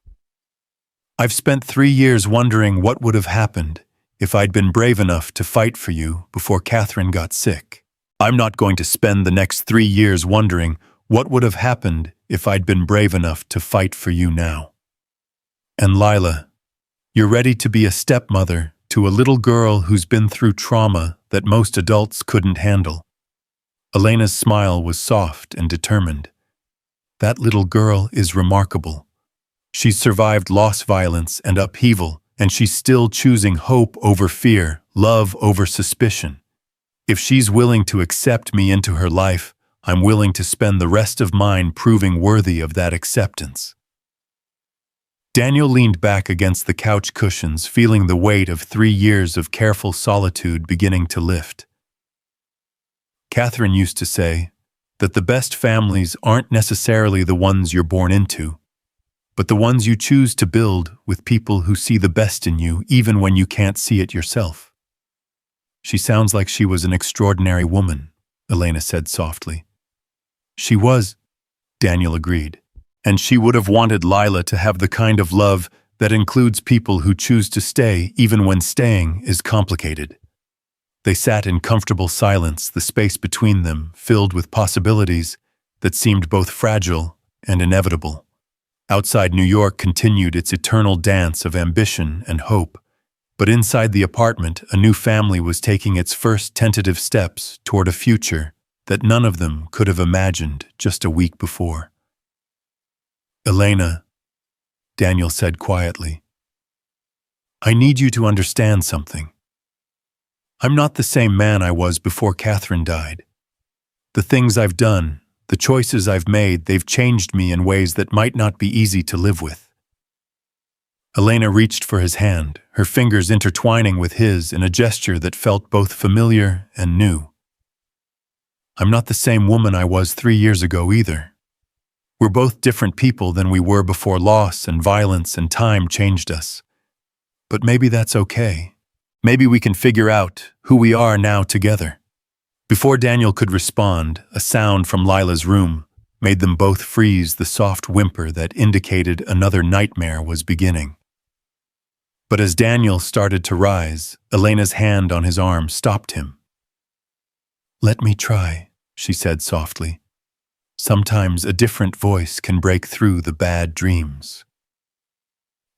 I've spent 3 years wondering what would have happened if I'd been brave enough to fight for you before Catherine got sick. I'm not going to spend the next 3 years wondering what would have happened if I'd been brave enough to fight for you now. And Lila, you're ready to be a stepmother to a little girl who's been through trauma that most adults couldn't handle. Elena's smile was soft and determined. That little girl is remarkable. She's survived loss, violence, and upheaval, and she's still choosing hope over fear, love over suspicion. If she's willing to accept me into her life, I'm willing to spend the rest of mine proving worthy of that acceptance." Daniel leaned back against the couch cushions, feeling the weight of 3 years of careful solitude beginning to lift. Catherine used to say that the best families aren't necessarily the ones you're born into, but the ones you choose to build with people who see the best in you even when you can't see it yourself. "She sounds like she was an extraordinary woman," Elena said softly. "She was," Daniel agreed, "and she would have wanted Lila to have the kind of love that includes people who choose to stay even when staying is complicated." They sat in comfortable silence, the space between them filled with possibilities that seemed both fragile and inevitable. Outside New York continued its eternal dance of ambition and hope, but inside the apartment a new family was taking its first tentative steps toward a future that none of them could have imagined just a week before. "Elena," Daniel said quietly, "I need you to understand something. I'm not the same man I was before Catherine died. The things I've done, the choices I've made, they've changed me in ways that might not be easy to live with." Elena reached for his hand, her fingers intertwining with his in a gesture that felt both familiar and new. "I'm not the same woman I was 3 years ago either. We're both different people than we were before loss and violence and time changed us. But maybe that's okay. Maybe we can figure out who we are now together." Before Daniel could respond, a sound from Lila's room made them both freeze, the soft whimper that indicated another nightmare was beginning. But as Daniel started to rise, Elena's hand on his arm stopped him. "Let me try," she said softly. "Sometimes a different voice can break through the bad dreams."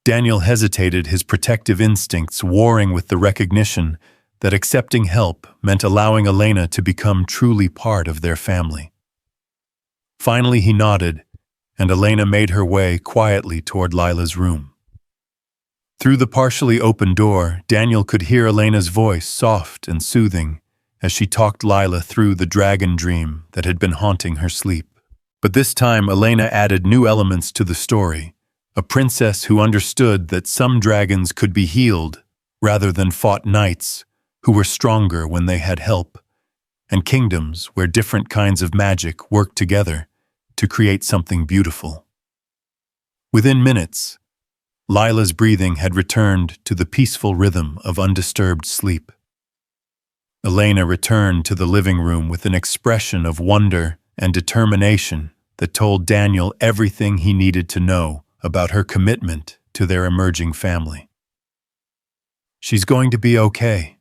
Daniel hesitated, his protective instincts warring with the recognition that accepting help meant allowing Elena to become truly part of their family. Finally he nodded, and Elena made her way quietly toward Lila's room. Through the partially open door, Daniel could hear Elena's voice, soft and soothing, as she talked Lila through the dragon dream that had been haunting her sleep. But this time Elena added new elements to the story, a princess who understood that some dragons could be healed rather than fought, knights who were stronger when they had help, and kingdoms where different kinds of magic worked together to create something beautiful. Within minutes, Lila's breathing had returned to the peaceful rhythm of undisturbed sleep. Elena returned to the living room with an expression of wonder and determination that told Daniel everything he needed to know about her commitment to their emerging family. "She's going to be okay,"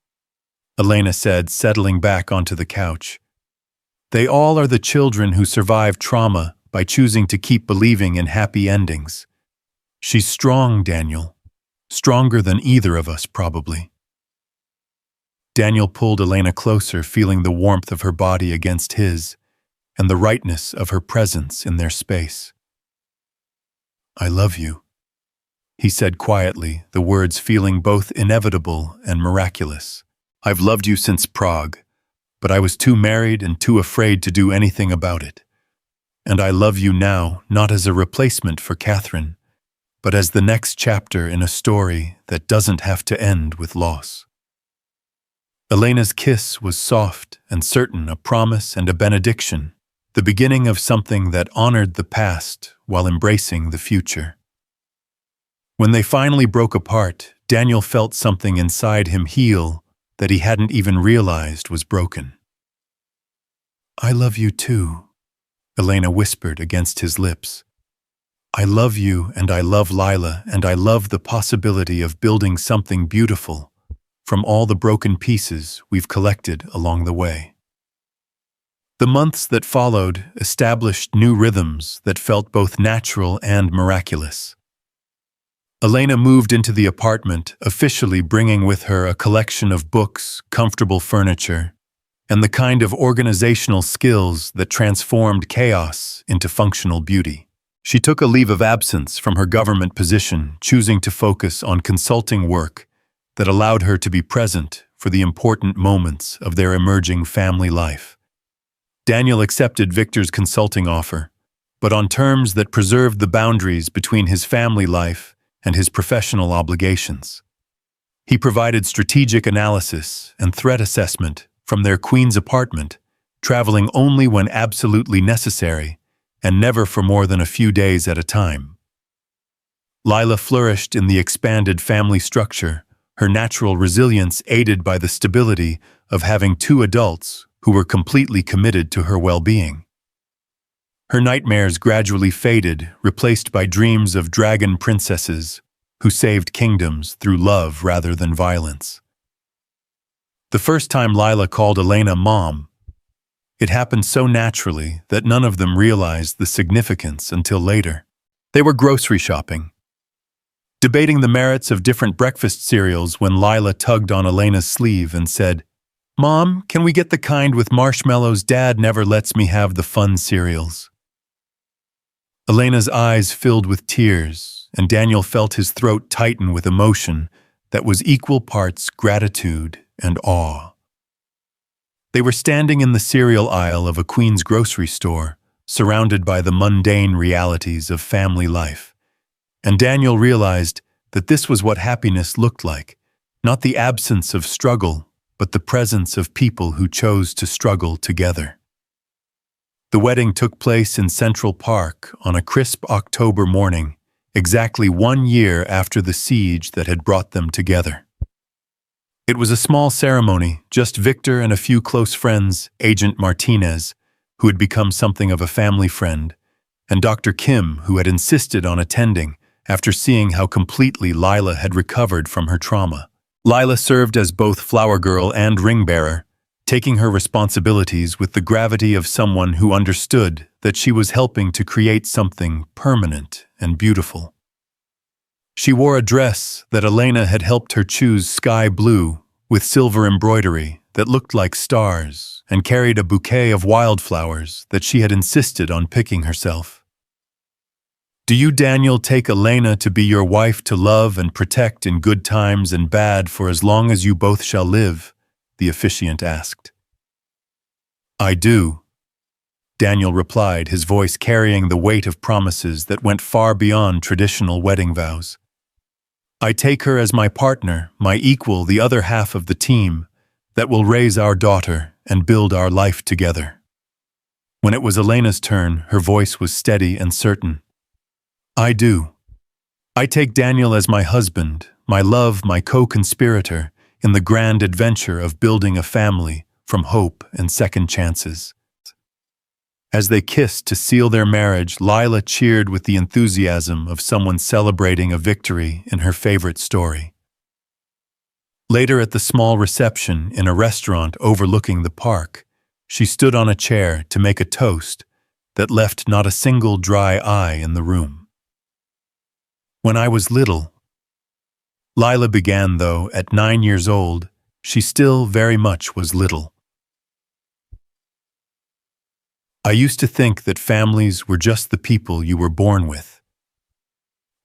Elena said, settling back onto the couch. "They all are the children who survive trauma by choosing to keep believing in happy endings. She's strong, Daniel. Stronger than either of us, probably." Daniel pulled Elena closer, feeling the warmth of her body against his and the rightness of her presence in their space. "I love you," he said quietly, the words feeling both inevitable and miraculous. "I've loved you since Prague, but I was too married and too afraid to do anything about it. And I love you now, not as a replacement for Catherine, but as the next chapter in a story that doesn't have to end with loss." Elena's kiss was soft and certain, a promise and a benediction, the beginning of something that honored the past while embracing the future. When they finally broke apart, Daniel felt something inside him heal that he hadn't even realized was broken. "I love you too," Elena whispered against his lips. "I love you, and I love Lila, and I love the possibility of building something beautiful from all the broken pieces we've collected along the way." The months that followed established new rhythms that felt both natural and miraculous. Elena moved into the apartment, officially bringing with her a collection of books, comfortable furniture, and the kind of organizational skills that transformed chaos into functional beauty. She took a leave of absence from her government position, choosing to focus on consulting work that allowed her to be present for the important moments of their emerging family life. Daniel accepted Victor's consulting offer, but on terms that preserved the boundaries between his family life and his professional obligations. He provided strategic analysis and threat assessment from their Queens apartment, traveling only when absolutely necessary and never for more than a few days at a time. Lila flourished in the expanded family structure, her natural resilience aided by the stability of having two adults who were completely committed to her well-being. Her nightmares gradually faded, replaced by dreams of dragon princesses who saved kingdoms through love rather than violence. The first time Lila called Elena Mom, it happened so naturally that none of them realized the significance until later. They were grocery shopping, debating the merits of different breakfast cereals when Lila tugged on Elena's sleeve and said, "Mom, can we get the kind with marshmallows? Dad never lets me have the fun cereals." Elena's eyes filled with tears, and Daniel felt his throat tighten with emotion that was equal parts gratitude and awe. They were standing in the cereal aisle of a Queens grocery store, surrounded by the mundane realities of family life. And Daniel realized that this was what happiness looked like, not the absence of struggle, but the presence of people who chose to struggle together. The wedding took place in Central Park on a crisp October morning, exactly 1 year after the siege that had brought them together. It was a small ceremony, just Victor and a few close friends, Agent Martinez, who had become something of a family friend, and Dr. Kim, who had insisted on attending after seeing how completely Lila had recovered from her trauma. Lila served as both flower girl and ring bearer, taking her responsibilities with the gravity of someone who understood that she was helping to create something permanent and beautiful. She wore a dress that Elena had helped her choose, sky blue, with silver embroidery that looked like stars, and carried a bouquet of wildflowers that she had insisted on picking herself. "Do you, Daniel, take Elena to be your wife to love and protect in good times and bad for as long as you both shall live?" the officiant asked. "I do," Daniel replied, his voice carrying the weight of promises that went far beyond traditional wedding vows. "I take her as my partner, my equal, the other half of the team that will raise our daughter and build our life together." When it was Elena's turn, her voice was steady and certain. "I do. I take Daniel as my husband, my love, my co-conspirator in the grand adventure of building a family from hope and second chances." As they kissed to seal their marriage, Lila cheered with the enthusiasm of someone celebrating a victory in her favorite story. Later at the small reception in a restaurant overlooking the park, she stood on a chair to make a toast that left not a single dry eye in the room. "When I was little," Lila began, though at 9 years old, she still very much was little. "I used to think that families were just the people you were born with.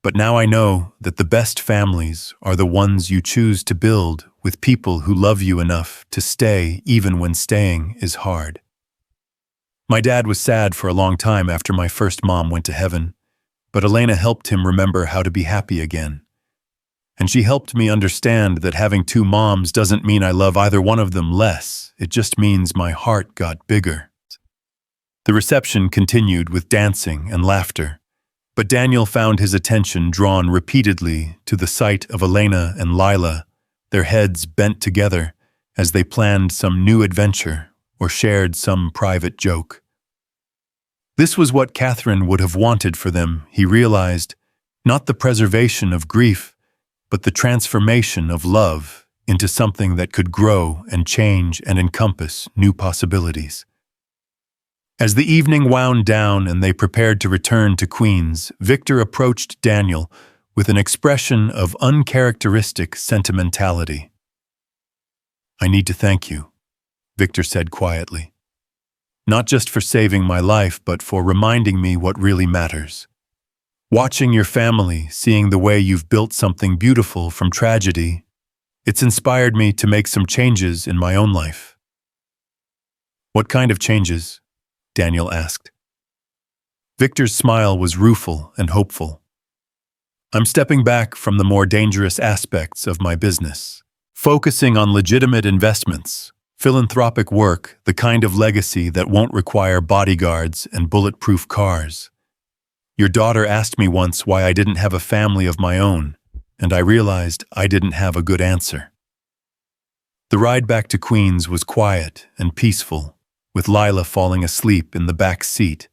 But now I know that the best families are the ones you choose to build with people who love you enough to stay even when staying is hard." My dad was sad for a long time after my first mom went to heaven, but Elena helped him remember how to be happy again. And she helped me understand that having two moms doesn't mean I love either one of them less, it just means my heart got bigger. The reception continued with dancing and laughter, but Daniel found his attention drawn repeatedly to the sight of Elena and Lila, their heads bent together as they planned some new adventure or shared some private joke. This was what Catherine would have wanted for them, he realized, not the preservation of grief, but the transformation of love into something that could grow and change and encompass new possibilities. As the evening wound down and they prepared to return to Queens, Victor approached Daniel with an expression of uncharacteristic sentimentality. "I need to thank you," Victor said quietly. Not just for saving my life, but for reminding me what really matters. Watching your family, seeing the way you've built something beautiful from tragedy, it's inspired me to make some changes in my own life. What kind of changes? Daniel asked. Victor's smile was rueful and hopeful. I'm stepping back from the more dangerous aspects of my business, focusing on legitimate investments, philanthropic work, the kind of legacy that won't require bodyguards and bulletproof cars. Your daughter asked me once why I didn't have a family of my own, and I realized I didn't have a good answer. The ride back to Queens was quiet and peaceful, with Lila falling asleep in the back seat,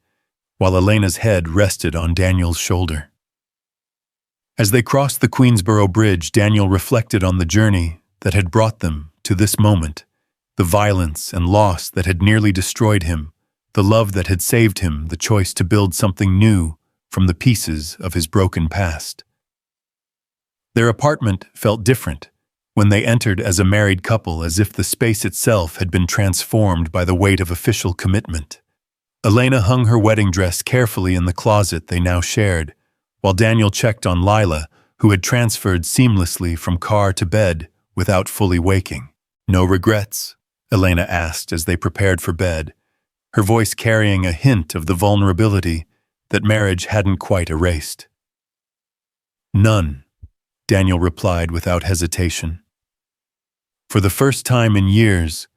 while Elena's head rested on Daniel's shoulder. As they crossed the Queensboro Bridge, Daniel reflected on the journey that had brought them to this moment, the violence and loss that had nearly destroyed him, the love that had saved him, the choice to build something new from the pieces of his broken past. Their apartment felt different when they entered as a married couple, as if the space itself had been transformed by the weight of official commitment. Elena hung her wedding dress carefully in the closet they now shared, while Daniel checked on Lila, who had transferred seamlessly from car to bed without fully waking. No regrets? Elena asked as they prepared for bed, her voice carrying a hint of the vulnerability that marriage hadn't quite erased. None, Daniel replied without hesitation. For the first time in years,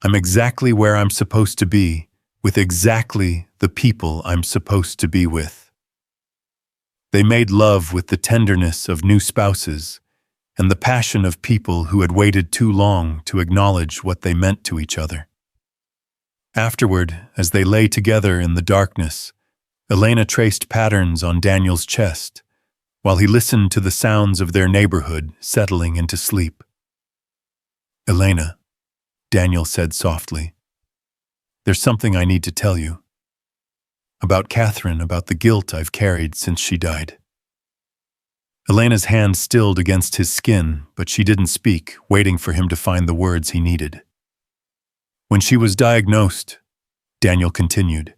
I'm exactly where I'm supposed to be, with exactly the people I'm supposed to be with. They made love with the tenderness of new spouses and the passion of people who had waited too long to acknowledge what they meant to each other. Afterward, as they lay together in the darkness, Elena traced patterns on Daniel's chest, while he listened to the sounds of their neighborhood settling into sleep. Elena, Daniel said softly, there's something I need to tell you. About Catherine, about the guilt I've carried since she died. Elena's hand stilled against his skin, but she didn't speak, waiting for him to find the words he needed. When she was diagnosed, Daniel continued,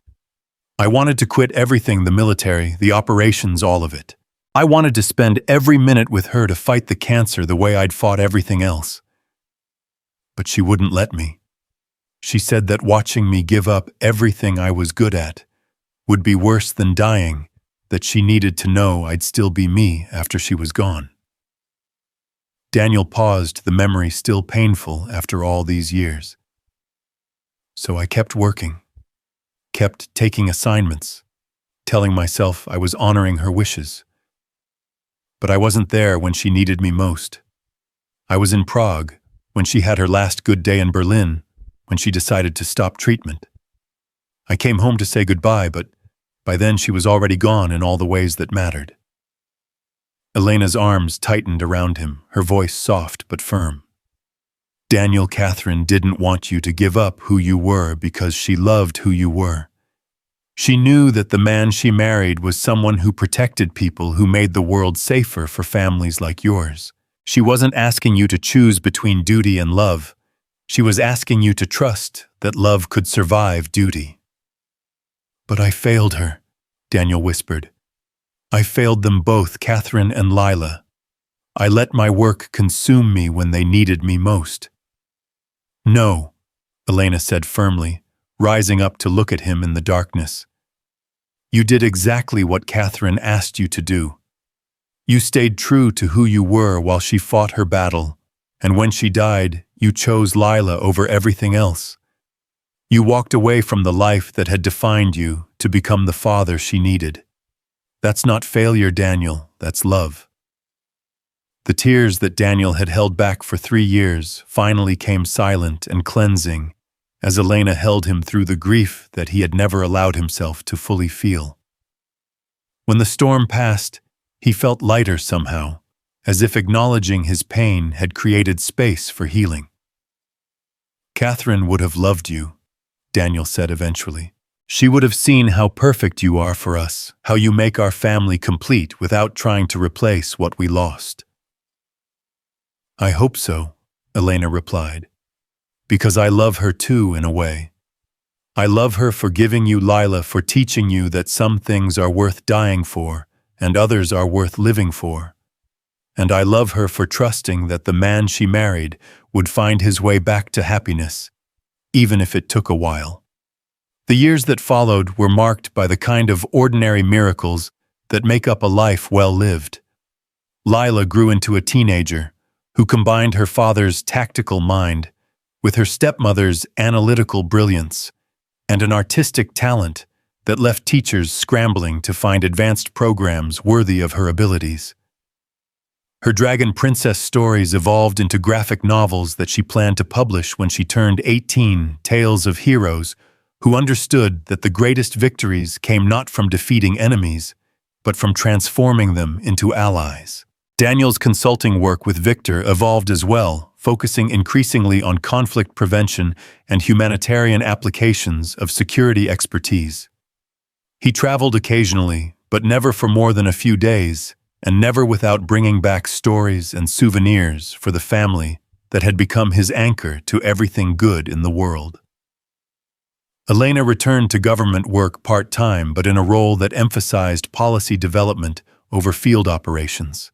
I wanted to quit everything, the military, the operations, all of it. I wanted to spend every minute with her to fight the cancer the way I'd fought everything else. But she wouldn't let me. She said that watching me give up everything I was good at would be worse than dying, that she needed to know I'd still be me after she was gone. Daniel paused, the memory still painful after all these years. So I kept working, kept taking assignments, telling myself I was honoring her wishes. But I wasn't there when she needed me most. I was in Prague when she had her last good day, in Berlin when she decided to stop treatment. I came home to say goodbye, but by then she was already gone in all the ways that mattered. Elena's arms tightened around him, her voice soft but firm. Daniel, Catherine didn't want you to give up who you were because she loved who you were. She knew that the man she married was someone who protected people, who made the world safer for families like yours. She wasn't asking you to choose between duty and love. She was asking you to trust that love could survive duty. But I failed her, Daniel whispered. I failed them both, Catherine and Lila. I let my work consume me when they needed me most. No, Elena said firmly, rising up to look at him in the darkness. You did exactly what Catherine asked you to do. You stayed true to who you were while she fought her battle, and when she died, you chose Lila over everything else. You walked away from the life that had defined you to become the father she needed. That's not failure, Daniel, that's love. The tears that Daniel had held back for 3 years finally came silent and cleansing as Elena held him through the grief that he had never allowed himself to fully feel. When the storm passed, he felt lighter somehow, as if acknowledging his pain had created space for healing. Catherine would have loved you, Daniel said eventually. She would have seen how perfect you are for us, how you make our family complete without trying to replace what we lost. I hope so, Elena replied. because I love her too, in a way. I love her for giving you Lila, for teaching you that some things are worth dying for, and others are worth living for. And I love her for trusting that the man she married would find his way back to happiness, even if it took a while. The years that followed were marked by the kind of ordinary miracles that make up a life well lived. Lila grew into a teenager who combined her father's tactical mind with her stepmother's analytical brilliance and an artistic talent that left teachers scrambling to find advanced programs worthy of her abilities. Her dragon princess stories evolved into graphic novels that she planned to publish when she turned 18, tales of heroes who understood that the greatest victories came not from defeating enemies, but from transforming them into allies. Daniel's consulting work with Victor evolved as well, focusing increasingly on conflict prevention and humanitarian applications of security expertise. He traveled occasionally, but never for more than a few days, and never without bringing back stories and souvenirs for the family that had become his anchor to everything good in the world. Elena returned to government work part-time, but in a role that emphasized policy development over field operations.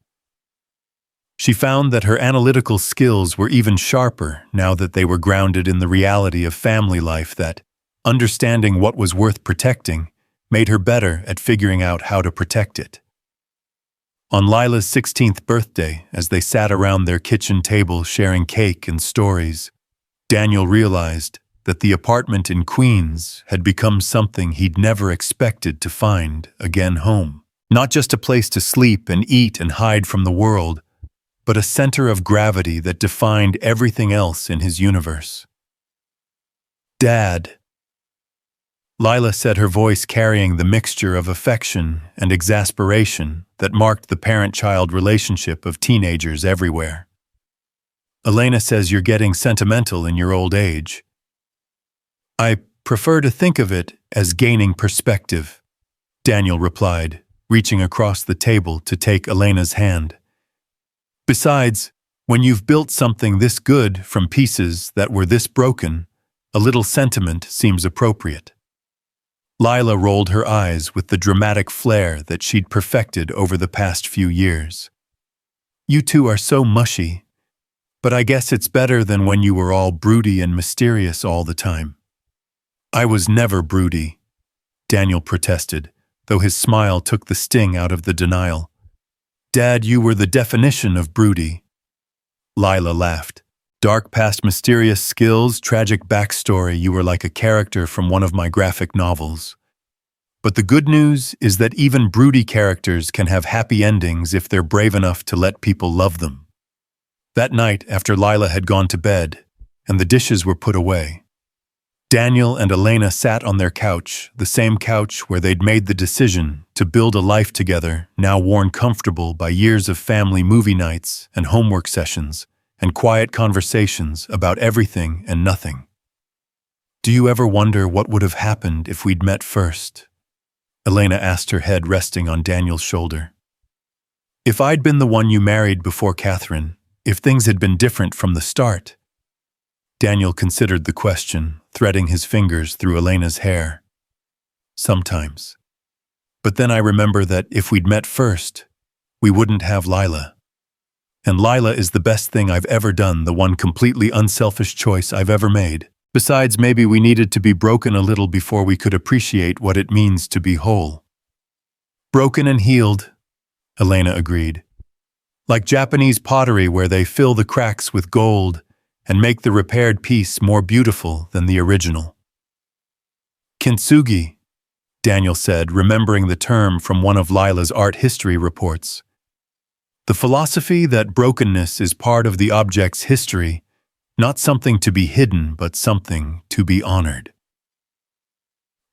She found that her analytical skills were even sharper now that they were grounded in the reality of family life, that understanding what was worth protecting made her better at figuring out how to protect it. On Lila's 16th birthday, as they sat around their kitchen table sharing cake and stories, Daniel realized that the apartment in Queens had become something he'd never expected to find again home. Not just a place to sleep and eat and hide from the world, but a center of gravity that defined everything else in his universe. "Dad," Lila said, her voice carrying the mixture of affection and exasperation that marked the parent-child relationship of teenagers everywhere. "Elena says you're getting sentimental in your old age." "I prefer to think of it as gaining perspective," Daniel replied, reaching across the table to take Elena's hand. "Besides, when you've built something this good from pieces that were this broken, a little sentiment seems appropriate." Lila rolled her eyes with the dramatic flair that she'd perfected over the past few years. "You two are so mushy, but I guess it's better than when you were all broody and mysterious all the time." "I was never broody," Daniel protested, though his smile took the sting out of the denial. "Dad, you were the definition of broody." Lila laughed. "Dark past, mysterious skills, tragic backstory, you were like a character from one of my graphic novels. But the good news is that even broody characters can have happy endings if they're brave enough to let people love them." That night, after Lila had gone to bed and the dishes were put away, Daniel and Elena sat on their couch, the same couch where they'd made the decision to build a life together, now worn comfortable by years of family movie nights and homework sessions and quiet conversations about everything and nothing. "Do you ever wonder what would have happened if we'd met first?" Elena asked, her head resting on Daniel's shoulder. "If I'd been the one you married before Catherine, if things had been different from the start?" Daniel considered the question, threading his fingers through Elena's hair. "Sometimes. But then I remember that if we'd met first, we wouldn't have Lila. And Lila is the best thing I've ever done, the one completely unselfish choice I've ever made. Besides, maybe we needed to be broken a little before we could appreciate what it means to be whole." "Broken and healed," Elena agreed. "Like Japanese pottery, where they fill the cracks with gold and make the repaired piece more beautiful than the original." "Kintsugi," Daniel said, remembering the term from one of Lila's art history reports. "The philosophy that brokenness is part of the object's history, not something to be hidden, but something to be honored."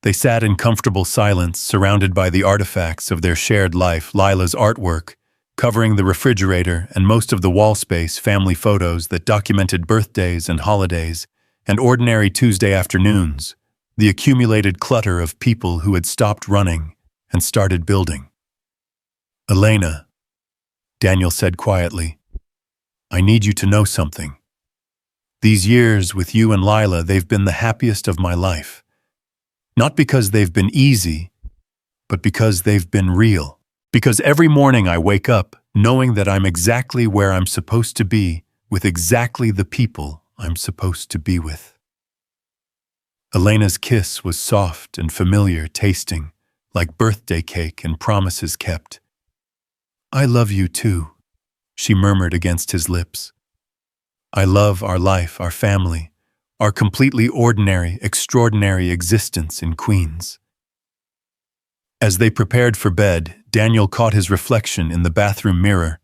They sat in comfortable silence, surrounded by the artifacts of their shared life, Lila's artwork, covering the refrigerator, and most of the wall space, family photos that documented birthdays and holidays, and ordinary Tuesday afternoons, the accumulated clutter of people who had stopped running and started building. "Elena," Daniel said quietly, "I need you to know something." These years with you and Lila, they've been the happiest of my life. Not because they've been easy, but because they've been real. Because every morning I wake up knowing that I'm exactly where I'm supposed to be with exactly the people I'm supposed to be with. Elena's kiss was soft and familiar tasting, like birthday cake and promises kept. I love you too, she murmured against his lips. I love our life, our family, our completely ordinary, extraordinary existence in Queens. As they prepared for bed, Daniel caught his reflection in the bathroom mirror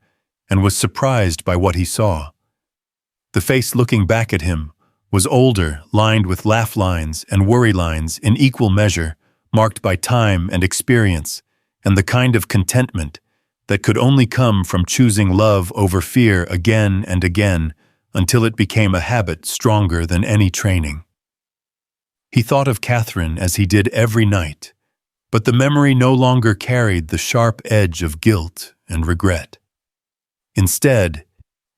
and was surprised by what he saw. The face looking back at him was older, lined with laugh lines and worry lines in equal measure, marked by time and experience, and the kind of contentment that could only come from choosing love over fear again and again until it became a habit stronger than any training. He thought of Catherine as he did every night, but the memory no longer carried the sharp edge of guilt and regret. Instead,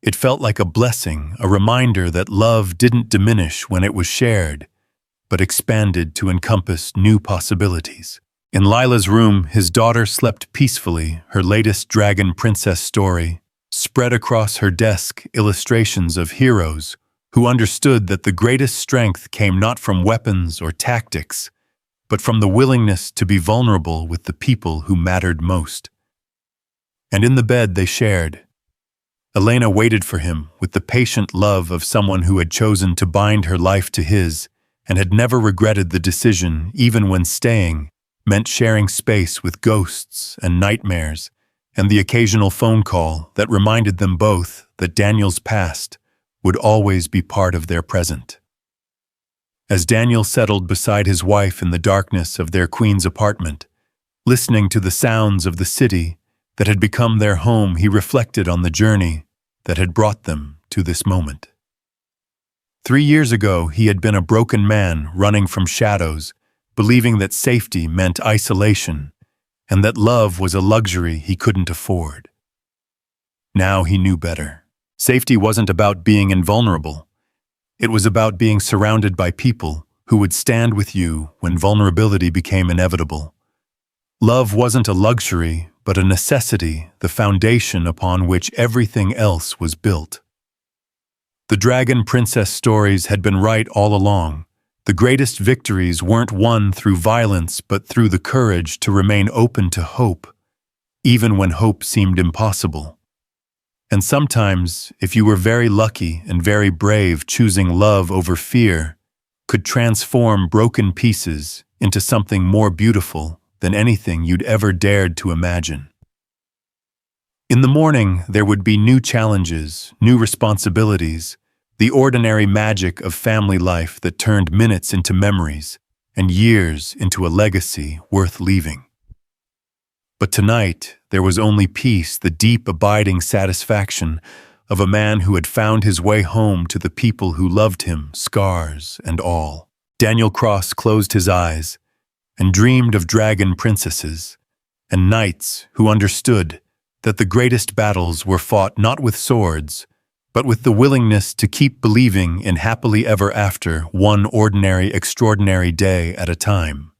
it felt like a blessing, a reminder that love didn't diminish when it was shared, but expanded to encompass new possibilities. In Lila's room, his daughter slept peacefully, her latest dragon princess story. Spread across her desk illustrations of heroes who understood that the greatest strength came not from weapons or tactics, but from the willingness to be vulnerable with the people who mattered most. And in the bed they shared, Elena waited for him with the patient love of someone who had chosen to bind her life to his and had never regretted the decision, even when staying meant sharing space with ghosts and nightmares, and the occasional phone call that reminded them both that Daniel's past would always be part of their present. As Daniel settled beside his wife in the darkness of their Queens apartment, listening to the sounds of the city that had become their home, he reflected on the journey that had brought them to this moment. 3 years ago, he had been a broken man running from shadows, believing that safety meant isolation, and that love was a luxury he couldn't afford. Now he knew better. Safety wasn't about being invulnerable. It was about being surrounded by people who would stand with you when vulnerability became inevitable. Love wasn't a luxury, but a necessity, the foundation upon which everything else was built. The dragon princess stories had been right all along. The greatest victories weren't won through violence, but through the courage to remain open to hope, even when hope seemed impossible. And sometimes, if you were very lucky and very brave, choosing love over fear could transform broken pieces into something more beautiful than anything you'd ever dared to imagine. In the morning, there would be new challenges, new responsibilities, the ordinary magic of family life that turned minutes into memories and years into a legacy worth leaving. But tonight, there was only peace, the deep, abiding satisfaction of a man who had found his way home to the people who loved him, scars and all. Daniel Cross closed his eyes and dreamed of dragon princesses and knights who understood that the greatest battles were fought not with swords, but with the willingness to keep believing in happily ever after, one ordinary, extraordinary day at a time.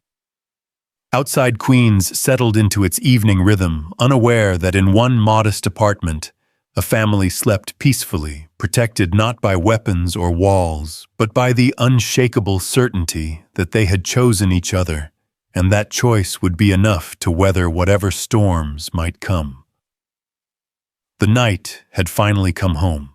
Outside Queens settled into its evening rhythm, unaware that in one modest apartment, a family slept peacefully, protected not by weapons or walls, but by the unshakable certainty that they had chosen each other, and that choice would be enough to weather whatever storms might come. The night had finally come home.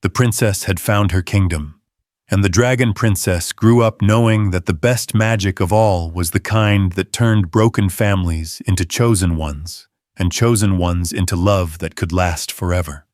The princess had found her kingdom, and the dragon princess grew up knowing that the best magic of all was the kind that turned broken families into chosen ones, and chosen ones into love that could last forever.